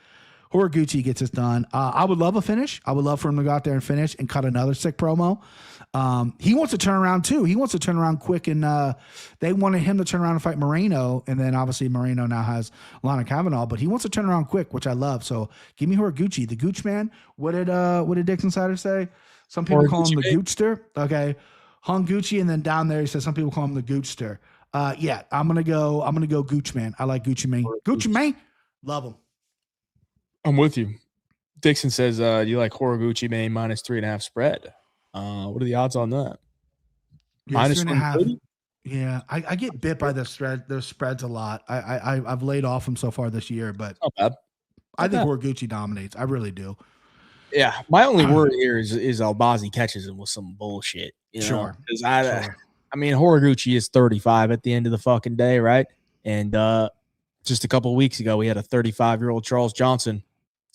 Horiguchi gets this done. I would love a finish. I would love for him to go out there and finish and cut another sick promo. He wants to turn around too. He wants to turn around quick, and they wanted him to turn around and fight Moreno, and then obviously Moreno now has Lana Kavanaugh, but he wants to turn around quick, which I love. So give me Horiguchi, the Gooch man. What did Dick Insider say? Some people call him the Goochster. Okay, Hung Gucci, and then down there he says some people call him the Goochster. Yeah, I'm gonna go Gooch man. I like Gucci man. Gucci man, love him. I'm with you. Dixon says, you like Horiguchi Main minus 3.5 spread. What are the odds on that? Yeah, minus 3.5. Yeah, I get bit by those spreads a lot. I've laid off them so far this year, but not bad. I think Horiguchi dominates. I really do. Yeah, my only worry here is Albazi catches him with some bullshit. Sure. Because I mean, Horiguchi is 35 at the end of the fucking day, right? And just a couple of weeks ago, we had a 35-year-old Charles Johnson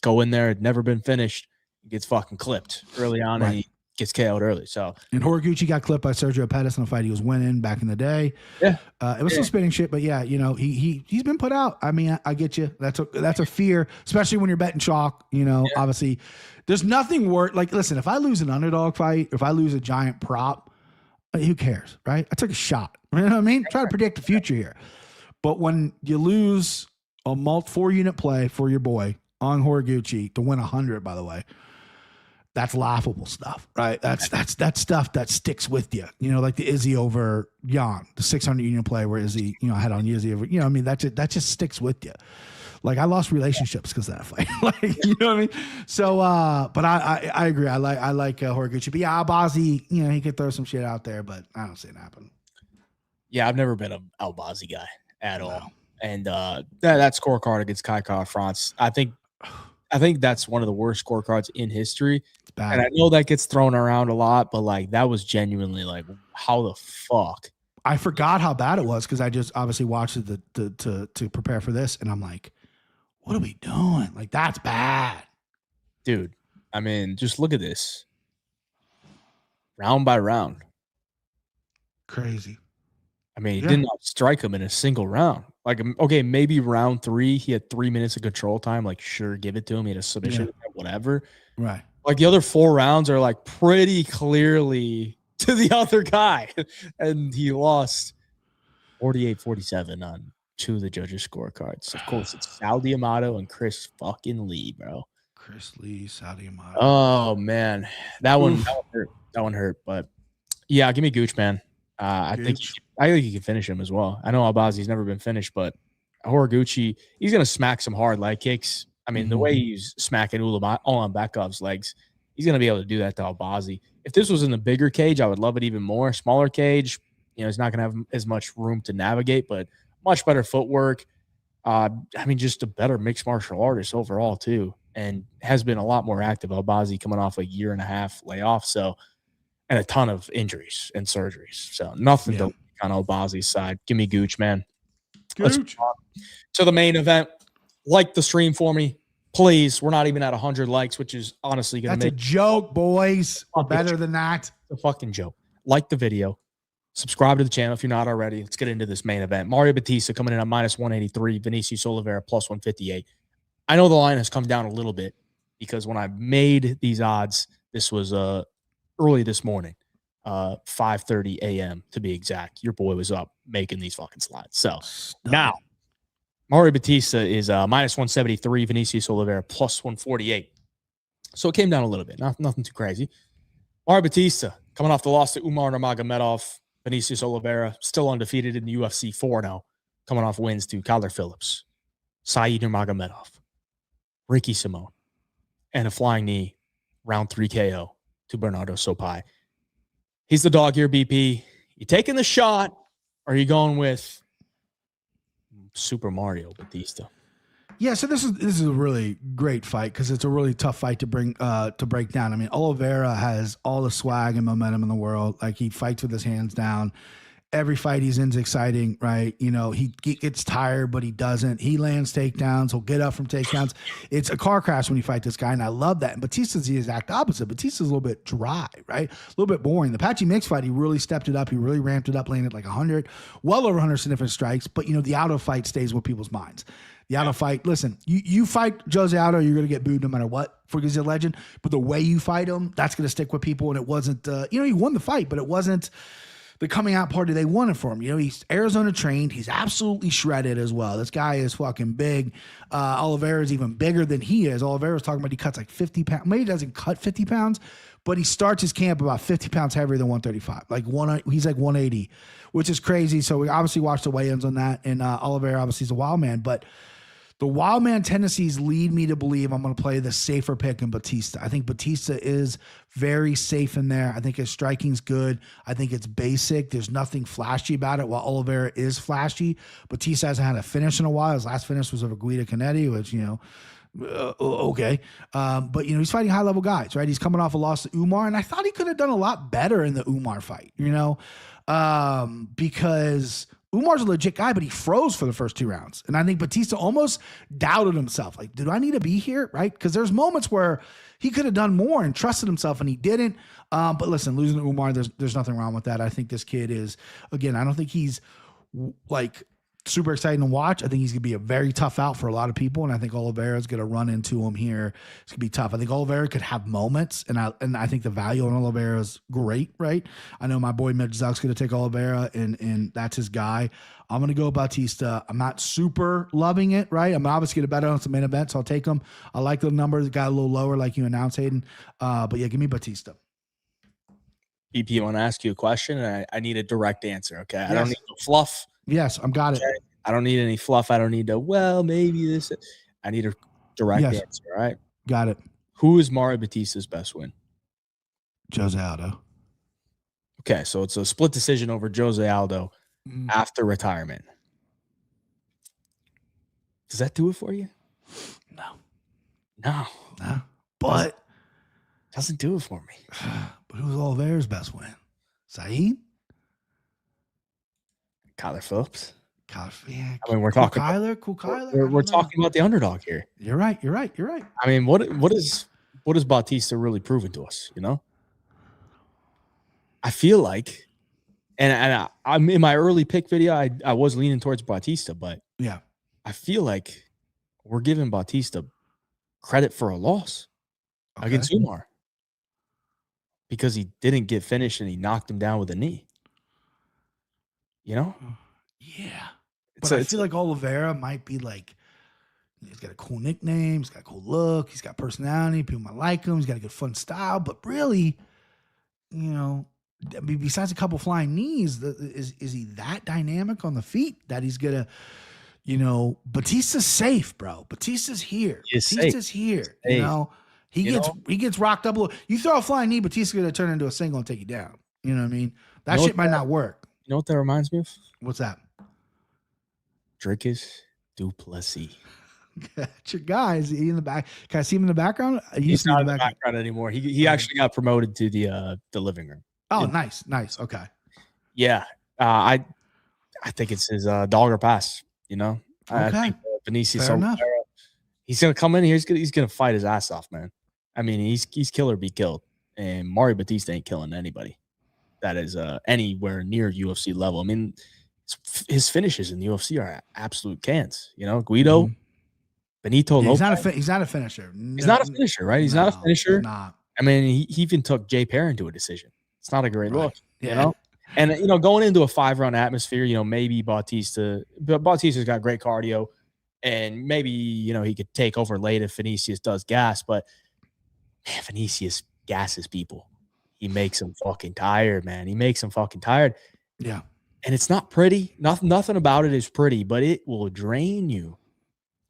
go in there, had never been finished, gets fucking clipped early on, and he gets KO'd early. So, and Horiguchi got clipped by Sergio Pettis in a fight he was winning back in the day. Yeah, it was some spinning shit, but yeah, he's been put out. I mean, I get you. That's a fear, especially when you're betting chalk. Obviously, there's nothing worse. Like, listen, if I lose an underdog fight, if I lose a giant prop, who cares, right? I took a shot. You know what I mean? Try to predict the future here. But when you lose a 4-unit play for your boy on Horiguchi to win 100, by the way, that's laughable stuff, right? That's stuff that sticks with you. Like the Izzy over Jan, the 600-unit play where Izzy, I had on Izzy over. I mean, that just sticks with you. Like, I lost relationships because of that fight. Like, you know what I mean? So, but I agree. I like Horiguchi. But yeah, Albazi, he could throw some shit out there, but I don't see it happen. Yeah, I've never been an Albazi guy at all. And that scorecard against Kai France, I think that's one of the worst scorecards in history. It's bad. And I know that gets thrown around a lot, but like, that was genuinely like, how the fuck? I forgot how bad it was because I just obviously watched it to prepare for this, and I'm like, what are we doing? Like, that's bad. Dude, I mean, just look at this. Round by round. Crazy. I mean, he did not strike him in a single round. Like, okay, maybe round 3, he had 3 minutes of control time. Like, sure, give it to him. He had a submission, whatever. Right. Like, the other 4 rounds are like pretty clearly to the other guy. And he lost 48-47 on 2 of the judges' scorecards. Of course, it's Sal D'Amato and Chris fucking Lee, bro. Chris Lee, Sal D'Amato. Oh, man. That one hurt. That one hurt. But, yeah, give me Gooch, man. I think he can finish him as well. I know Albazi's never been finished, but Horiguchi, he's going to smack some hard leg kicks. I mean, the way he's smacking Ulanbekov's legs, he's going to be able to do that to Albazi. If this was in the bigger cage, I would love it even more. Smaller cage, he's not going to have as much room to navigate, but much better footwork. I mean, just a better mixed martial artist overall, too, and has been a lot more active. Albazi coming off a 1.5-year layoff, and a ton of injuries and surgeries. So nothing to on Albazi's side. Give me Gooch, man. Let's move on to the main event. Like the stream for me, please. We're not even at 100 likes, which is honestly going to make a joke, boys. We're better than that. It's a fucking joke. Like the video. Subscribe to the channel if you're not already. Let's get into this main event. Mario Bautista coming in at minus 183. Vinicius Oliveira plus 158. I know the line has come down a little bit because when I made these odds, this was early this morning, 5:30 a.m. to be exact. Your boy was up making these fucking slides. So now Mario Bautista is minus 173, Vinicius Oliveira plus 148. So it came down a little bit, nothing too crazy. Mario Bautista coming off the loss to Umar Nurmagomedov. Vinicius Oliveira still undefeated in the UFC 4-0, coming off wins to Kyler Phillips, Saeed Nurmagomedov, Ricky Simone, and a flying knee round 3 KO to Bernardo Sopai. He's the dog here, BP. You taking the shot, or are you going with Super Mario Bautista? Yeah, so this is a really great fight because it's a really tough fight to break down. I mean, Oliveira has all the swag and momentum in the world. Like, he fights with his hands down, Every fight he's in is exciting, right? You know, he gets tired, but he doesn't. He lands takedowns. He'll get up from takedowns. It's a car crash when you fight this guy, and I love that. And Bautista's the exact opposite. Bautista's a little bit dry, right? A little bit boring. The Patchy Mix fight, he really stepped it up. He really ramped it up, landed like 100, well over 100 significant strikes. But, you know, the Aldo fight stays with people's minds. The Aldo fight, listen, you fight Jose Aldo, you're going to get booed no matter what for he's a legend. But the way you fight him, that's going to stick with people. And it wasn't, you know, he won the fight, but it wasn't the coming out party they wanted for him. You know, he's Arizona trained. He's absolutely shredded as well. This guy is fucking big. Oliveira is even bigger than he is. Oliveira's talking about he cuts like 50 pounds. Maybe he doesn't cut 50 pounds, but he starts his camp about 50 pounds heavier than 135. He's like 180, which is crazy. So we obviously watched the weigh-ins on that. And Oliveira obviously is a wild man, but the wild man tendencies lead me to believe I'm going to play the safer pick in Bautista. I think Bautista is very safe in there. I think his striking's good. I think it's basic. There's nothing flashy about it, while Oliveira is flashy. Bautista hasn't had a finish in a while. His last finish was over Guida Canetti, which, you know, okay. But, you know, he's fighting high-level guys, right? He's coming off a loss to Umar, and I thought he could have done a lot better in the Umar fight, you know, because Umar's a legit guy, but he froze for the first 2 rounds. And I think Bautista almost doubted himself. Like, do I need to be here? Right? Because there's moments where he could have done more and trusted himself, and he didn't. But listen, losing to Umar, there's nothing wrong with that. I think this kid is, again, I don't think he's like super exciting to watch. I think he's going to be a very tough out for a lot of people, and I think Oliveira is going to run into him here. It's going to be tough. I think Oliveira could have moments, and I think the value on Oliveira is great, right? I know my boy Mitch Zuck's going to take Oliveira, and that's his guy. I'm going to go Bautista. I'm not super loving it, right? I'm obviously going to bet on some main events, so I'll take him. I like the numbers. Got a little lower, like you announced, Hayden. But yeah, give me Bautista. BP, I want to ask you a question, and I need a direct answer, okay? Yes. I don't need no fluff. Yes, I'm got it. I don't need any fluff. I don't need to, well, maybe this. I need a direct answer, all right? Got it. Who is Mario Bautista's best win? Jose Aldo. Okay, so it's a split decision over Jose Aldo after retirement. Does that do it for you? No. But doesn't do it for me. But who's Oliveira's best win? Saeed? Kyler Phillips. Yeah. I mean, we're talking about Kyler. We're talking about the underdog here. You're right. I mean, what is Bautista really proving to us? You know, I feel like, and I'm in my early pick video, I was leaning towards Bautista, but yeah, I feel like we're giving Bautista credit for a loss against Umar because he didn't get finished and he knocked him down with a knee. You know? Yeah. But I feel like Oliveira might be like, he's got a cool nickname, he's got a cool look, he's got personality, people might like him, he's got a good fun style, but really, you know, I mean, besides a couple flying knees, is he that dynamic on the feet that he's gonna, you know, Bautista's safe, bro. Bautista's here. Bautista's here. You know, he gets rocked up a little. You throw a flying knee, Bautista's gonna turn into a single and take you down. You know what I mean? That shit might not work. You know what that reminds me of? What's that? Dricus Duplessis. That's your guy. Is he in the back? Can I see him in the background? He's not in the background anymore. He actually got promoted to the living room. Oh, nice. Okay. Yeah, I think it's his dog or pass. You know, I think Vinicius Oliveira, he's gonna come in here. He's gonna fight his ass off, man. I mean, he's kill or be killed, and Mario Bautista ain't killing anybody that is anywhere near UFC level. I mean, his finishes in the UFC are absolute cans. You know, Guido, Benito. Yeah, he's not a finisher. He's not a finisher, right? He's not a finisher. Not. I mean, he even took Jay Perrin to a decision. It's not a great look, yeah. You know. And you know, going into a 5-round atmosphere, you know, maybe Bautista's got great cardio, and maybe you know he could take over late if Vinicius does gas. But man, Vinicius gasses people. He makes them fucking tired, man. He makes them fucking tired. Yeah. And it's not pretty. Nothing about it is pretty, but it will drain you.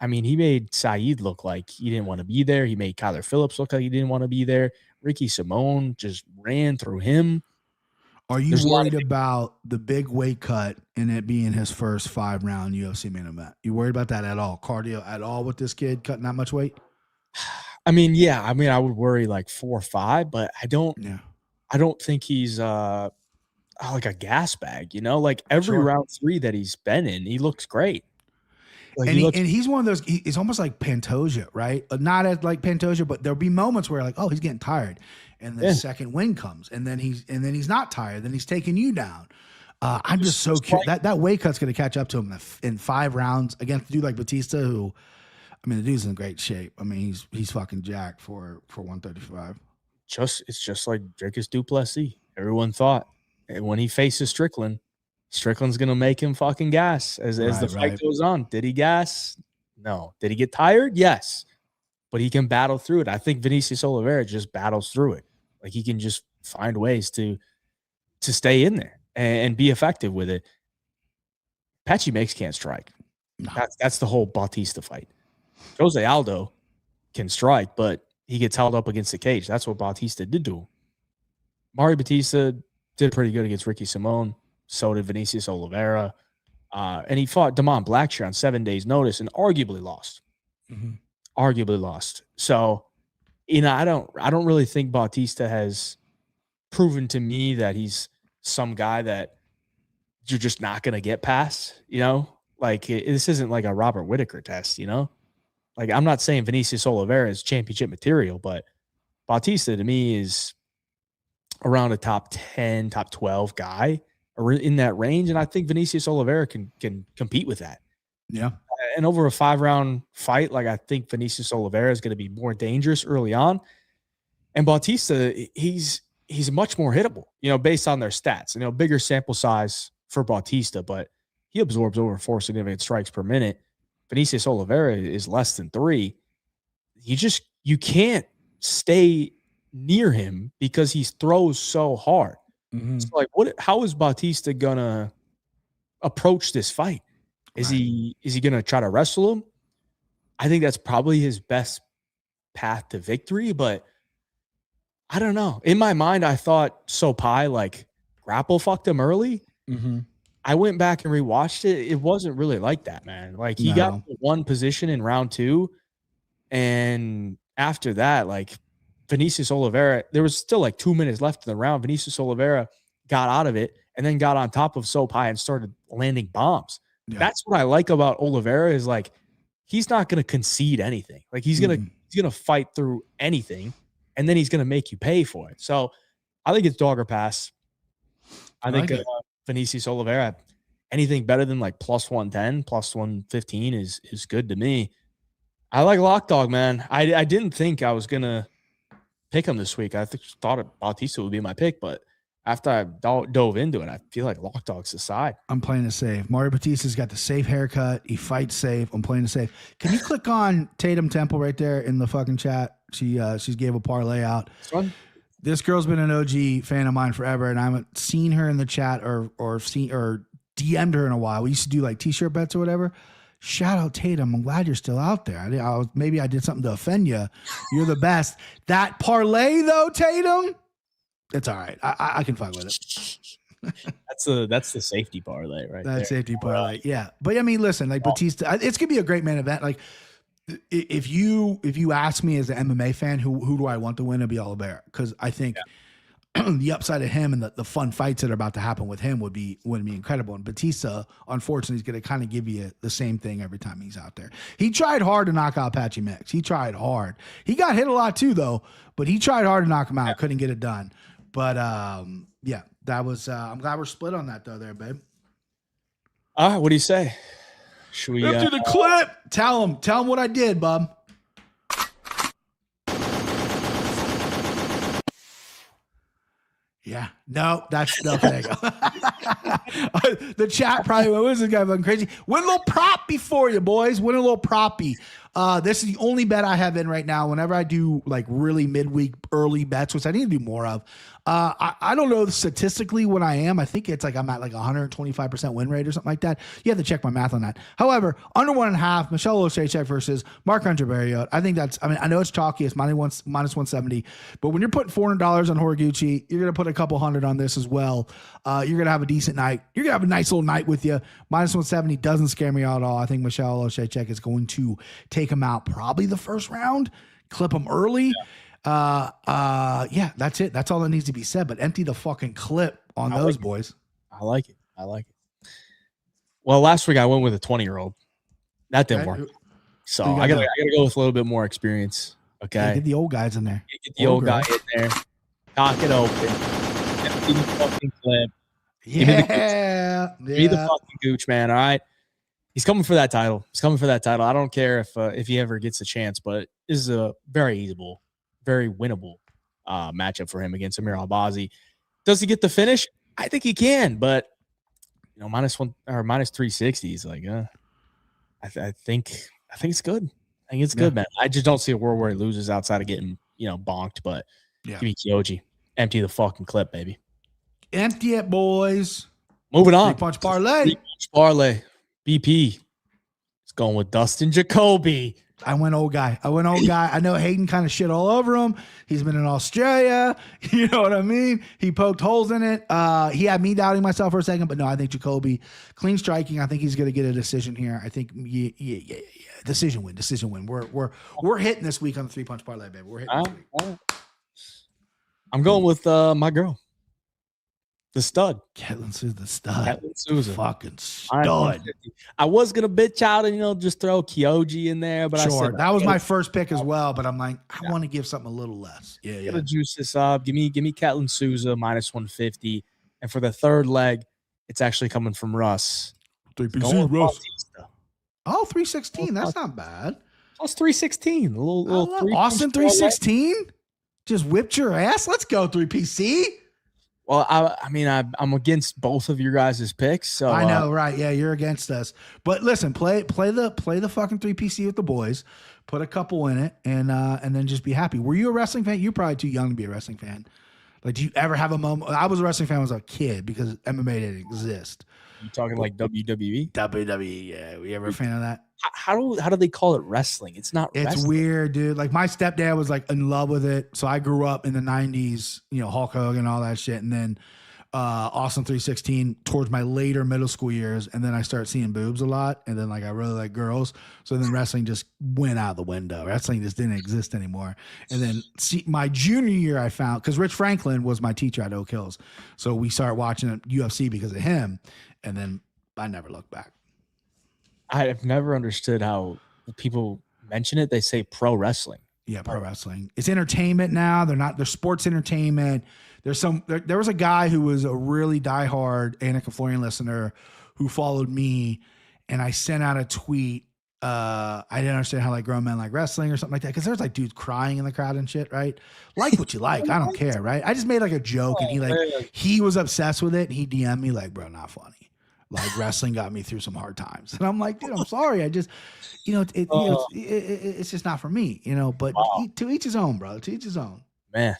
I mean, he made Saeed look like he didn't want to be there. He made Kyler Phillips look like he didn't want to be there. Ricky Simone just ran through him. Are you worried about the big weight cut and it being his first 5-round UFC main event? You worried about that at all? Cardio at all with this kid cutting that much weight? I mean, yeah. I mean, I would worry like 4 or 5, but I don't. Yeah. I don't think he's. I like a gas bag, like every round 3 that he's been in, he looks great. Like and he's one of those, he's almost like Pantoja, right? Not as like Pantoja, but there'll be moments where like, oh, he's getting tired. And the second win comes, and then he's not tired. Then he's taking you down. I'm just so curious. That weight cut's going to catch up to him in 5 rounds against a dude like Bautista, who, I mean, the dude's in great shape. I mean, he's fucking jacked for 135. It's just like Dricus du Plessis. Everyone thought, and when he faces Strickland's going to make him fucking gas as the fight goes on. Did he gas? No. Did he get tired? Yes. But he can battle through it. I think Vinicius Oliveira just battles through it. Like he can just find ways to stay in there and be effective with it. Patchy Mix can't strike. No. That's the whole Bautista fight. Jose Aldo can strike, but he gets held up against the cage. That's what Bautista did to him. Mario Bautista did pretty good against Ricky Simone. So did Vinicius Oliveira. And he fought Damon Blackshear on 7 days' notice and arguably lost. Mm-hmm. Arguably lost. So, I don't really think Bautista has proven to me that he's some guy that you're just not going to get past, Like, this isn't like a Robert Whittaker test, Like, I'm not saying Vinicius Oliveira is championship material, but Bautista to me is around a top 10, top 12 guy or in that range. And I think Vinicius Oliveira can compete with that. Yeah. And over a 5-round fight, like I think Vinicius Oliveira is going to be more dangerous early on. And Bautista, he's much more hittable, based on their stats. Bigger sample size for Bautista, but he absorbs over 4 significant strikes per minute. Vinicius Oliveira is less than 3. You can't stay near him because he throws so hard. Mm-hmm. So like, how is Bautista gonna approach this fight? Is he gonna try to wrestle him? I think that's probably his best path to victory, but I don't know. In my mind, I thought Sopai like grapple fucked him early. Mm-hmm. I went back and rewatched it. It wasn't really like that, man. Like he got one position in round 2, and after that, like Vinicius Oliveira, there was still like 2 minutes left in the round. Vinicius Oliveira got out of it and then got on top of Sopai and started landing bombs. Yeah. That's what I like about Oliveira is like he's not going to concede anything. Like he's gonna fight through anything, and then he's gonna make you pay for it. So I think it's dog or pass. I think Vinicius Oliveira, anything better than like plus 110, plus 115 is good to me. I like Lock Dog, man. I didn't think I was gonna pick him this week. I thought Bautista would be my pick, but after I dove into it, I feel like Lock Dog's the side. I'm playing it safe. Mario Bautista's got the safe haircut. He fights safe. I'm playing it safe. Can you click on Tatum Temple right there in the fucking chat? She's gave a parlay out. This girl's been an OG fan of mine forever, and I haven't seen her in the chat or DM'd her in a while. We used to do like t-shirt bets or whatever. Shout out Tatum. I'm glad you're still out there. Maybe I did something to offend you. You're the best. That parlay though, Tatum, it's all right. I can fuck with it. That's the safety parlay, right? That safety parlay, yeah. But I mean, listen, like Bautista, it's gonna be a great main event. Like, if you ask me as an MMA fan, who do I want to win? It'd be Oliveira, because I think the upside of him and the fun fights that are about to happen with him would be incredible. And Bautista, unfortunately, is going to kind of give you the same thing every time he's out there. He tried hard to knock out Patchy Mix. He tried hard. He got hit a lot too, though, but he tried hard to knock him out. Yeah. Couldn't get it done. But yeah, that was. I'm glad we're split on that though, there, babe. What do you say? Should we after the clip? Tell him what I did, bub. Yeah, no, that's no. There you go. The chat probably went, what is this guy fucking crazy? Win a little prop before you, boys. Win a little proppy. This is the only bet I have in right now. Whenever I do like really midweek early bets, which I need to do more of, I don't know statistically what I am. I think it's like I'm at like 125% win rate or something like that. You have to check my math on that. However, under 1.5, Michelle Olszewski versus Marc-Andre Barrios. I think that's, I know it's chalky. It's minus 170. But when you're putting $400 on Horiguchi, you're going to put a couple hundred on this as well. You're going to have a decent night. You're going to have a nice little night with you. Minus 170 doesn't scare me at all. I think Michelle Olszewski is going to take him out probably the first round, clip him early. Yeah, that's it. That's all that needs to be said. But empty the fucking clip on those boys. I like it. Well, last week I went with a 20-year-old. That didn't work. So I gotta go with a little bit more experience. Okay. Yeah, get the old guys in there. Get the old guy in there. Cock it open. Empty the fucking clip. Yeah. Give me the fucking gooch, man. All right. He's coming for that title. I don't care if he ever gets a chance, but this is a very winnable matchup for him against Amir Albazi. Does he get the finish? I think he can, but minus 360 is like, I think it's good. I think it's good, man. I just don't see a world where he loses outside of getting bonked. But give me Kyoji. Empty the fucking clip, baby. Empty it, boys. Moving on. Three-punch parlay. Three-punch parlay. BP. It's going with Dustin Jacoby. I went old guy. I know Hayden kind of shit all over him. He's been in Australia. You know what I mean? He poked holes in it. He had me doubting myself for a second, but no, I think Jacoby, clean striking. I think he's going to get a decision here. I think, yeah. Decision win. We're hitting this week on the three-punch parlay, baby. We're hitting this week. I'm going with my girl. The stud. Ketlin Souza, the stud. Ketlin Souza. Fucking stud. I was going to bitch out and, just throw Kyoji in there. But sure. I said, that was my first pick as well. But I'm like, I want to give something a little less. Yeah. Gotta juice this up. Give me Ketlin Souza minus 150. And for the third leg, it's actually coming from Russ. 3PC Russ. Oh, 316. That's not bad. Plus 316. A little Austin 316? Just whipped your ass? Let's go, 3PC. Well, I'm against both of your guys' picks. So I know, right? Yeah, you're against us. But listen, play the fucking 3PC with the boys. Put a couple in it, and then just be happy. Were you a wrestling fan? You're probably too young to be a wrestling fan. Like, do you ever have a moment? I was a wrestling fan when I was a kid because MMA didn't exist. You talking like WWE? WWE, yeah. Were you ever a fan of that? How do they call it wrestling? It's not. It's wrestling. Weird, dude. Like my stepdad was like in love with it, so I grew up in the '90s. Hulk Hogan, all that shit, and then Austin 316 towards my later middle school years, and then I started seeing boobs a lot, and then like I really like girls, so then wrestling just went out the window. Wrestling just didn't exist anymore. And then my junior year, I found because Rich Franklin was my teacher at Oak Hills, so we started watching UFC because of him, and then I never looked back. I have never understood how people mention it. They say pro wrestling. Yeah, pro wrestling. It's entertainment now. They're sports entertainment. There was a guy who was a really diehard Annika Florian listener who followed me, and I sent out a tweet. I didn't understand how like grown men like wrestling or something like that, because there's like dudes crying in the crowd and shit, right? Like what you like. I don't care, right? I just made like a joke, and he was obsessed with it, and he DM'd me like, bro, not funny. Like wrestling got me through some hard times, and I'm like, dude, I'm sorry. I just, it's just not for me, But to each his own, brother. To each his own. Man,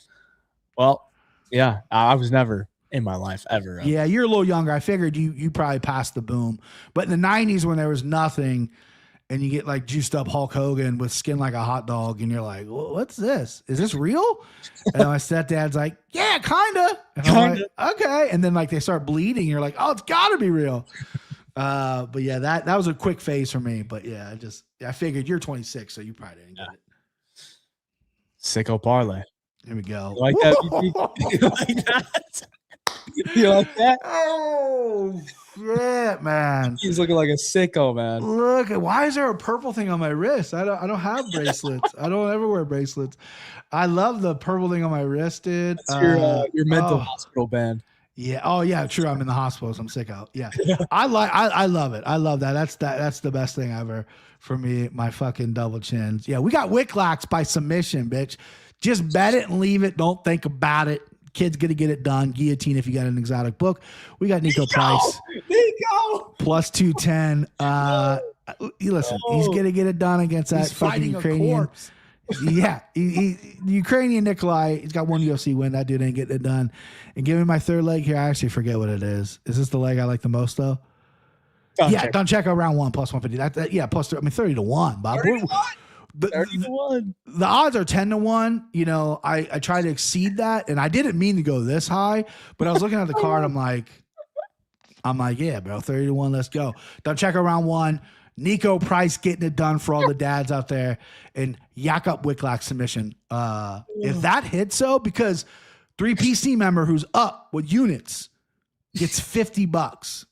well, yeah, I was never in my life ever. Yeah, you're a little younger. I figured you probably passed the boom, but in the '90s when there was nothing, and you get like juiced up Hulk Hogan with skin like a hot dog, and you're like, what's this? Is this real? And my stepdad's like, yeah, kinda. And I'm like, okay. And then like they start bleeding. You're like, oh, it's gotta be real. But yeah, that was a quick phase for me. But yeah, I figured you're 26, so you probably didn't get it. Sicko parlay. Here we go. You like that? You like that? You like that? Oh shit, man! He's looking like a sicko, man. Look, why is there a purple thing on my wrist? I don't have bracelets. I don't ever wear bracelets. I love the purple thing on my wrist, dude. That's your mental hospital band. Yeah. Oh yeah, true. I'm in the hospital, so I'm sick out. Yeah. I love it. I love that. That's the best thing ever for me. My fucking double chins. Yeah, we got Wicklax by submission, bitch. Just bet it and leave it. Don't think about it. Kid's gonna get it done. Guillotine if you got an exotic book. We got Nico Price. Nico plus 210. Listen, he's gonna get it done against that fucking Ukrainian. Yeah, the Ukrainian Nikolai. He's got one UFC win. That dude ain't getting it done. And give me my third leg here. I actually forget what it is. Is this the leg I like the most though? Doncheko round one plus 150. Yeah, plus 30 to 1. Bob. 30 to 1. The odds are 10 to 1. I try to exceed that, and I didn't mean to go this high, but I was looking at the card. I'm like, yeah, bro, 30 to 1. Let's go. Doncheko round one. Nico Price getting it done for all the dads out there, and Jakob Wiklak submission. If that hits, because 3PC member who's up with units gets $50.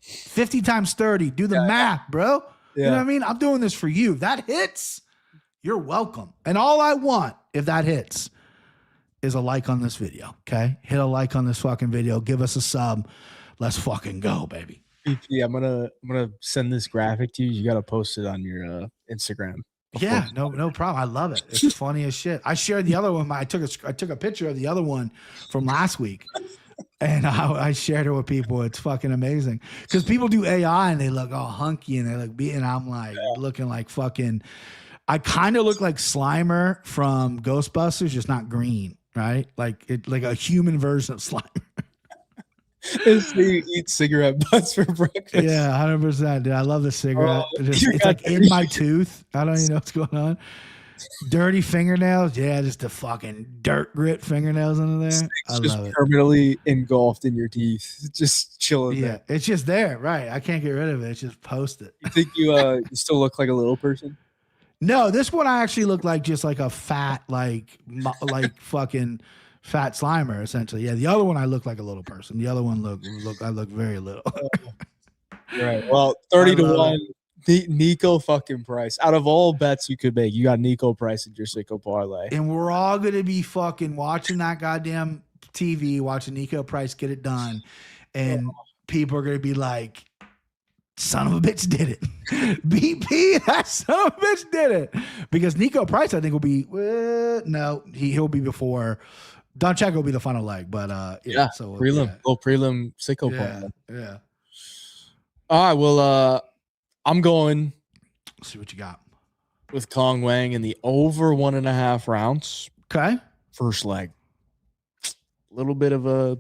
50 times 30. Do the math, bro. You know what I mean? I'm doing this for you. If that hits, you're welcome. And all I want, if that hits, is a like on this video. Okay? Hit a like on this fucking video. Give us a sub. Let's fucking go, baby. BP, I'm gonna send this graphic to you. You gotta post it on your Instagram. Yeah, no problem. I love it. It's funny as shit. I shared the other one. I took a picture of the other one from last week, and I shared it with people. It's fucking amazing because people do AI and they look all hunky and they look beat, and I'm like looking like fucking. I kind of look like Slimer from Ghostbusters, just not green, right? Like a human version of Slimer. You eat cigarette butts for breakfast. Yeah, 100%, dude. I love the cigarette. It's like in my tooth. I don't even know what's going on. Dirty fingernails. Yeah, just the fucking dirt grit fingernails under there. I love it. Permanently engulfed in your teeth. Just chilling there. It's just there. Right. I can't get rid of it. It's just post it. You think you still look like a little person? No, this one I actually look like just like a fat, like fucking fat Slimer, essentially. Yeah, the other one I look like a little person. The other one I look very little. Right. Well, 30-1. Nico fucking Price. Out of all bets you could make, you got Nico Price in your sicko parlay. And we're all gonna be fucking watching that goddamn TV, watching Nico Price get it done, and people are gonna be like, "Son of a bitch did it." BP, that son of a bitch did it. Because Nico Price, I think, will be no, he'll be before. Donchek will be the final leg, but yeah. So prelim, little prelim sicko parlay. Yeah. All right. Well, I'm going. Let's see what you got with Kong Wang in the over 1.5 rounds. Okay. First leg. A little bit of a,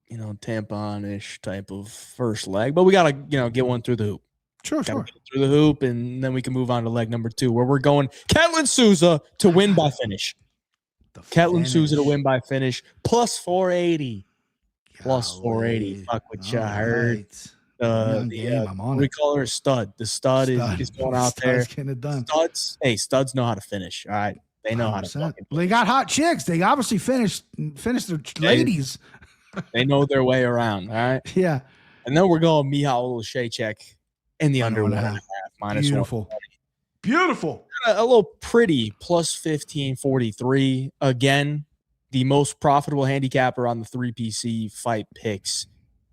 tampon-ish type of first leg, but we got to, get one through the hoop. Sure. Through the hoop, and then we can move on to leg number 2, where we're going Ketlin Souza to win by finish. Ketlin Souza to win by finish, plus 480. Plus 480. Fuck what you heard. We call her a stud. The stud is going out there. Getting it done. Studs know how to finish. All right. They know 100%. How to fucking finish. They got hot chicks. They obviously finished their ladies. They know their way around. All right. Yeah. And then we're going Michal Olszejczyk in the under 1.5 minus Beautiful. Beautiful. A little pretty plus 1543. Again, the most profitable handicapper on the 3PC fight picks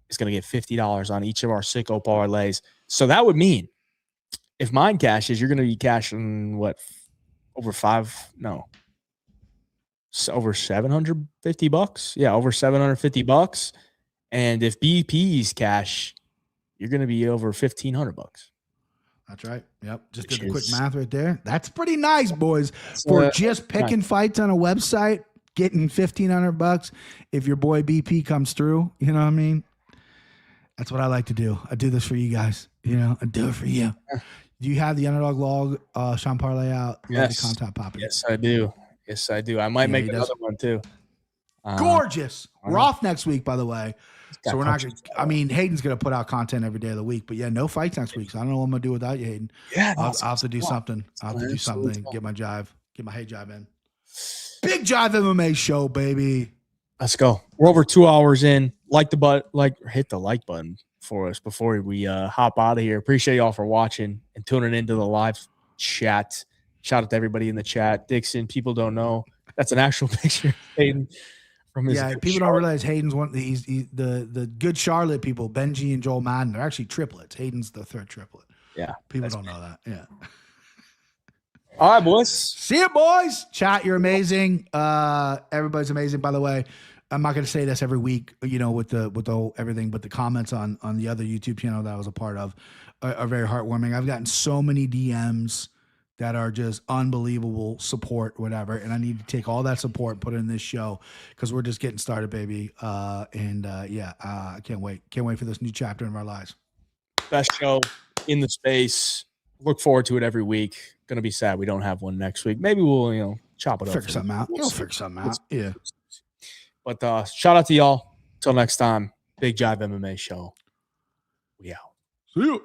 is going to get $50 on each of our sicko parlays. So that would mean if mine cashes, you're going to be cashing over $750. Yeah, over $750. And if BP's cash, you're going to be over $1,500. That's right. Yep. Just did the quick math right there. That's pretty nice, boys. For just picking fights on a website, getting $1,500. If your boy BP comes through, you know what I mean? That's what I like to do. I do this for you guys. I do it for you. Do you have the Underdog Log Sean Parlay out? Yes. The content popping? Yes, I do. I might make another one too. Gorgeous. We're off next week, by the way. So we're not going to, Hayden's going to put out content every day of the week, but no fights next week. So I don't know what I'm going to do without you, Hayden. Yeah. I'll have to do something. Get my hay jive in. BigJive MMA Show, baby. Let's go. We're over 2 hours in. Hit the like button for us before we hop out of here. Appreciate y'all for watching and tuning into the live chat. Shout out to everybody in the chat. Dixon, people don't know. That's an actual picture of Hayden from his. Yeah, people don't realize Hayden's he's the good Charlotte people, Benji and Joel Madden. They're actually triplets. Hayden's the third triplet. Yeah. People don't know that. Yeah. All right, boys. See you, boys. Chat, you're amazing. Everybody's amazing, by the way. I'm not going to say this every week, with the everything, but the comments on the other YouTube channel that I was a part of are very heartwarming. I've gotten so many DMs that are just unbelievable support, whatever. And I need to take all that support and put it in this show because we're just getting started, baby. I can't wait. Can't wait for this new chapter in our lives. Best show in the space. Look forward to it every week. Going to be sad we don't have one next week. Maybe we'll, chop it up. Figure something out. You'll figure something out. Yeah. But shout out to y'all. Till next time, BigJive MMA Show. We out. See you.